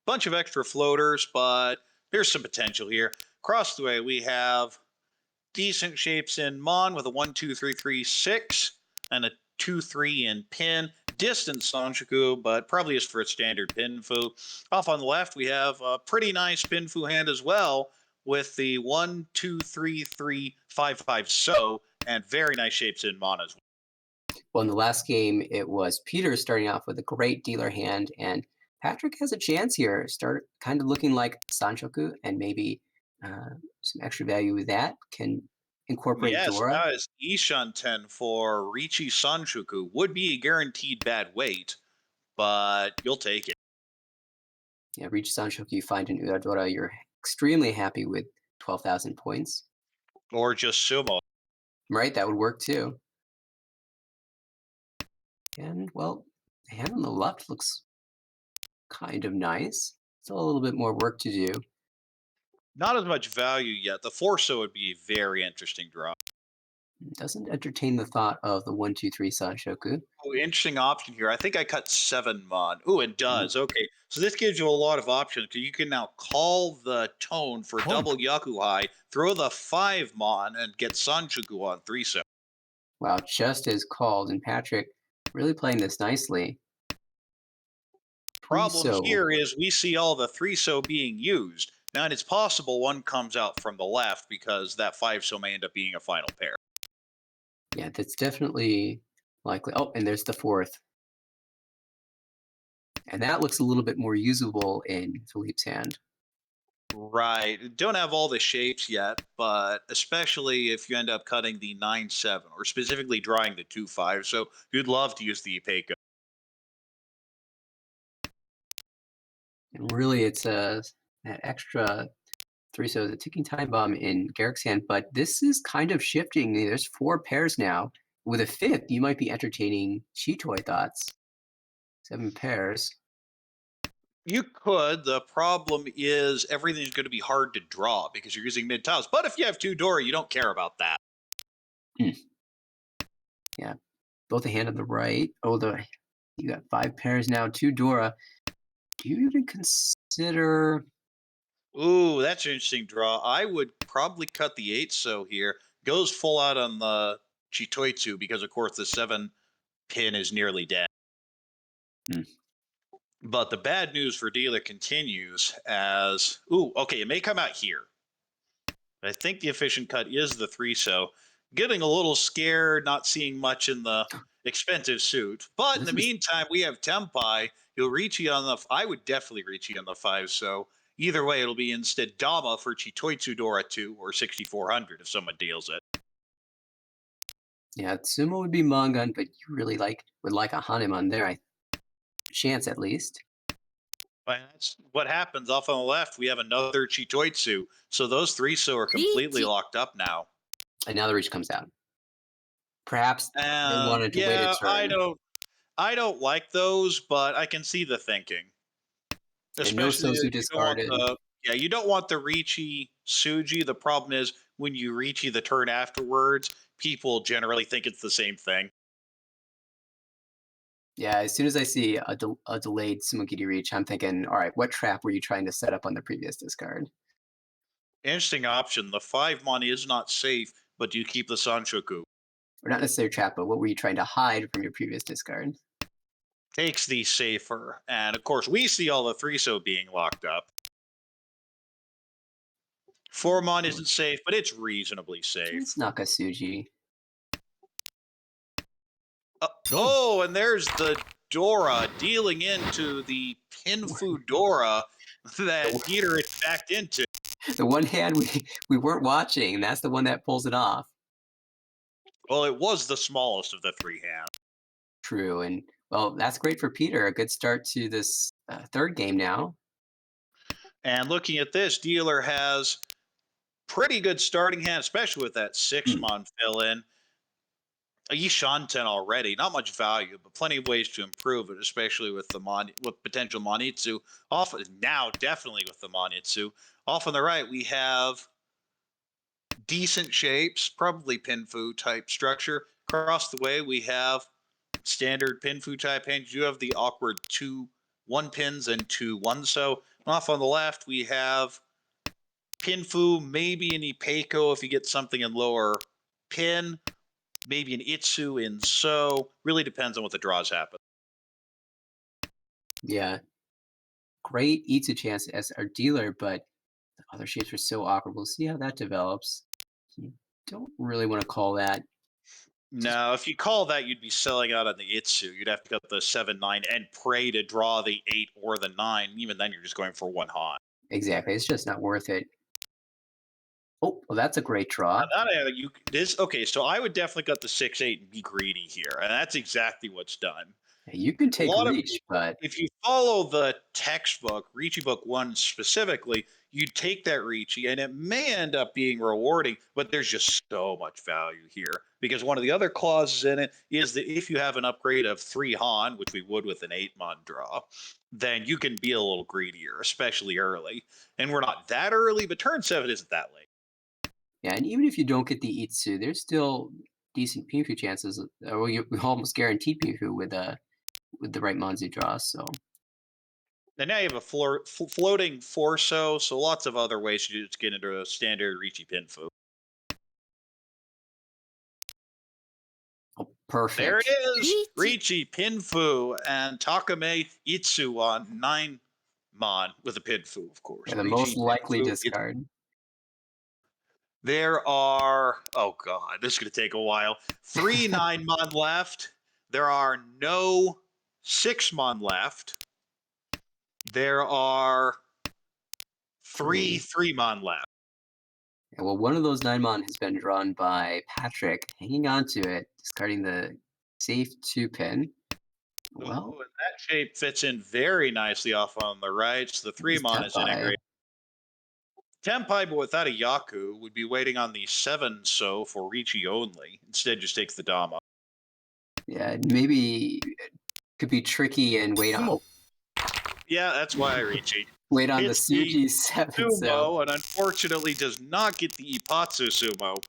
Bunch of extra floaters, but there's some potential here. Across the way, we have decent shapes in Mon with a 1, 2, 3, 3, 6, and a 2, 3 in Pin. distant Sanchoku, but probably is for its standard Pinfu. Off on the left, we have a pretty nice Pinfu hand as well, with the 1, 2, 3, 3, 5, 5 so, and very nice shapes in mana as well. Well, in the last game, it was Peter starting off with a great dealer hand, and Patrick has a chance here. Start kind of looking like Sanchoku, and maybe some extra value with that can incorporate Yes, Dora. that is Ishan 10 for Richi Sanchoku. Would be a guaranteed bad weight, but you'll take it. Yeah, reach Sanchoku, you find an Uradora, you're extremely happy with 12,000 points. Or just Sumo. Right, that would work too. And, well, the hand on the left looks kind of nice. Still a little bit more work to do. Not as much value yet. The Forso would be a very interesting draw. Doesn't entertain the thought of the 1, 2, 3 Sanshoku. Oh, interesting option here. I think I cut 7 mod. Oh, it Ooh. does. Okay. So this gives you a lot of options because you can now call the tone for Tone. double Yakuhai, throw the 5 mon, and get Sanchoku on 3 so. Wow, just as called, and Patrick really playing this nicely. Problem So, here is we see all the 3 so being used. Now, and it's possible one comes out from the left because that 5 so may end up being a final pair. yeah, that's definitely likely. Oh, and there's the 4th. And that looks a little bit more usable in Philippe's hand. Right. Don't have all the shapes yet, but especially if you end up cutting the 9-7 or specifically drawing the 2-5. So you'd love to use the Ipeco. And really, it's that extra 3, so the ticking time bomb in Garrick's hand, but this is kind of shifting. There's 4 pairs now. With a 5th, you might be entertaining Shitoi thoughts. 7 pairs. You could. The problem is everything's going to be hard to draw because you're using mid tiles. But if you have 2 Dora, you don't care about that. Yeah, both the hand on the right. Oh, you got 5 pairs now, 2 Dora. Do you even consider? Ooh, that's an interesting draw. I would probably cut the 8 so here. Goes full out on the Chitoitsu because, of course, the 7 pin is nearly dead. But the bad news for dealer continues as, ooh, okay, it may come out here. I think the efficient cut is the 3 so. Getting a little scared, not seeing much in the expensive suit. But in the meantime, we have Tempai. He'll reach you on the, I would definitely reach you on the 5 so. Either way, it'll be instead Dama for Chitoitsu Dora 2 or 6400 if someone deals it. Yeah, Sumo would be Mongun, but you really would like a Hanuman there. Chance at least. And that's what happens off on the left. We have another Chitoitsu. So those 3 so are completely locked up now. And now the reach comes out. Perhaps they wanted to wait a turn. I don't like those, but I can see the thinking. And no Especially Sozu if you don't want discarded. you don't want the Ricci Suji. The problem is when you Ricci the turn afterwards, people generally think it's the same thing. Yeah, as soon as I see a delayed Sumogiri reach, I'm thinking, all right, what trap were you trying to set up on the previous discard? Interesting option. The 5 money is not safe, but you keep the Sanchoku. Or not necessarily trap, but what were you trying to hide from your previous discard? Takes the safer. And of course, we see all the 3 so being locked up. 4 mon isn't safe, but it's reasonably safe. It's Nakasuji. Oh, and there's the Dora dealing into the Pinfu Dora that Peter is backed into. The one hand we weren't watching, and that's the one that pulls it off. Well, it was the smallest of the 3 hands. True, and well, that's great for Peter. A good start to this 3rd game now. And looking at this, dealer has pretty good starting hand, especially with that 6 mon fill in. Yishanten already, not much value, but plenty of ways to improve it, especially with the with potential Monitsu. Often now, definitely with the Monitsu. Off on the right, we have decent shapes, probably Pinfu type structure. Across the way, we have standard Pinfu type hands. You have the awkward 2 1 pins and 2 1 so. Off on the left, we have Pinfu, maybe an Ipeco if you get something in lower pin. Maybe an Itsu in so. Really depends on what the draws happen. Yeah, great Itsu chance as our dealer, but the other shapes are so awkward. We'll see how that develops. You don't really want to call that. Just No, if you call that, you'd be selling out on the Itsu. You'd have to go the 7-9 and pray to draw the 8 or the 9. Even then, you're just going for one hot. exactly. It's just not worth it. Oh, well, that's a great draw. You this okay? So I would definitely cut the 6-8 and be greedy here, and that's exactly what's done. You can A take lot of reach, people, but if you follow the textbook, Ricci Book 1 specifically, you take that Ricci and it may end up being rewarding, but there's just so much value here because one of the other clauses in it is that if you have an upgrade of 3 Han, which we would with an 8-mon draw, then you can be a little greedier, especially early. And we're not that early, but turn 7 isn't that late. yeah, and even if you don't get the Itsu, there's still decent Pinfu chances. Well, you almost guaranteed Pinfu with the right Monzu draw. So And now you have a floating Forso, so lots of other ways to just get into a standard Ricci Pinfu. oh, There it perfect. is, Ichi. Ricci Pinfu and Takame Itsu on 9-mon with a Pinfu, of course. Yeah, the most Ricci likely Pinfu. discard. There are, oh god, this is going to take a while. 3 9-mon left. There are no 6-mon left. There are 3 3-mon left. Yeah, well, one of those 9-mon has been drawn by Patrick, hanging on to it, discarding the safe 2-pin. Ooh, Well, and that shape fits in very nicely off on the right. So the it's 3-mon is Tenpai. integrated. Tenpai, but without a Yaku, would be waiting on the 7 so for Ricci only. Instead, just takes the Dama. Yeah, maybe it could be tricky and Sumo. Yeah, that's why Ricci. wait on the It's the Suji 7 so. Sumo, and unfortunately does not get the Ipatsu Sumo.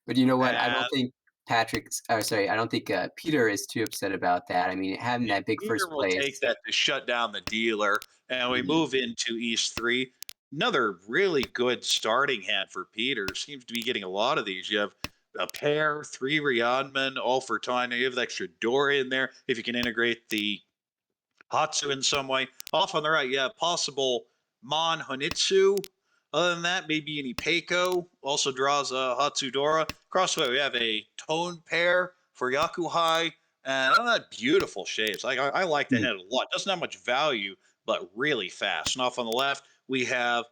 But you know what? I don't And think Patrick's or sorry, I don't think, Peter is too upset about that. I mean, having that big Peter first will take place. that to shut down the dealer. And we Mhm. move into East 3. Another really good starting hand for Peter. Seems to be getting a lot of these. You have a pair, 3 Ryanman, all for time. You have the extra door in there if you can integrate the Hatsu in some way. Off on the right, yeah, possible Mon Honitsu. Other than that, maybe an Ipeiko also draws a Hatsudora. Crossway, we have a tone pair for Yakuhai. And that beautiful shapes. I like the Mm. head a lot. Doesn't have much value, but really fast. And off on the left, we have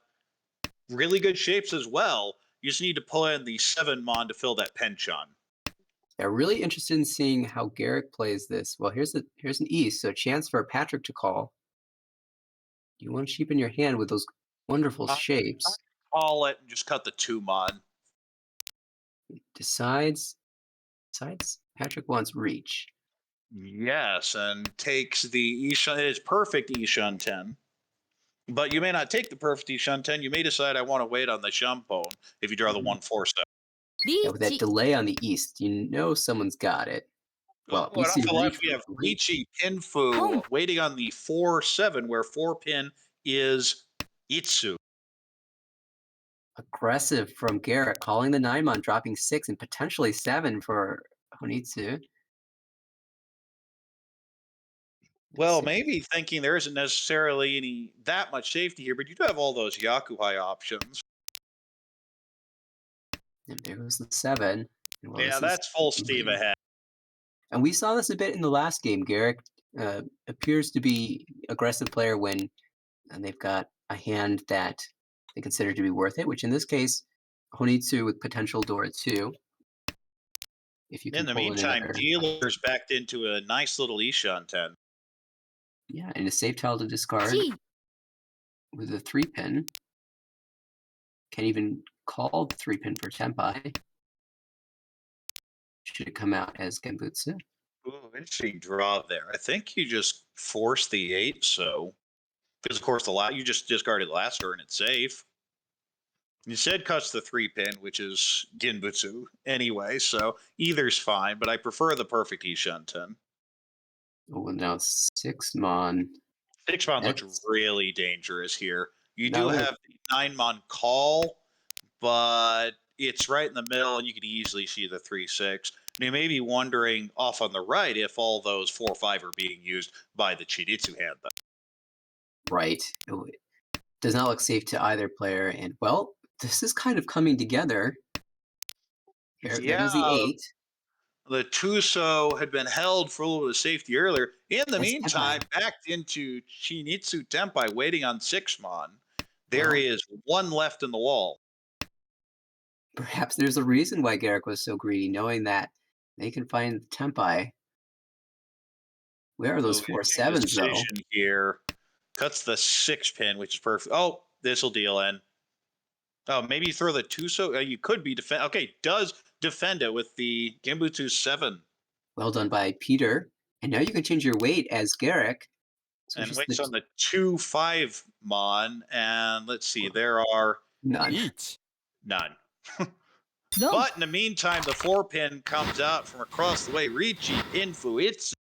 really good shapes as well. You just need to pull in the 7-mon to fill that penchant. Yeah, really interested in seeing how Garrick plays this. Well, here's an East, so a chance for Patrick to call. You want sheep in your hand with those wonderful I shapes. call it and just cut the 2-mon. Decides Patrick wants reach. Yes, and takes the Ishan. It is perfect Ishan 10. But you may not take the perfect Ishan 10. You may decide I want to wait on the Shampone if you draw the Mhm. 1/4 step. Yeah, with that Richi. delay on the East, you know someone's got it. Well, Oh, we and see off the reach left, we have from Reach. Ricci Home. Pinfu waiting on the 4-7, where 4-pin is Itsu. Aggressive from Garrett, calling the 9-mon, dropping 6 and potentially 7 for Honitsu. Let's Well, see. maybe thinking there isn't necessarily any that much safety here, but you do have all those Yakuhai options. And there goes the 7. And well, Yeah, this is that's full steam ahead. and we saw this a bit in the last game. Garrick appears to be aggressive player when and they've got a hand that they consider to be worth it, which in this case, Honitsu with potential Dora 2. If you can In the pull in meantime, another, dealers backed into a nice little Ishan 10. yeah, and a safe tile to discard Chi. with a 3-pin. Can't even call the 3-pin for Tenpai. Should it come out as Genbutsu? Ooh, interesting draw there. I think you just force the 8, so because of course you just discarded last turn, it's safe. You said cuts the 3-pin, which is Genbutsu anyway, so either's fine, but I prefer the perfect Ishan 10. Oh, well, now 6-mon. 6-mon looks That's really dangerous here. You do that would have the 9-mon call, but it's right in the middle, and you can easily see the 3-6. And you may be wondering off on the right if all those 4-5 are being used by the Chiritsu hand, though. Right. It does not look safe to either player. And, well, this is kind of coming together. There Yeah, goes the 8. the Tuso had been held for a little bit of safety earlier. In the That's meantime, Tempai. backed into Shinitsu Tenpai waiting on 6-mon. There Well, is one left in the wall. perhaps there's a reason why Garrick was so greedy, knowing that they can find Tempai. Where are those So 4 interesting 7s, though? decision here. Cuts the 6-pin, which is perfect. Oh, this will deal in. Oh, maybe you throw the Tuso. You could be defend. Okay, does defend it with the Genbutsu 7 Well done by Peter. And now you can change your weight as Garrick. So and just waits on the 2-5-mon. And let's see, there are none. 1 none. 4 But in the meantime, the 4-pin comes out from across the way. Ricci, Pinfu, it's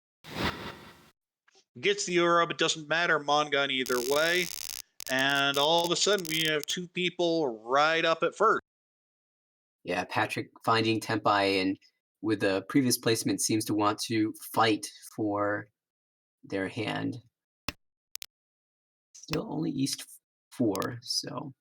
gets the Euro, but doesn't matter. Mongun either way. And all of a sudden, we have 2 people right up at first. Yeah, Patrick finding Tempai and with the previous placement seems to want to fight for their hand. Still only East 4, so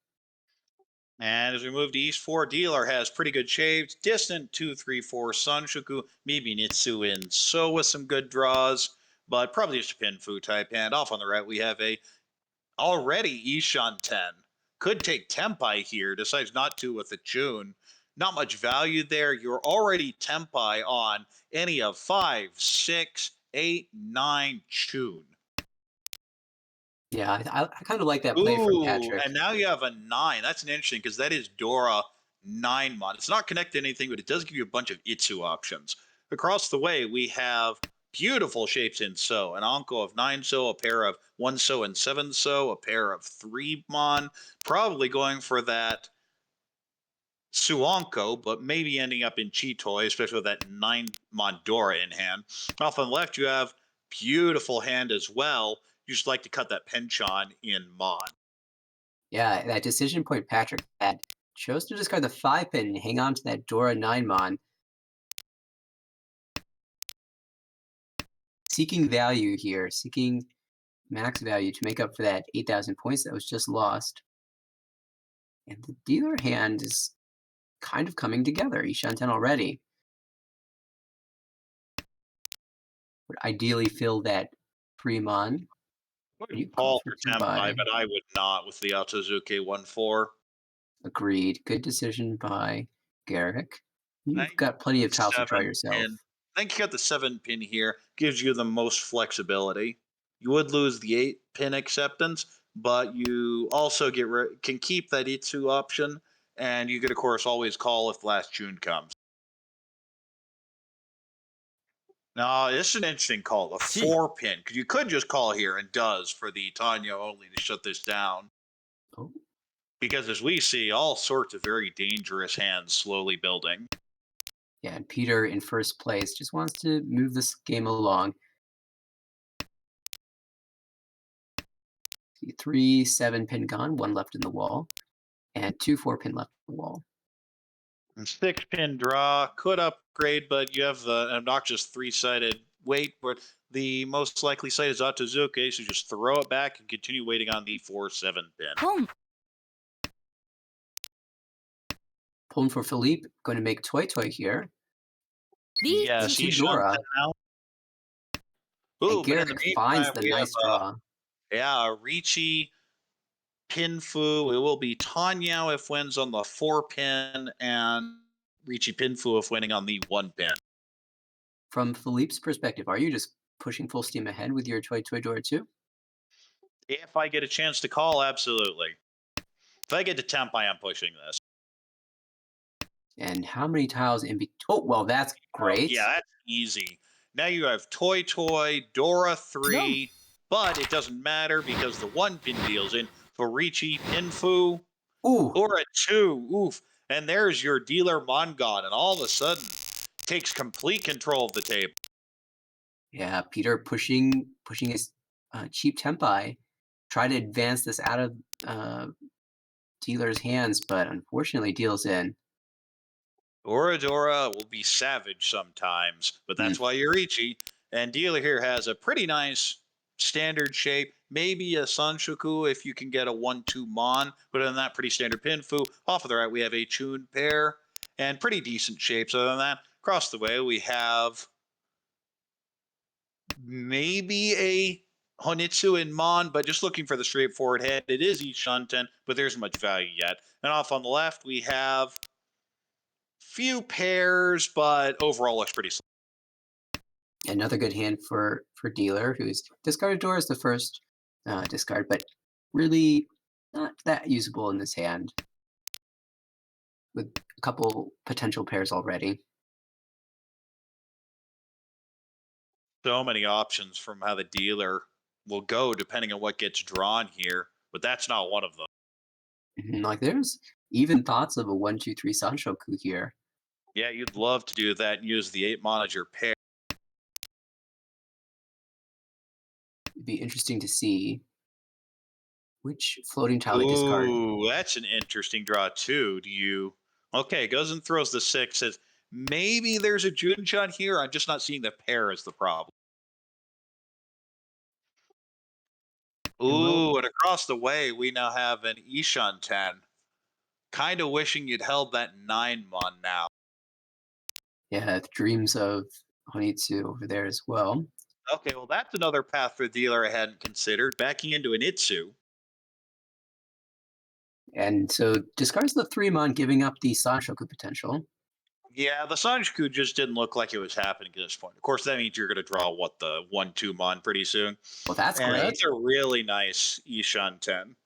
And as we move to East 4, Dealer has pretty good shapes. Distant 2-3-4, Sanshoku, Mibinitsu in So with some good draws, but probably just a Pinfu type hand. Off on the right, we have a already Ishan 10. Could take Tempai here, decides not to with the Chun. Not much value there. You're already Tempai on any of 5, 6, 8, 9 Chun. yeah, I kind of like that play from Ooh, Patrick. and now you have a 9. That's an interesting because that is Dora 9-mon. It's not connected to anything, but it does give you a bunch of Itsu options. Across the way, we have beautiful shapes in So. An Anko of 9 So, a pair of 1 So and 7 So, a pair of 3-mon. Probably going for that Suanko, but maybe ending up in Chitoi, especially with that 9-mon Dora in hand. Off on the left, you have beautiful hand as well. You just like to cut that Penchon in Mon. Yeah, that decision point Patrick had chose to discard the 5-pin and hang on to that Dora 9-mon. Seeking value here, seeking max value to make up for that 8,000 points that was just lost. And the dealer hand is kind of coming together. Ishan 10 already. Would ideally fill that Fremon. You call Call for for Tempai, Tempai. but I would not with the Altozuke 1-4. Agreed. Good decision by Garrick. You've I got plenty of tiles to draw 7 yourself. pin. I think you got the 7-pin here. Gives you the most flexibility. You would lose the 8-pin acceptance, but you also can keep that Itsu option, and you could of course always call if the last June comes. Now, this is an interesting call, the 4-pin, because you could just call here and does for the Tanya only to shut this down. Oh, Because as we see, all sorts of very dangerous hands slowly building. yeah, and Peter in first place just wants to move this game along. 3 7-pin gone, 1 left in the wall, and 2 4-pin left in the wall. And 6-pin draw could upgrade, but you have the obnoxious 3-sided wait, but the most likely site is Otozuke, so just throw it back and continue waiting on the 4-7-pin. ポン Pulling for Philippe, going to make Toy Toy here. リー Yes, チ he's Dora. done now. And Ooh, but in the Garrick finds meantime, the we have nice draw. Ricci, Pinfu. It will be Tanya if wins on the 4-pin, and Ricci Pinfu if winning on the 1-pin. From Philippe's perspective, are you just pushing full steam ahead with your Toy Toy Dora 2? If I get a chance to call, absolutely. If I get to Tempai, I'm pushing this. And how many tiles in between? Oh, well, that's great. Yeah, that's easy. Now you have Toy Toy, Dora 3, but it doesn't matter because the 1-pin deals in for Ricci, Pinfu, Ooh, Dora 2. Oof. And there's your dealer Mongon, and all of a sudden takes complete control of the table. yeah, Peter pushing his cheap Tempai. Try to advance this out of dealer's hands, but unfortunately deals in. Dora will be savage sometimes, but that's why you're Ricci. And dealer here has a pretty nice standard shape. Maybe a Sanshoku if you can get a 1-2 Mon, but other than that, pretty standard Pinfu. Off of the right, we have a Chun pair and pretty decent shapes. Other than that, across the way, we have maybe a Honitsu and Mon, but just looking for the straightforward head. It is Ishunten, but there's much value yet. And off on the left, we have few pairs, but overall looks pretty. Another good hand for dealer, who's discarded door as the first discard, but really not that usable in this hand with a couple potential pairs already. So many options from how the dealer will go depending on what gets drawn here, but that's not one of them. Like there's even thoughts of a 1-2-3 Sanshoku here. Yeah, you'd love to do that and use the 8 manager pair. It'd be interesting to see which floating tile they discard. Ooh, that's an interesting draw too. Do you? Okay, goes and throws the 6. Says maybe there's a Junshun here. I'm just not seeing the pair as the problem. Ooh, and across the way we now have an Ishan 10. Kind of wishing you'd held that 9 mon now. Yeah, dreams of Honitsu over there as well. Okay, well that's another path for the dealer I hadn't considered. Backing into an Itsu. And so discards the 3-mon, giving up the Sanshoku potential. Yeah, the Sanjiku just didn't look like it was happening at this point. Of course, that means you're going to draw what the 1-2 mon pretty soon. Well, that's And great. that's a really nice Ishan 10. Of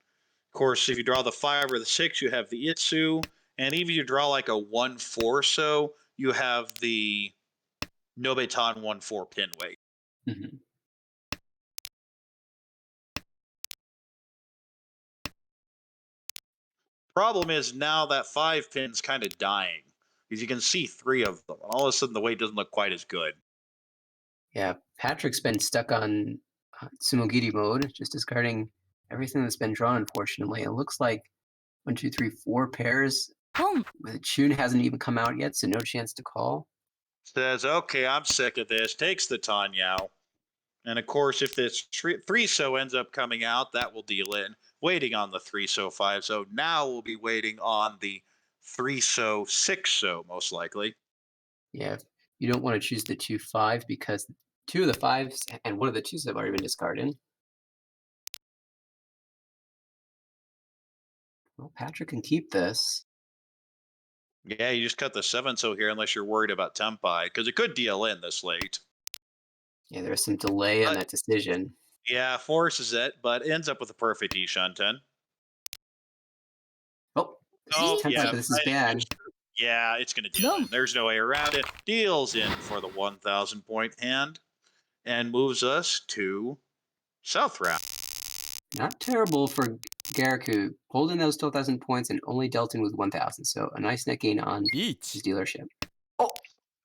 course, if you draw the 5 or the 6, you have the Itsu. And even if you draw like a 1-4 so, you have the Nobetan 1-4 Pinway. Mm-hmm. Problem is now that 5 pin's kind of dying. Because you can see 3 of them. And all of a sudden the weight doesn't look quite as good. Yeah, Patrick's been stuck on Tsumogiri mode, just discarding everything that's been drawn, unfortunately. It looks like 1, 2, 3, 4 pairs. Home. The Chun hasn't even come out yet, so no chance to call. Says, okay, I'm sick of this. Takes the Tanyao. And of course, if this 3 so ends up coming out, that will deal in. Waiting on the 3 so 5 so. Now we'll be waiting on the 3 so 6 so, most likely. Yeah, you don't want to choose the 2-5 because 2 of the 5s and 1 of the 2s have already been discarded. Well, Patrick can keep this. Yeah, you just cut the 7 so here unless you're worried about Tempai, because it could deal in this late. Yeah, there's some delay on that decision. Yeah, forces it, but ends up with a perfect Ishan 10. Oh, this Oh, is Tempai, yeah. but this is bad. Yeah, it's going to deal in. There's no way around it. Deals in for the 1,000 point hand and moves us to South Round. Not terrible for Garrick, who pulled in those 12,000 points and only dealt in with 1,000. So a nice net gain on his dealership.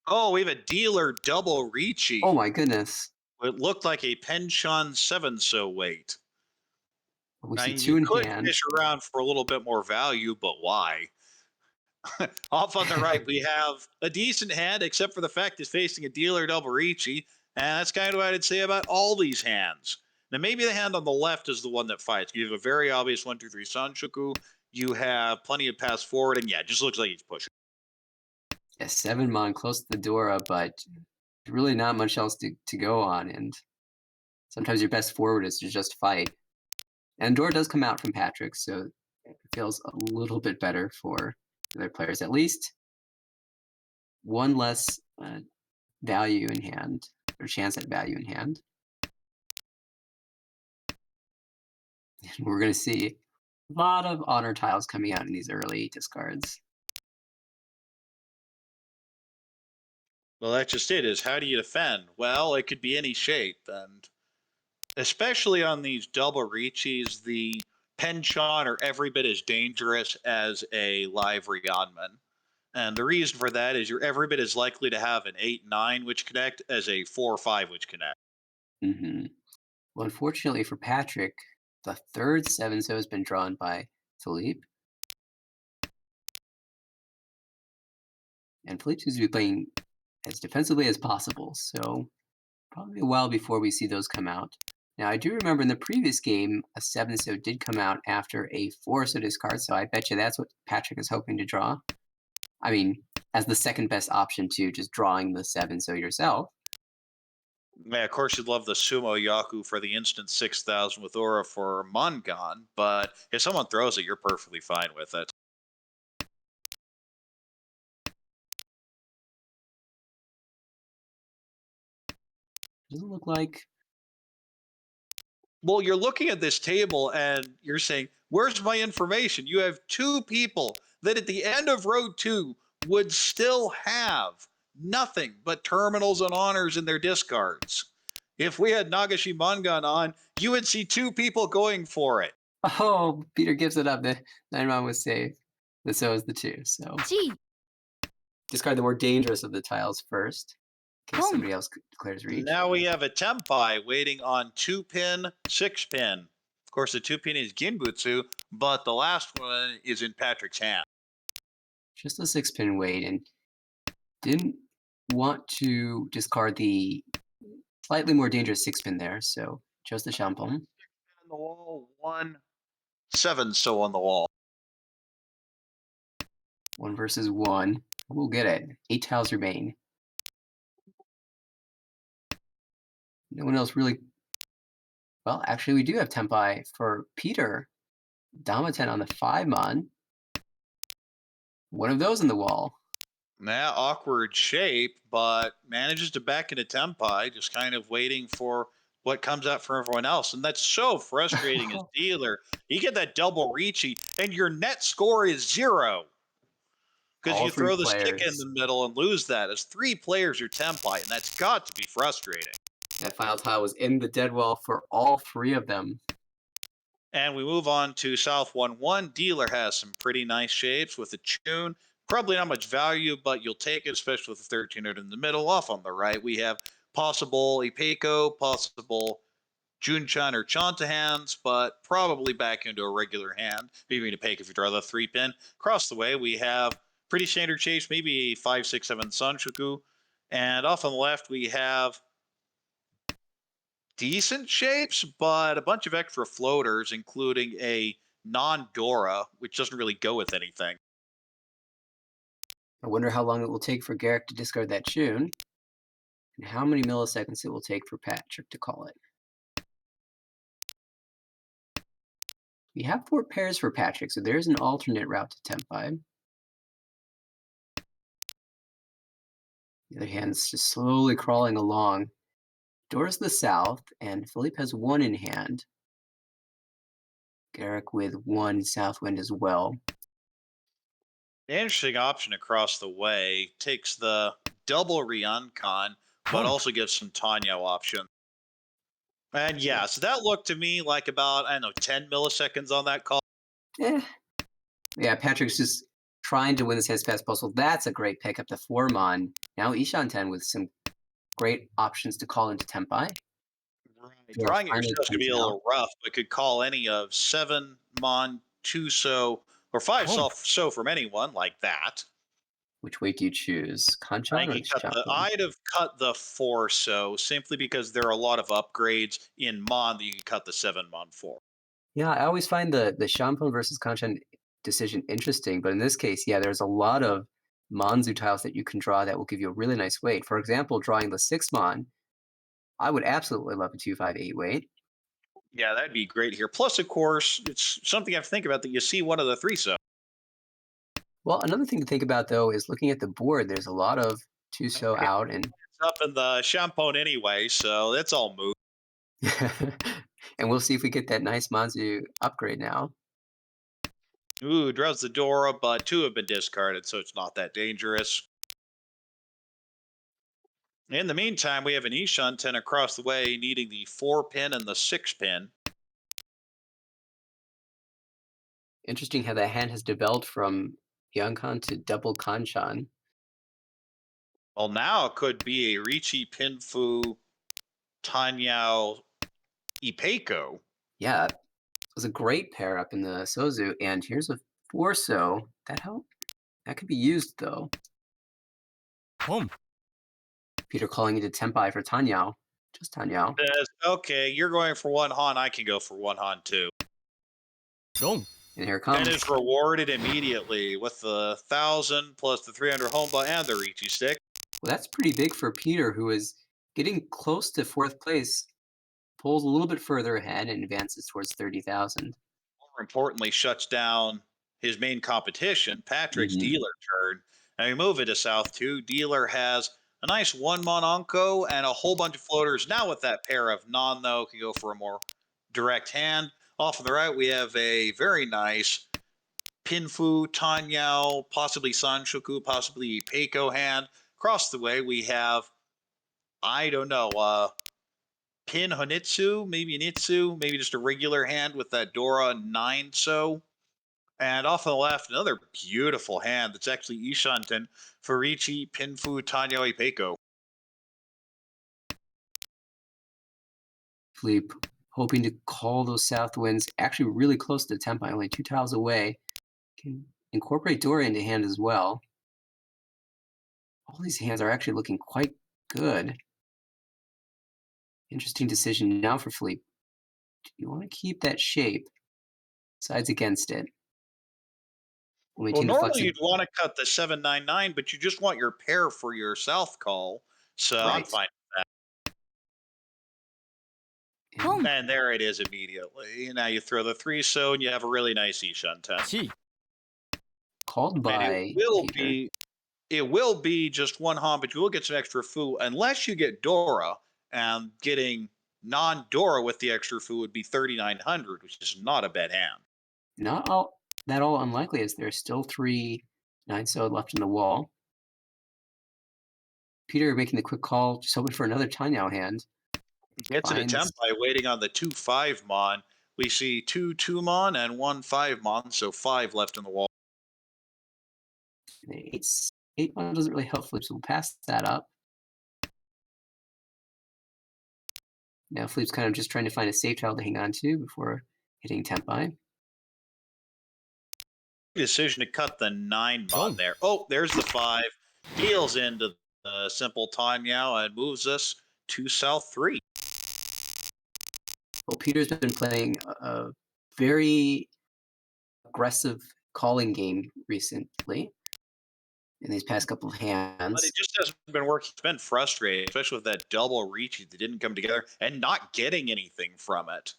Oh, we have a dealer double Ricci. Oh my goodness. It looked like a Penchon 7 so weight. We Now, see 2 you in could hand. fish around for a little bit more value, but why? Off on the right, we have a decent hand, except for the fact it's facing a dealer double Ricci. And that's kind of what I'd say about all these hands. Now, maybe the hand on the left is the one that fights. You have a very obvious 1, 2, 3 Sanshoku. You have plenty of pass forward, and yeah, it just looks like he's pushing. Yeah, 7-mon close to the Dora, but really not much else to go on. And sometimes your best forward is to just fight. And Dora does come out from Patrick, so it feels a little bit better for other players. At least 1 less value in hand, or chance at value in hand. And we're going to see a lot of honor tiles coming out in these early discards. Well, that's just it, is how do you defend? Well, it could be any shape, and especially on these double Riccis, the Penchon are every bit as dangerous as a live Rionman. And the reason for that is you're every bit as likely to have an 8-9 which connect as a 4-5 which connect. Mm-hmm. Well, unfortunately for Patrick, the third 7 so has been drawn by Philippe. And Philippe seems to be playing as defensively as possible, so probably a while before we see those come out. Now, I do remember in the previous game, a 7-so did come out after a 4-so discard, so I bet you that's what Patrick is hoping to draw. I mean, as the second best option to just drawing the 7-so yourself. Yeah, of course, you'd love the Sumo Yaku for the instant 6,000 with Aura for Mongon, but if someone throws it, you're perfectly fine with it. Doesn't look like. Well, you're looking at this table and you're saying, where's my information? You have two people that at the end of row 2 would still have nothing but terminals and honors in their discards. If we had Nagashi Mongon on, you would see two people going for it. Oh, Peter gives it up. The 9-mon was safe. So is the 2. So G. discard the more dangerous of the tiles first, in case Boom. somebody else declares reach. Now we have a Tempai waiting on 2-pin, 6-pin. Of course, the 2-pin is Ginbutsu, but the last one is in Patrick's hand. Just a 6-pin wait, and didn't want to discard the slightly more dangerous 6-pin there, so chose the Champon. On the wall, 1-7-so on the wall. 1 versus 1. We'll get it. 8 tiles remain. No one else really. Well, actually, we do have Tempai for Peter. Damaten on the 5-mon. One of those in the wall. Nah, awkward shape, but manages to back into Tempai, just kind of waiting for what comes out for everyone else. And that's so frustrating as dealer. You get that double reachy, and your net score is 0. Because All you 3 throw the stick in players. the middle and lose that. As 3 players are Tempai, and that's got to be frustrating. That final tile was in the dead wall for all 3 of them. And we move on to South 1-1. Dealer has some pretty nice shapes with a tune. Probably not much value, but you'll take it, especially with the 1300 in the middle. Off on the right, we have possible Ipeco, possible Junchan or Chanta hands, but probably back into a regular hand. Maybe Ipeco if you draw the 3-pin. Across the way, we have pretty standard shapes, maybe a 5-6-7 Sanshoku. And off on the left, we have decent shapes, but a bunch of extra floaters, including a non-Dora, which doesn't really go with anything. I wonder how long it will take for Garrick to discard that tune, and how many milliseconds it will take for Patrick to call it. We have 4 pairs for Patrick, so there's an alternate route to Tempai. The other hand's just slowly crawling along. Dora's the south, and Philippe has 1 in hand. Garrick with 1 Southwind as well. An interesting option across the way takes the double Ryoncon, but also gives some Tanyo option. And yeah, so that looked to me like about, I don't know, 10 milliseconds on that call. Eh. Yeah, Patrick's just trying to win this hand as fast as possible. That's a great pick up the 4-mon. Now Ishanten with some great options to call into Tempai. Right. Drawing it finally yourself could be a comes out. little rough, but could call any of 7-mon, 2-so, or 5-so from anyone like that. Which way do you choose? I Kanchan think or he cut the, Chaplin? I'd have cut the 4-so simply because there are a lot of upgrades in Mon that you can cut the 7-mon for. Yeah, I always find the Champon versus Kanchan decision interesting, but in this case, yeah, there's a lot of Monzu tiles that you can draw that will give you a really nice weight. For example, drawing the 6-mon, I would absolutely love a 2-5-8 weight. Yeah, that'd be great here. Plus, of course, it's something I have to think about that you see one of the 3-so. Well, another thing to think about, though, is looking at the board. There's a lot of 2-so Okay. out, and It's up in the Champon anyway, so that's all moot. and we'll see if we get that nice Monzu upgrade now. Ooh, draws the Dora, but 2 have been discarded, so it's not that dangerous. In the meantime, we have an Ishanten across the way needing the 4-pin and the 6-pin. Interesting how that hand has developed from Youngkan to double Kanchan. Well, now it could be a Richi Pinfu Tanyao Ipeco. Yeah, it was a great pair up in the Sozu, and here's a 4-so. That could be used, though. Home. Peter calling into Tempai for Tanyao. Just Tanyao. Says, okay, you're going for one Han. I can go for one Han too. 롱. And here it And comes. is rewarded immediately with the 1,000 plus the 300 home buy and the Ricci stick. Well, that's pretty big for Peter, who is getting close to fourth place. Pulls a little bit further ahead and advances towards 30,000. More importantly, shuts down his main competition, Patrick's dealer turn. Now we move into South 2. Dealer has a nice one Mononko and a whole bunch of floaters. Now with that pair of non, though, can go for a more direct hand. Off on the right, we have a very nice Pinfu, Tanyao, possibly Sanshoku, possibly Peiko hand. Across the way, we have, I don't know, Pin Honitsu, maybe Nitsu, maybe just a regular hand with that Dora 9 so. And off on the left, another beautiful hand that's actually Ishanten, Farichi, Pinfu, Tanyao, Peiko. Philippe hoping to call those south winds, actually really close to Tempai, only 2 tiles away. Can incorporate Dora into hand as well. All these hands are actually looking quite good. Interesting decision now for Philippe. Do you want to keep that shape? Sides against it. Well, Maintain the normally flexi- you'd want to cut the 799, but you just want your pair for your south call. So I'm Right. fine. 홈. And there it is immediately. Now you throw the 3 so and you have a really nice Ishanten. 시. Called And by Peter. it will be just one Han, but you will get some extra foo unless you get Dora. And getting non-Dora with the extra foo would be 3,900, which is not a bad hand. Not all that all unlikely, as there are still 3 9-so left in the wall. Peter making the quick call, just hoping for another Tanyao hand. Gets an Finds- attempt by waiting on the 2-5 Mon. We see 2 Mon and 1-5 Mon, so 5 left in the wall. The 8-1 doesn't really help Philippe, so we'll pass that up. Now Philippe's kind of just trying to find a safe tile to hang on to before hitting Tempai. Decision to cut the 9 Oh. Mon there. Oh, there's the 5. Deals into the simple Tanyao and moves us to South 3. Well, Peter's been playing a very aggressive calling game recently in these past couple of But hands. it just hasn't been working. It's been frustrating, especially with that double reach that didn't come together and not getting anything from it.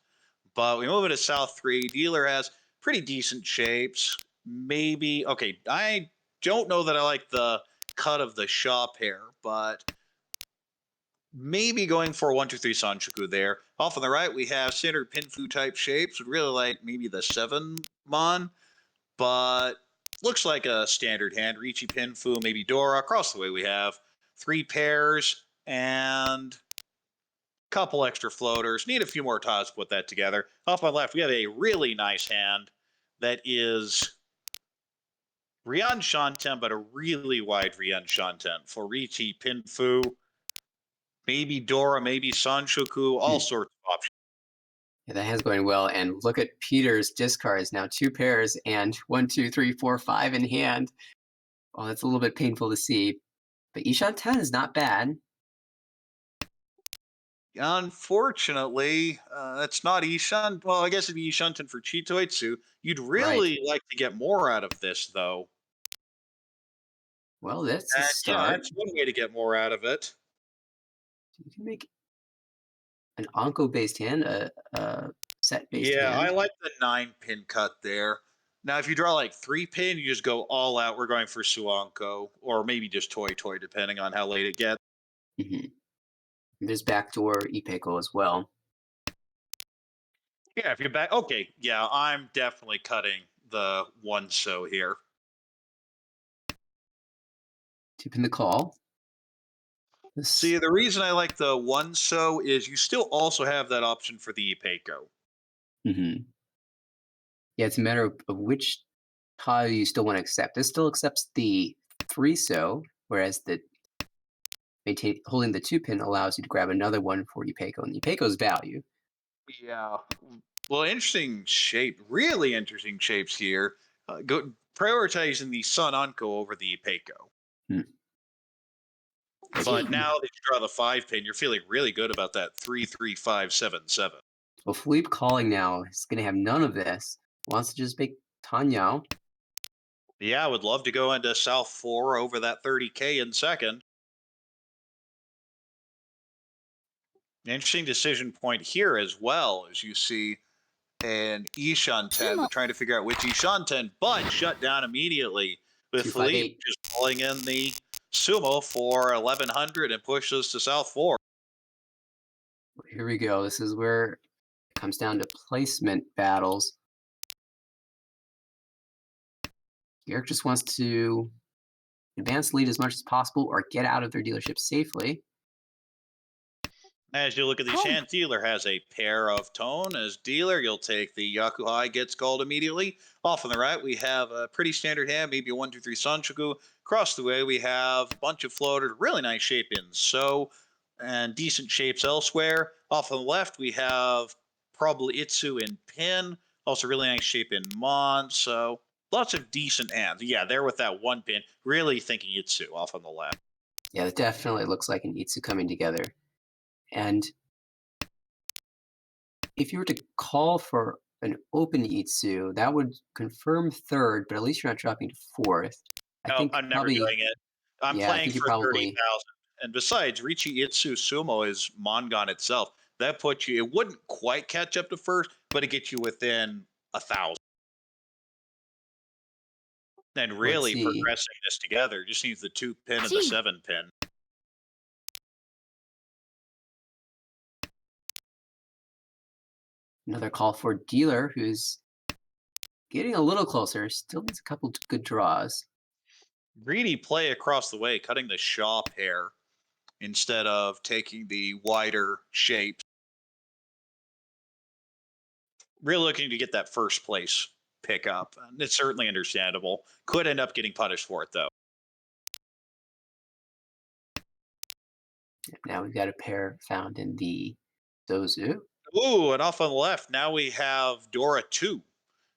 But we move into South 3. Dealer has pretty decent shapes. Maybe, okay, I don't know that I like the cut of the Shaw pair, but maybe going for a 1-2-3 Sanshoku there. Off on the right, we have standard Pinfu type shapes. Would really like maybe the 7 Mon, but looks like a standard hand. Ricci, Pinfu, maybe Dora. Across the way, we have 3 pairs and a couple extra floaters. Need a few more tiles to put that together. Off on the left, we have a really nice hand that is Rian Shanten, but a really wide Rian Shanten for Ricci, Pinfu, maybe Dora, maybe Sanshoku, all sorts of options. Yeah, that hand's going well. And look at Peter's discards now, 2 pairs and 1, 2, 3, 4, 5 in hand. Oh, that's a little bit painful to see. But Ishan 10 is not bad. Unfortunately, that's not Ishan. Well, I guess it'd be Ishanten for Chitoitsu. You'd really like to get more out of this, though. Well, that's a And yeah, start. that's one way to get more out of it. You can make an Anko-based hand, a set-based Yeah, I hand. like the 9-pin cut there. Now, if you draw like 3-pin, you just go all out. We're going for Suanko, or maybe just Toy, depending on how late it gets. Mhm. There's backdoor Ipeco as well. Yeah, if you're back, okay. Yeah, I'm definitely cutting the 1 so here. Tip in the call. This- See, the reason I like the 1 so is you still also have that option for the Ipeco. Mhm. Yeah, it's a matter of which tile you still want to accept. This still accepts the 3 so, whereas the holding the 2-pin allows you to grab another one for Ipeco, and Ipeco's value. Yeah. Well, interesting shape, really interesting shapes here. Go prioritizing the Sun Anko over the Ipeco. But now that you draw the 5 pin, you're feeling really good about that 3-3-5-7-7. Well, Philippe calling now is going to have none of this. Wants to just make Tanyao. Yeah, I would love to go into South 4 over that 30K in second. Interesting decision point here as well, as you see an Ishan 10, but trying to figure out which Ishan 10, but shut down immediately with Philippe 258. just pulling in the Sumo for 1100 and pushes to South 4. Here we go. This is where it comes down to placement battles. Eric just wants to advance lead as much as possible or get out of their dealership safely. As you look at these hands, dealer has a pair of tone. As dealer, you'll take the Yakuhai gets called immediately. Off on the right, we have a pretty standard hand, maybe a 1-2-3 Sanchoku. Across the way, we have a bunch of floaters, really nice shape in So, and decent shapes elsewhere. Off on the left, we have probably Itsu in Pin, also really nice shape in Mon. So, lots of decent hands. Yeah, there with that 1 pin, really thinking Itsu off on the left. Yeah, it definitely looks like an Itsu coming together. And if you were to call for an open Itsu, that would confirm third, but at least you're not dropping to fourth. I No, think I'm never probably, doing it. I'm yeah, I playing think you for probably, 30,000. And besides, Richi Itsu Sumo is Mongon itself. That puts you, it wouldn't quite catch up to first, but it gets you within 1,000. And let's really see. progressing this together just needs the 2 pin and the 7 pin. Another call for dealer who's getting a little closer. Still needs a couple good draws. Greedy play across the way, cutting the Shaw pair instead of taking the wider shape. Really looking to get that first place pickup. And it's certainly understandable. Could end up getting punished for it, though. Now we've got a pair found in the Dozu. Ooh, and off on the left, now we have Dora 2.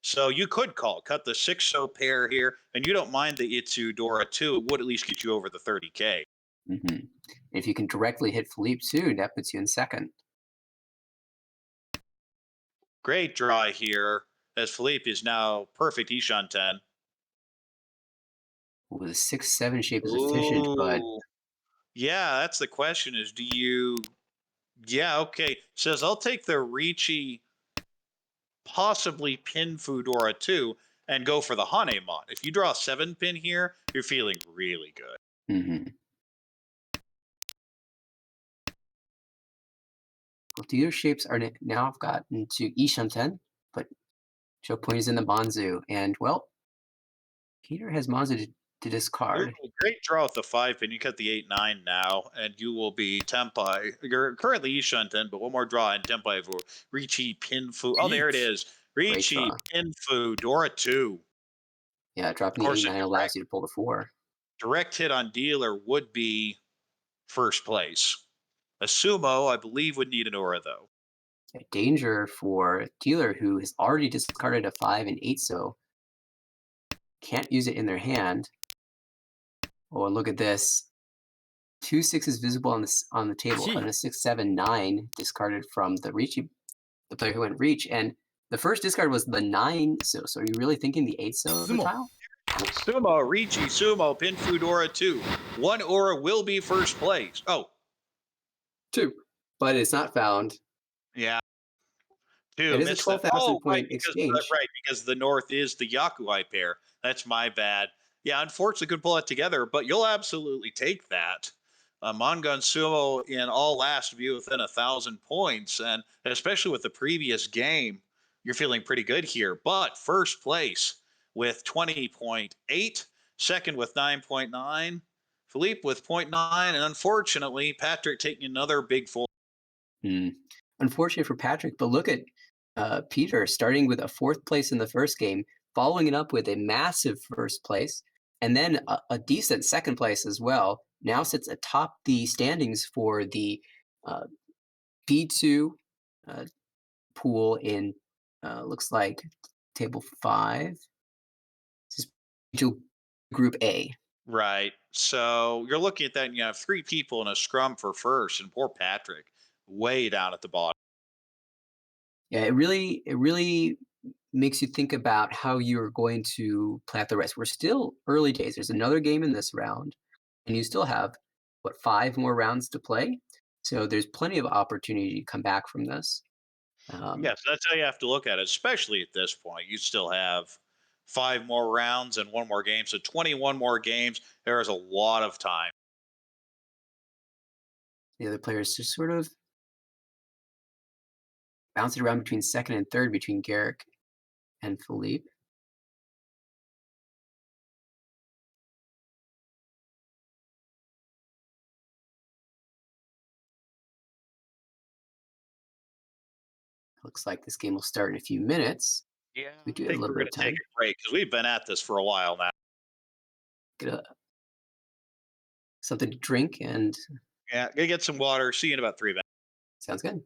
So you could cut the 6-so pair here, and you don't mind the Itsu Dora 2. It would at least get you over the 30K. Mm-hmm. If you can directly hit Philippe too, that puts you in second. Great draw here, as Philippe is now perfect Ishan 10. Ooh, the 6-7 shape is efficient, but Ooh. Yeah, that's the question is do you... Yeah, okay. Says, I'll take the Ricci, possibly pin Fudora 2, and go for the Hanemon. If you draw a 7-pin here, you're feeling really good. mm-hmm. Well, dealer shapes are now have gotten to Ishan 10, but show point is in the Manzu, and well, Peter has Manzu to discard. Ooh, great draw with the 5-pin. You cut the 8-9 now, and you will be Tempai. You're currently Ishan 10, but one more draw and Tempai for Ricci Pinfu. Oh, there it is. Ricci draw. Pinfu Dora 2. Yeah, Of dropping the course, 8-9 allows you to pull the 4. direct hit on dealer would be first place. A sumo, I believe, would need an aura, though. A danger for dealer who has already discarded a 5 and 8, so can't use it in their hand. Oh, look at this. 2 6s visible on the table, and a 6 7 9 discarded from the player who went reach. And the first discard was the 9 so. So are you really thinking the 8 so of the tile? Sumo, Ricci, Sumo, Pinfu Dora 2. One aura will be first place. Oh. 2. But it's not found. Yeah. 2. It is a Missed that. 12,000 Oh, point exchange. right, because the north is the Yakuai pair. That's my bad. Yeah, unfortunately, couldn't pull that together, but you'll absolutely take that. Mongon Sumo in all last view within 1,000 points, and especially with the previous game, you're feeling pretty good here. But first place with 20.8, second with 9.9, Philippe with 0.9, and unfortunately, Patrick taking another big 4. Unfortunate for Patrick, but look at Peter starting with a 4th place in the first game, following it up with a massive first place, and then a decent second place as well. Now sits atop the standings for the B2 pool in looks like table 5. This is Group A. Right. So you're looking at that, and you have three people in a scrum for first, and poor Patrick way down at the bottom. Yeah, it really makes you think about how you're going to play out the rest. We're still early days. There's another game in this round, and you still have what, 5 more rounds to play. So there's plenty of opportunity to come back from this. Um, Yes, that's how you have to look at it, especially at this point. You still have five more rounds and one more game. So 21 more games. There is a lot of time. the other players just sort of bouncing around between second and third between Garrick and Philippe. Looks like this game will start in a few minutes. Yeah, We I do have a think little we're bit going of to take time. a break because we've been at this for a while now. Get something to drink, and Yeah, gonna get some water. See you in about 3 minutes. sounds good.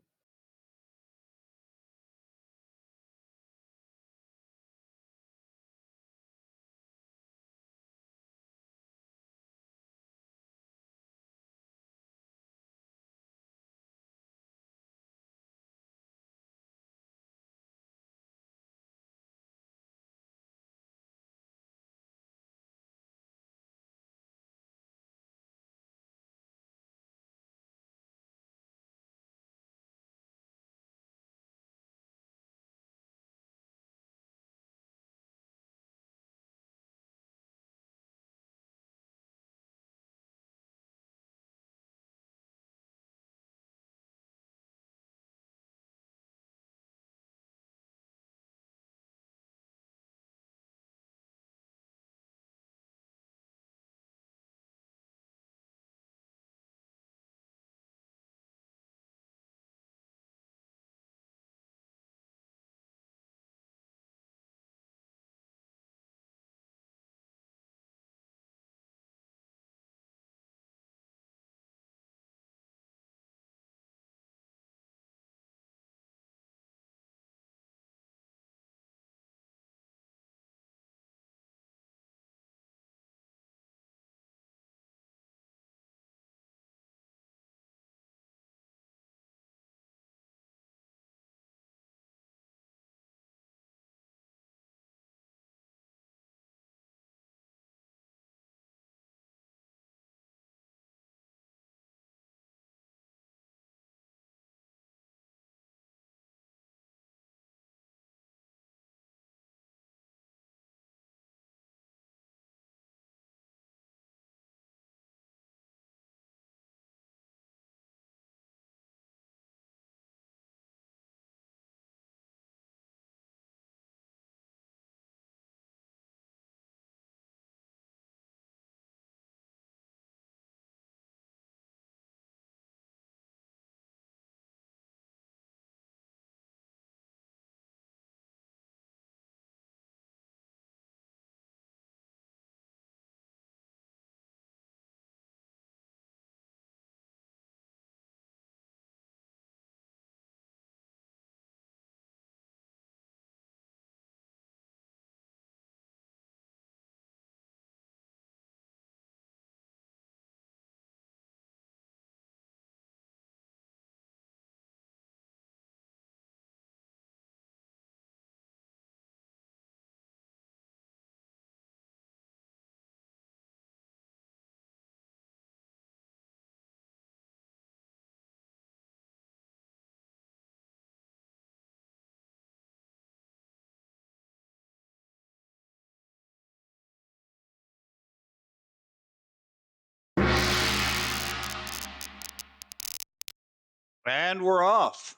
And we're off.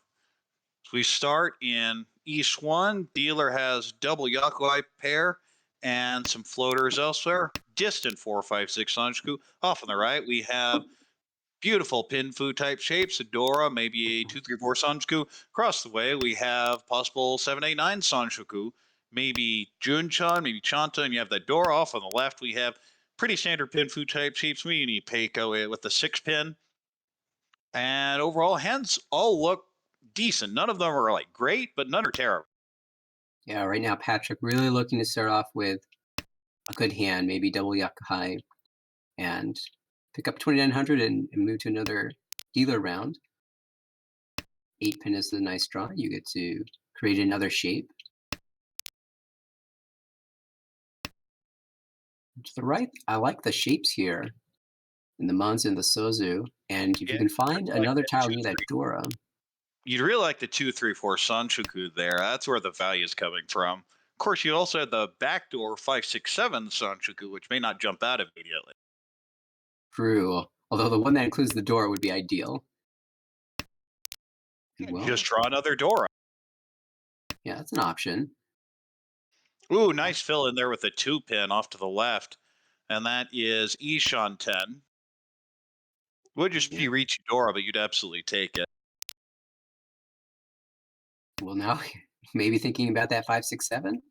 We start in East 1. Dealer has double Yakuai pair and some floaters elsewhere. Distant 456 Sanjiku. Off on the right, we have beautiful pin food type shapes. Adora, maybe a 234 Sanjiku. Across the way, we have possible 789 Sanjiku. Maybe Junchan, maybe Chanta, and you have the door off on the left. We have pretty standard pin food type shapes. We need Peiko with the 6 pin. And overall, hands all look decent. None of them are like great, but none are terrible. Yeah, right now Patrick really looking to start off with a good hand, maybe double Yakai. and pick up 2,900 and move to another dealer round. 8 pin is the nice draw. You get to create another shape. To the right, I like the shapes here in the Monzu and the Sozu. And if Yeah, you can find I like another that tile 2, near that 3. Dora, You'd really like the 2, 3, 4 Sanchoku there. That's where the value is coming from. Of course, you also had the backdoor 5, 6, 7 Sanchoku, which may not jump out immediately. true. Although the one that includes the Dora would be ideal. Well, Just draw another Dora. yeah, that's an option. Ooh, nice fill in there with the 2 pin off to the left. And that is Ishan 10. Would just be Ricci Dora, but you'd absolutely take it. Well, now maybe thinking about that 5, 6, 7.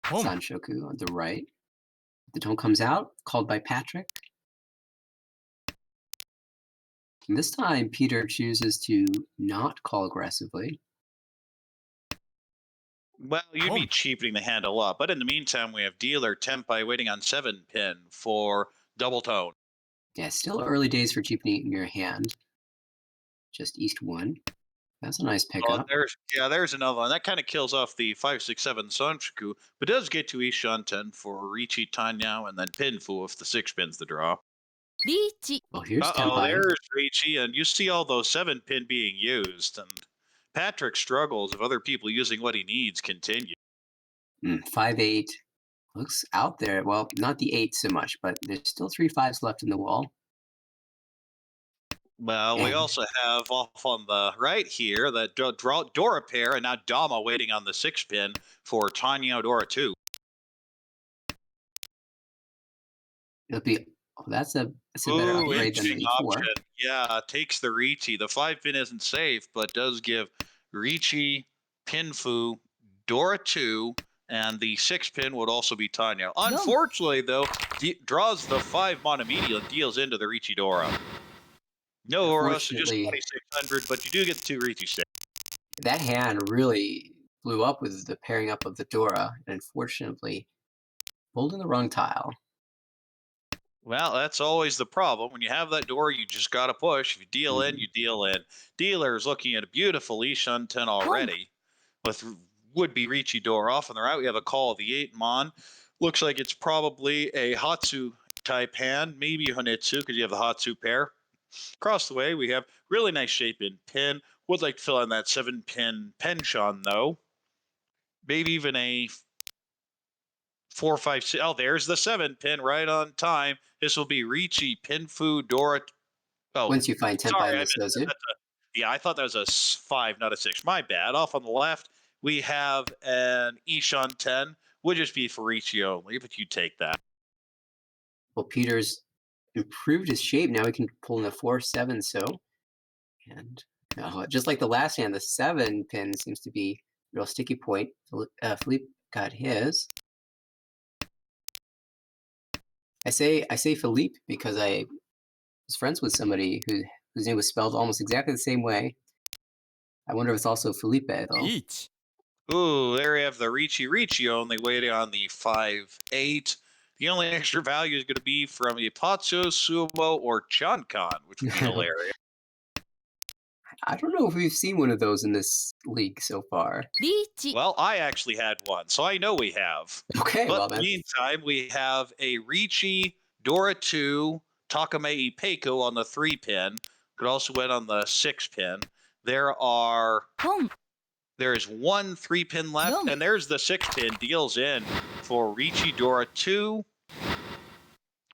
Home. Sanshoku on the right. The tone comes out, called by Patrick. And this time, Peter chooses to not call aggressively. Well, you'd be cheapening the hand a lot. But in the meantime, we have dealer Tenpai waiting on 7 pin for double tone. Yeah, still early days for cheapening your hand. Just East 1. That's a nice Oh, pickup. there's another one. That kind of kills off the 5, 6, 7 Sanchoku, but does get to Ishan 10 for Ricci Tanyao and then Pinfu if the 6 pins the draw. Well, here's Uh-oh, Tenpai. there's Ricci, and you see all those 7 pin being used, and Patrick struggles if other people using what he needs continue. 5, 8. Looks out there. Well, not the 8 so much, but there's still 3 5s left in the wall. Well, we And also have off on the right here that Dora pair, and now Dama waiting on the 6 pin for Tanya Dora 2. it'll be that's a better Ooh, upgrade than interesting the 4. option. Yeah, takes the Ricci. The 5 pin isn't safe, but does give Ricci, Pinfu, Dora 2, and the 6 pin would also be Tanya. Unfortunately, though, draws the 5 Monomedia and deals into the Ricci Dora. No Aura, so just Unfortunately, 2,600, but you do get the 2 Ricci sticks. that hand really blew up with the pairing up of the Dora, and unfortunately, pulled in the wrong tile. Well, that's always the problem. When you have that door, you just got to push. If you deal in, you deal in. Dealer's looking at a beautiful Ishan 10 already with would-be Ricci door off on the right. We have a call of the 8 Mon. Looks like it's probably a Hatsu type hand, maybe Honitsu because you have the Hatsu pair. Across the way, we have really nice shape in pin. Would like to fill in that 7-pin Penshan, though. Maybe even a 4, 5, 6. Oh, there's the 7 pin right on time. This will be Ricci, Pinfu, Dora. Oh, Once you find Tenpai sorry, and I the missed Sozu. that. Yeah, I thought that was a 5, not a 6. My bad. Off on the left, we have an Ishan 10. Would just be for Ricci only, but you take that. Well, Peter's improved his shape. Now he can pull in a 4, 7, so. And just like the last hand, the 7 pin seems to be a real sticky point. Philippe got his. I say Philippe because I was friends with somebody whose name was spelled almost exactly the same way. I wonder if it's also Felipe, though. Each. Ooh, there we have the Ricci only waiting on the 5, 8. The only extra value is going to be from Ipatsu, Sumo, or Chankan, which would be hilarious. I don't know if we've seen one of those in this league so far. Well, I actually had one, so I know we have. Okay, But well, in the that's meantime, we have a Ricci, Dora 2, Takamei Peiko on the 3 pin. Could also win on the 6 pin. There is 1 3 pin left, and there's the 6 pin. Deals in for Ricci, Dora 2.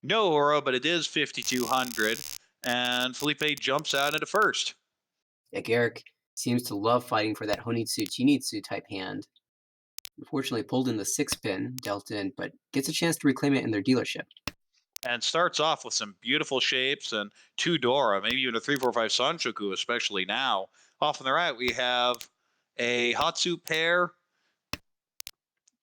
No aura, but it is 5,200. And Felipe jumps out into first. yeah, Garrick seems to love fighting for that Honitsu Chinitsu type hand. Unfortunately, pulled in the 6 pin, dealt in, but gets a chance to reclaim it in their dealership. And starts off with some beautiful shapes and 2 Dora, maybe even a 3, 4, 5 Sanchoku, especially now. Off on the right, we have a Hatsu pair.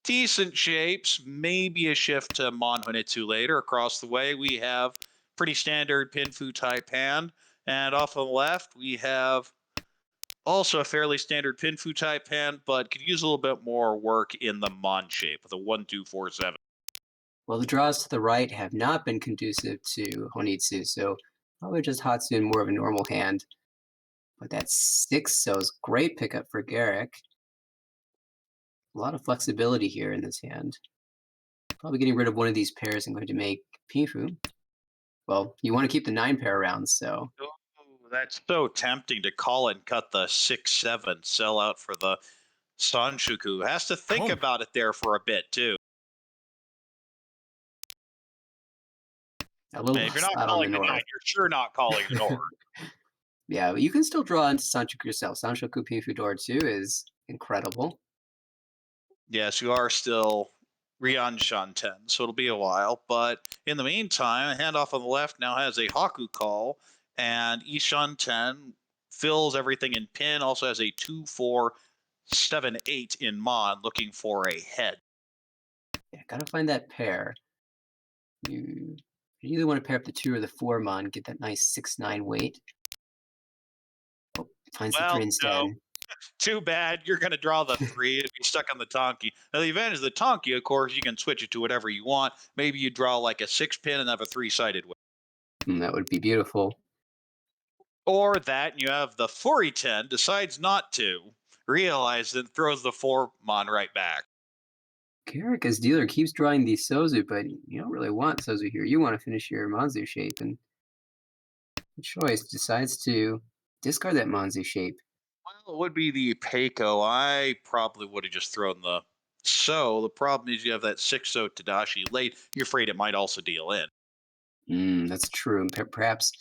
Decent shapes, maybe a shift to Mon Honitsu later. Across the way, we have pretty standard Pinfu type hand. And off on the left, we have also a fairly standard Pinfu type hand, but could use a little bit more work in the Mon shape with a 1, 2, 4, 7. Well, the draws to the right have not been conducive to Honitsu, so probably just Hatsu in more of a normal hand. But that 6 so is great pickup for Garrick. A lot of flexibility here in this hand. Probably getting rid of one of these pairs and going to make Pinfu. Well, you want to keep the 9 pair around, so Oh, that's so tempting to call and cut the 6-7, sell out for the Sanshuku. Has to think Come. about it there for a bit, too. a little And if you're not out on the calling the 9, north. you're sure not calling the North. Yeah, but you can still draw into Sanchoku yourself. Sanshoku Pinfu Door 2 is incredible. Yes, you are still Ryanshan 10, so it'll be a while. But in the meantime, a handoff on the left now has a Haku call, and Ishan 10 fills everything in pin, also has a 2-4-7-8 in Mon, looking for a head. Yeah, gotta find that pair. You either want to pair up the 2 or the 4 mon, get that nice 6-9 weight. Oh, finds the 3 Well, instead. no, too bad. You're going to draw the 3 and be stuck on the Tonki. Now, the advantage of the Tonki, of course, you can switch it to whatever you want. Maybe you draw like a 6-pin and have a 3-sided way. That would be beautiful. Or that and you have the 4-10 decides not to, realize and throws the 4 mon right back. Garrick as dealer keeps drawing the Sozu, but you don't really want Sozu here. You want to finish your Manzu shape, and the choice decides to discard that Manzu shape. Well, it would be the Peiko. I probably would have just thrown the So. The problem is you have that 6-0 Tadashi late. You're afraid it might also deal in. That's true. And perhaps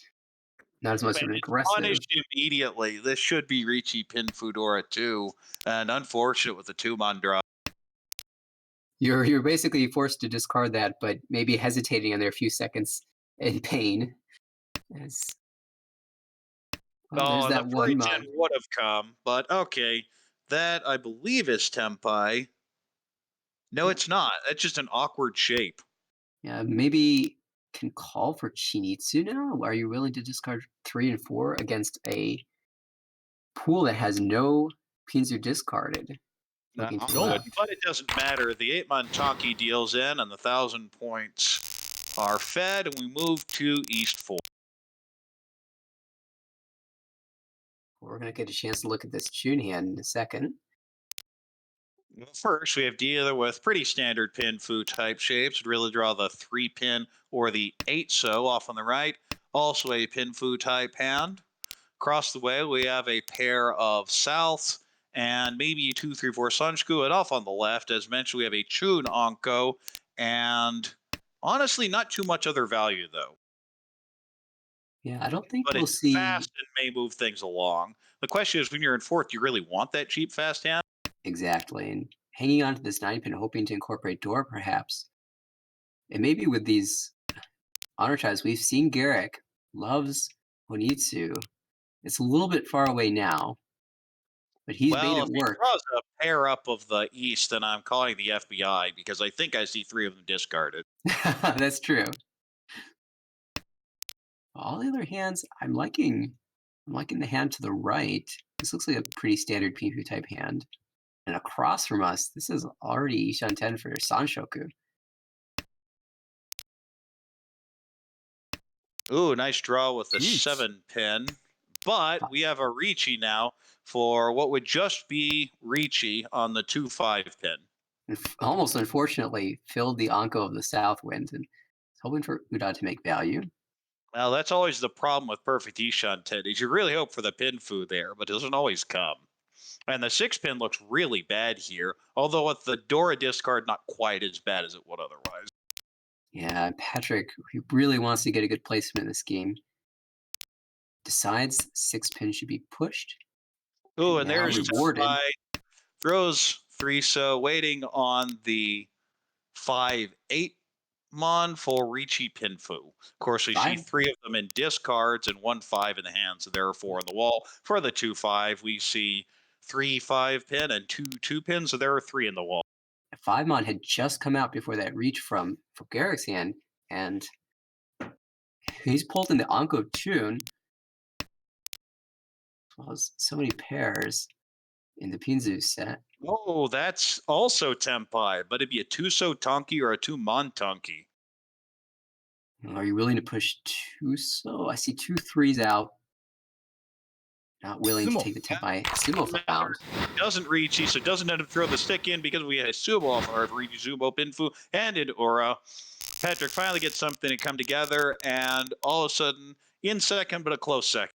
not as much And of an it's aggressive. punished immediately. This should be Ricci Pin Fudora too. And unfortunate with the 2-mon draw. You're basically forced to discard that, but maybe hesitating on there a few seconds in pain. As there's Oh, and the that one 4-10 mon. would have come, but okay. That I believe is Tempai. No, Yeah, it's not. That's just an awkward shape. yeah, maybe can call for Chinitsu now. Are you willing to discard 3 and 4 against a pool that has no Pinzu discarded? No, Looking to I the would, left. but it doesn't matter. The 8-mon Tonki deals in, and the 1,000 points are fed, and we move to East 4. We're gonna get a chance to look at this Chun hand in a second. First, we have dealer with pretty standard pin fu type shapes. Would really draw the 3-pin or the 8-so off on the right. Also a pin fu type hand. Across the way, we have a pair of Souths and maybe 2-3-4 Sunshku. And off on the left, as mentioned, we have a Chun Onko. And honestly, not too much other value, though. Yeah, I don't think But we'll it's see fast and may move things along. The question is, when you're in fourth, do you really want that cheap fast hand? exactly. And hanging on to this 9-pin, hoping to incorporate door, perhaps. And maybe with these honor ties, we've seen Garrick loves Honitsu. It's a little bit far away now, but he's made Well, it if he work. draws a pair up of the East, then I'm calling the FBI because I think I see 3 of them discarded. That's true. All the other hands, I'm liking the hand to the right. This looks like a pretty standard Pinfu type hand. And across from us, this is already Ishan 10 for Sanshoku. Ooh, nice draw with the Jeez. 7-pin. But we have a Ricci now for what would just be Ricci on the 2-5-pin. Almost unfortunately filled the Anko of the Southwind and hoping for Uda to make value. Now, that's always the problem with Perfect Ishan 10 is you really hope for the pin fu there, but it doesn't always come. And the 6-pin looks really bad here, although with the Dora discard, not quite as bad as it would otherwise. Yeah, Patrick, he really wants to get a good placement in this game. Decides 6-pin should be pushed. Ooh, and Now there's rewarded. Tempai. Throws 3-so, waiting on the 5-8 mon for Ricci Pinfu. Of course, we see 5. 3 of them in discards and 1-5 in the hand, so there are 4 on the wall. For the 2-5, we see 3-5-pin and 2-2-pins, so there are 3 in the wall. 5-mon had just come out before that reach from Garrick's hand, and he's pulled in the Anko Chun. Well, so many pairs in the Pinzu set. Oh, that's also Tempai, but it'd be a Tuso Tonki or a Tumon Tonki. Are you willing to push two? So I see two threes out. Not willing to Sumo. take the Tempai Sumo found. Doesn't Ricci, so doesn't end up throw the stick in because we had a Sumo off our Ricci, Zumo, Pinfu, and Indora. Patrick finally gets something to come together, and all of a sudden, in second, but a close second.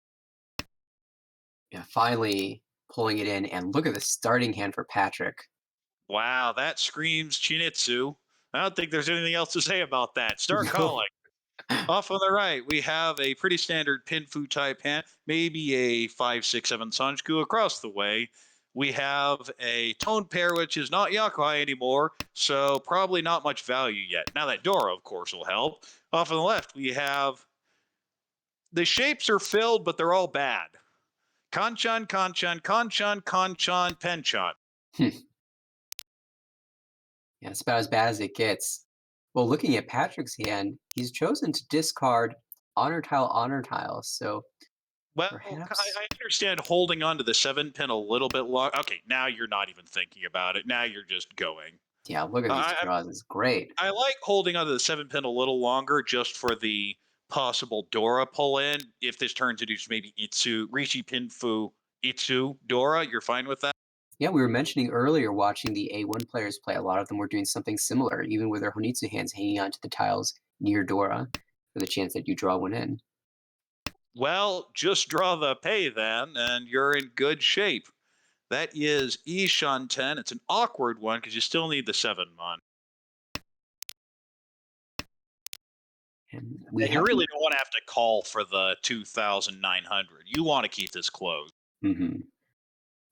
Yeah, finally pulling it in, and look at the starting hand for Patrick. Wow, that screams Chinitsu. I don't think there's anything else to say about that. Start calling. Off on the right, we have a pretty standard Pinfu type hand, maybe a 5, 6, 7 Sanjiku. Across the way, we have a tone pair, which is not Yakuhai anymore, so probably not much value yet. Now that Dora, of course, will help. Off on the left, we have the shapes are filled, but they're all bad. Kanchan, Kanchan, Kanchan, Kanchan, Penchan. Yeah, it's about as bad as it gets. Well, looking at Patrick's hand, he's chosen to discard honor tile. So Well, perhaps, I understand holding on to the 7 pin a little bit long. Okay, now you're not even thinking about it. Now you're just going. yeah, look at these I, draws. It's great. I like holding onto the 7 pin a little longer just for the possible Dora pull in. If this turns into maybe Itsu, Rishi Pinfu, Itsu, Dora, you're fine with that? Yeah, we were mentioning earlier watching the A1 players play. A lot of them were doing something similar, even with their Honitsu hands hanging onto the tiles near Dora for the chance that you draw one in. Well, just draw the pay then, and you're in good shape. That is Ishan 10. It's an awkward one because you still need the 7 mon. And we And you have really don't want to have to call for the 2,900. You want to keep this closed.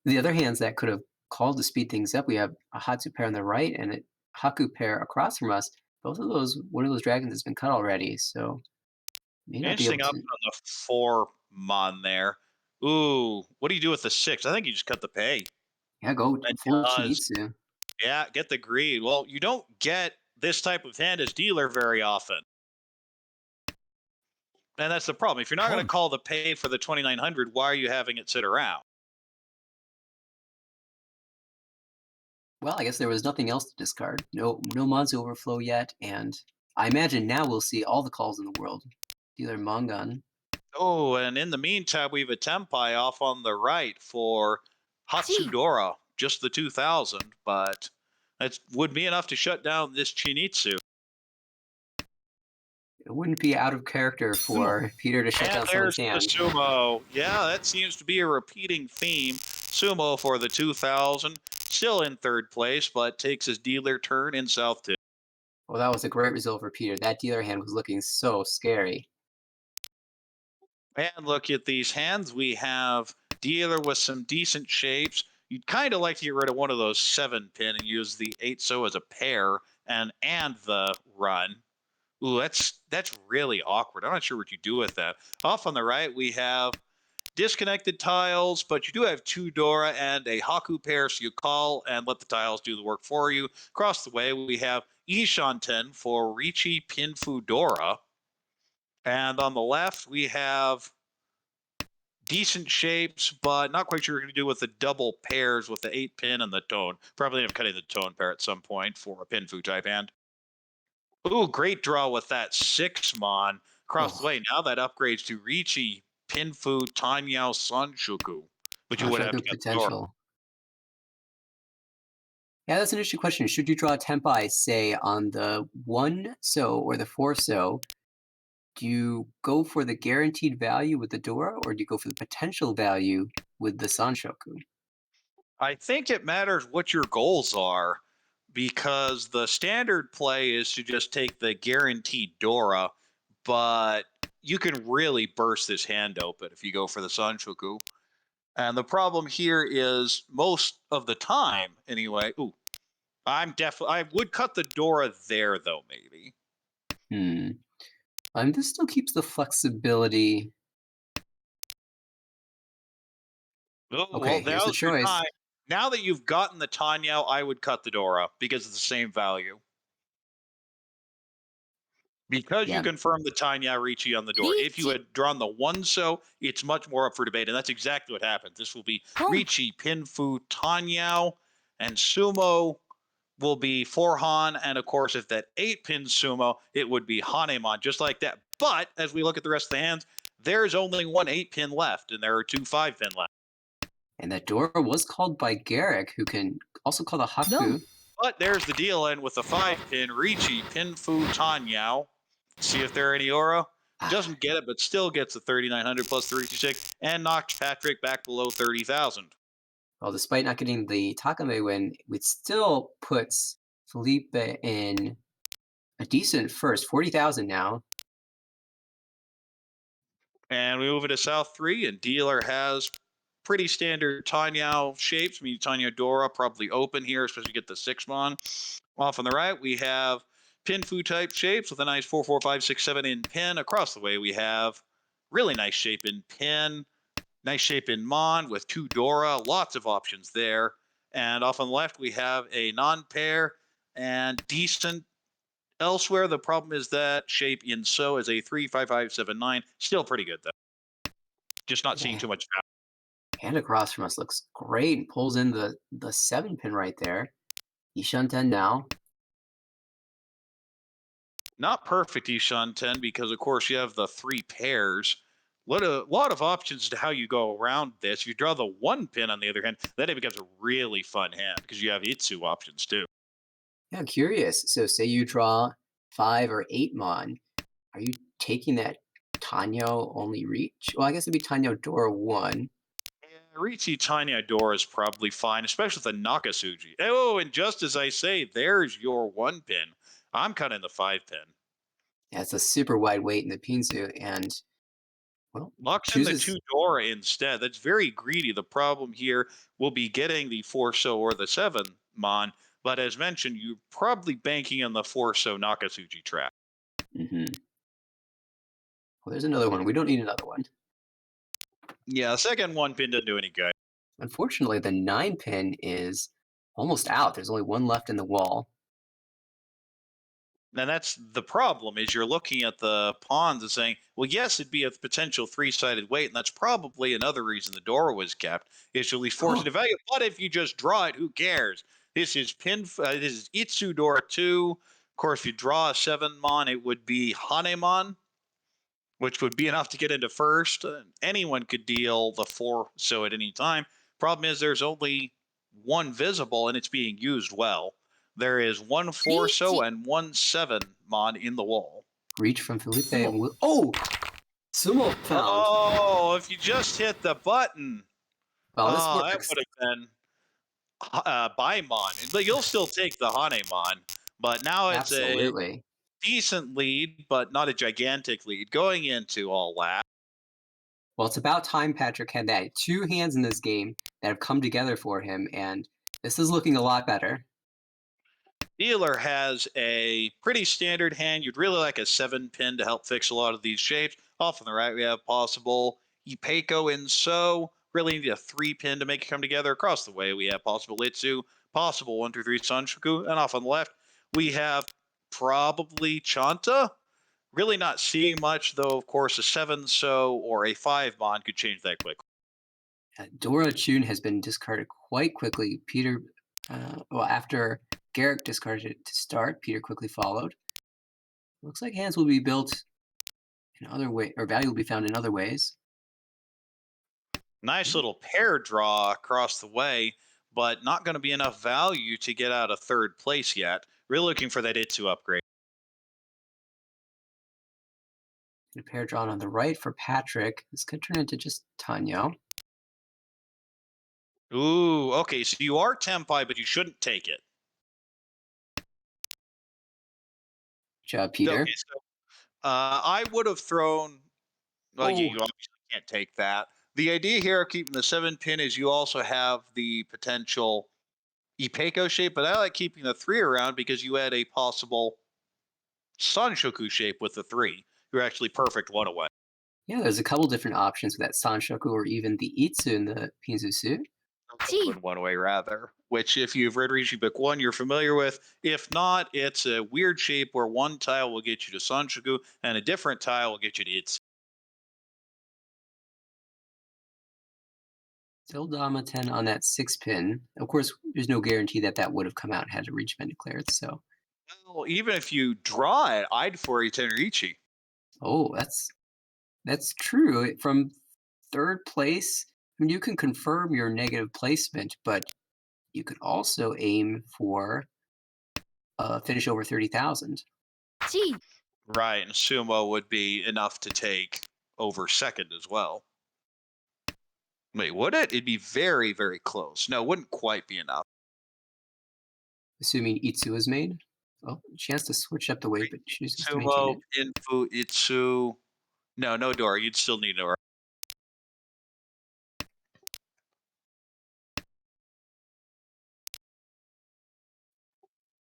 The other hands that could have called to speed things up, we have a Hatsu pair on the right and a Haku pair across from us. Both of those, one of those dragons has been cut already, so may not be able Interesting up to. on the 4 mon there. Ooh, what do you do with the 6? I think you just cut the pay. Yeah, go That full does. Shinitsu. Yeah, get the greed. Well, you don't get this type of hand as dealer very often. And that's the problem. If you're not going to call the pay for the 2,900, why are you having it sit around? Well, I guess there was nothing else to discard. No Monzu overflow yet, and I imagine now we'll see all the calls in the world. Dealer Mongun. Oh, and in the meantime, we have a Tempai off on the right for Hatsudora, just the 2,000, but that would be enough to shut down this Chinitsu. It wouldn't be out of character for Peter to shut And down there's someone's the hand. Sumo. Yeah, that seems to be a repeating theme. Sumo for the 2,000, still in third place, but takes his dealer turn in South 2. Well, that was a great result for Peter. That dealer hand was looking so scary. And look at these hands. We have dealer with some decent shapes. You'd kind of like to get rid of one of those 7 pin and use the 8-so as a pair and the run. Ooh, that's really awkward. I'm not sure what you do with that. Off on the right, we have disconnected tiles, but you do have 2 Dora and a Haku pair, so you call and let the tiles do the work for you. Across the way, we have Ishan 10 for Richi Pinfu Dora. And on the left, we have decent shapes, but not quite sure what you're going to do with the double pairs with the 8 pin and the tone. Probably end up cutting the tone pair at some point for a Pinfu type hand. Ooh, great draw with that 6 mon across the way. Now that upgrades to Richi, Pinfu, Tanyao, Sanshuku. But you would have to cut the door. Potential. Yeah, that's an interesting question. Should you draw a Tempai, say, on the 1-so or the 4-so? Do you go for the guaranteed value with the Dora, or do you go for the potential value with the Sanshoku? I think it matters what your goals are because the standard play is to just take the guaranteed Dora, but you can really burst this hand open if you go for the Sanshoku. And the problem here is most of the time, anyway. Ooh, I would cut the Dora there though, maybe. This still keeps the flexibility. Oh, Okay, well, here's the now's your choice. time. Now that you've gotten the Tanyao, I would cut the Dora because it's the same value. Because you Yeah, confirmed the Tanya Ricci on the door. If you had drawn the 1-so, it's much more up for debate, and that's exactly what happened. This will be Ricci, Pinfu, Tanyao, And Sumo will be for Han. And of course, if that 8-pin Sumo, it would be Hanemon, just like that. But as we look at the rest of the hands, there's only one 8-pin left, and there are two 5-pin left. And that Dora was called by Garrick, who can also call the Haku. No. But there's the deal, and with the 5-pin, Ricci, Pinfu, Tanyao. See if there are any aura. Doesn't get it, but still gets the 3,900 plus 366, and knocks Patrick back below 30,000. Well, despite not getting the Takame win, it still puts Felipe in a decent first, 40,000 now. And we move into South 3, and Dealer has pretty standard Tanyao shapes. I mean, Tanya Dora probably open here, especially get the 6-mon. Off on the right, we have Pinfu type shapes with a nice 4, 4, 5, 6, 7 in pin. Across the way, we have really nice shape in pin, nice shape in Mon with 2 Dora, lots of options there. And off on the left, we have a non-pair and decent elsewhere. The problem is that shape in So is a 3, 5, 5, 7, 9. Still pretty good, though. Just not seeing too much value. And across from us looks great and pulls in the 7-pin right there. Ishanten now. Not perfect Ishan 10 because, of course, you have the 3 pairs. A lot of options to how you go around this. If you draw the 1 pin, on the other hand, then it becomes a really fun hand because you have Itsu options too. Yeah, I'm curious. So say you draw 5 or 8 Mon. Are you taking that Tanyo only reach? Well, I guess it'd be Tanyo Dora 1. Ricci Tanya Dora is probably fine, especially with the Nakasuji. Oh, and just as I say, there's your 1 pin. I'm kind of in the 5 pin. Yeah, it's a super wide weight in the Pinzu, and well, Locks in the chooses 2 Dora instead. That's very greedy. The problem here will be getting the 4 So or the 7 Mon. But as mentioned, you're probably banking on the 4 So Nakasuji trap. Well, there's another one. We don't need another one. Yeah, the second 1 pin doesn't do any good. Unfortunately, the 9-pin is almost out. There's only one left in the wall. And that's the problem, is you're looking at the pawns and saying, well, yes, it'd be a potential 3-sided weight, and that's probably another reason the Dora was kept, is to at least force it to value. But if you just draw it, who cares? This is this is Itsu Dora 2. Of course, if you draw a 7-mon, it would be Hanemon, which would be enough to get into first. Anyone could deal the 4 So at any time. Problem is there's only one visible, and it's being used well. There is 1 4 So and 1 7-mon in the wall. Reach from Felipe. Oh! Sumo found. Oh, if you just hit the button. Well, this That works. would have been Baimon. But you'll still take the Hanemon. But now it's Absolutely. a decent lead, but not a gigantic lead going into all that. Well, it's about time Patrick had that 2 hands in this game that have come together for him, and this is looking a lot better. Dealer has a pretty standard hand. You'd really like a 7-pin to help fix a lot of these shapes. Off on the right, we have possible Ipeiko in So. Really need a 3-pin to make it come together. Across the way, we have possible Itsu, possible 1, 2, 3 Sanshoku. And off on the left, we have probably Chanta. Really not seeing much, though, of course, a 7 So or a 5-mon could change that quickly. Dora Chun has been discarded quite quickly. Peter, well, after Garrick discarded it to start, Peter quickly followed. Looks like hands will be built in other ways, or value will be found in other ways. Nice little pair draw across the way, but not going to be enough value to get out of 3rd place yet. Really looking for that Itsu upgrade. A pair drawn on the right for Patrick. This could turn into just Tanyo. Ooh, okay, so you are Tempai, but you shouldn't take it. Good job, Peter. Okay, so I would have thrown. Well, you Oh. obviously can't take that. The idea here of keeping the 7-pin is you also have the potential Ipeiko shape, but I like keeping the 3 around because you add a possible Sanshoku shape with the 3. You're actually perfect one away. Yeah, there's a couple different options with that Sanshoku or even the Itsu in the Pinzu suit. One away, rather. Which, if you've read Ricci Book 1, you're familiar with. If not, it's a weird shape where one tile will get you to Sanshoku and a different tile will get you to Itsu. Still Dama 10 on that 6-pin. Of course, there's no guarantee that that would have come out had a reach been declared. So, Well, even if you draw it, I'd for Tenerichi. oh, that's true. From third place, I mean, you can confirm your negative placement, but you could also aim for finish over 30,000. G. Right, and Sumo would be enough to take over second as well. Wait, would it? It'd be very, very close. No, it wouldn't quite be enough. Assuming Itsu is made. Oh, chance to switch up the weight, but chooses to maintain Sumo, it. Infu, Itsu. No Dora. You'd still need Dora.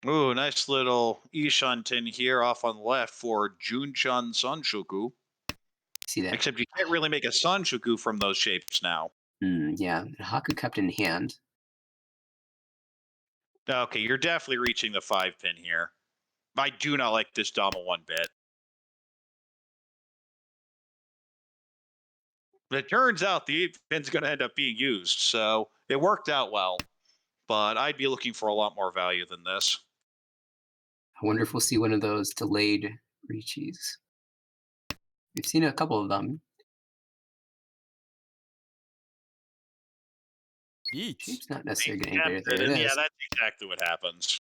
Ooh, nice little Ishanten here off on the left for Junchan Sanshoku. See that? Except you can't really make a Sanshoku from those shapes now. Yeah, Haku kept in hand. Okay, you're definitely reaching the 5-pin here. I do not like this Dama one bit. But it turns out the 8-pin's going to end up being used, so it worked out well. But I'd be looking for a lot more value than this. I wonder if we'll see one of those delayed reaches. We've seen a couple of them. Each. Shape's not necessarily getting bigger. There it Yeah, is. that's exactly what happens.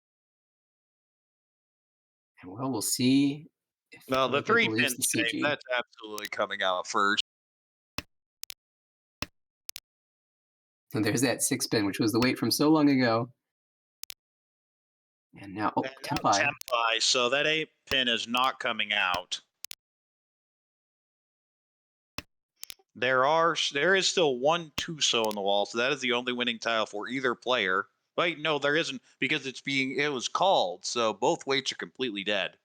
And well, we'll see if No, the other people 3-pin use the shape, CG. that's absolutely coming out first. And there's that 6-pin, which was the weight from so long ago. And now, oh, And now Tempai. Tempai, so that 8-pin is not coming out. There is still one Tuso on the wall, so that is the only winning tile for either player. Wait, no, there isn't, because it was called, so both weights are completely dead.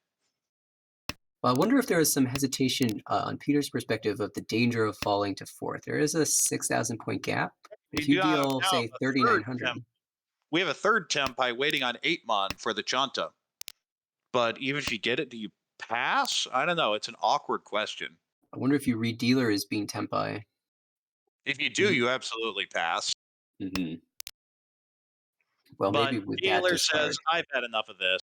Well, I wonder if there is some hesitation on Peter's perspective of the danger of falling to fourth. There is a 6,000 point gap. If you deal, say, 3,900. We have a third Tempai waiting on 8-mon for the Chanta. But even if you get it, do you pass? I don't know. It's an awkward question. I wonder if you read dealer as being Tempai. If you do, you absolutely pass. Mm-hmm. Well, But maybe with that dealer discard. says, I've had enough of this.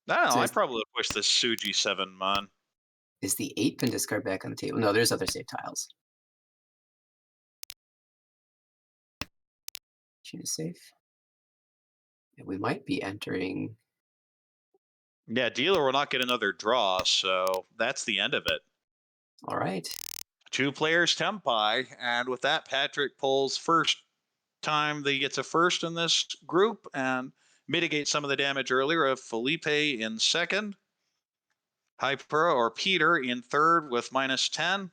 I don't know. So I probably push this Suji 7-mon. is the 8-pin discard back on the table? No, there's other save tiles. Choose safe. And we might be entering. Yeah, dealer will not get another draw, so that's the end of it. All right. 2 players Tempai, and with that, Patrick pulls first time that he gets a first in this group and mitigates some of the damage earlier of Felipe in second, Hyper or Peter in third with -10,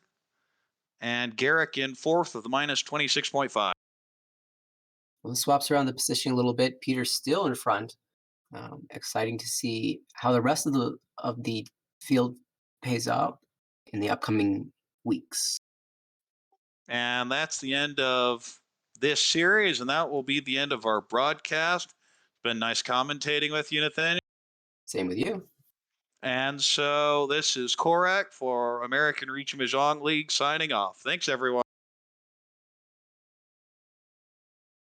and Garrick in fourth with -26.5. Well, swaps around the position a little bit. Peter's still in front. Exciting to see how the rest of the field pays out in the upcoming weeks. And that's the end of this series, and that will be the end of our broadcast. It's been nice commentating with you, Nathaniel. Same with you. And so this is Korak for American Reach Mahjong League signing off. Thanks, everyone.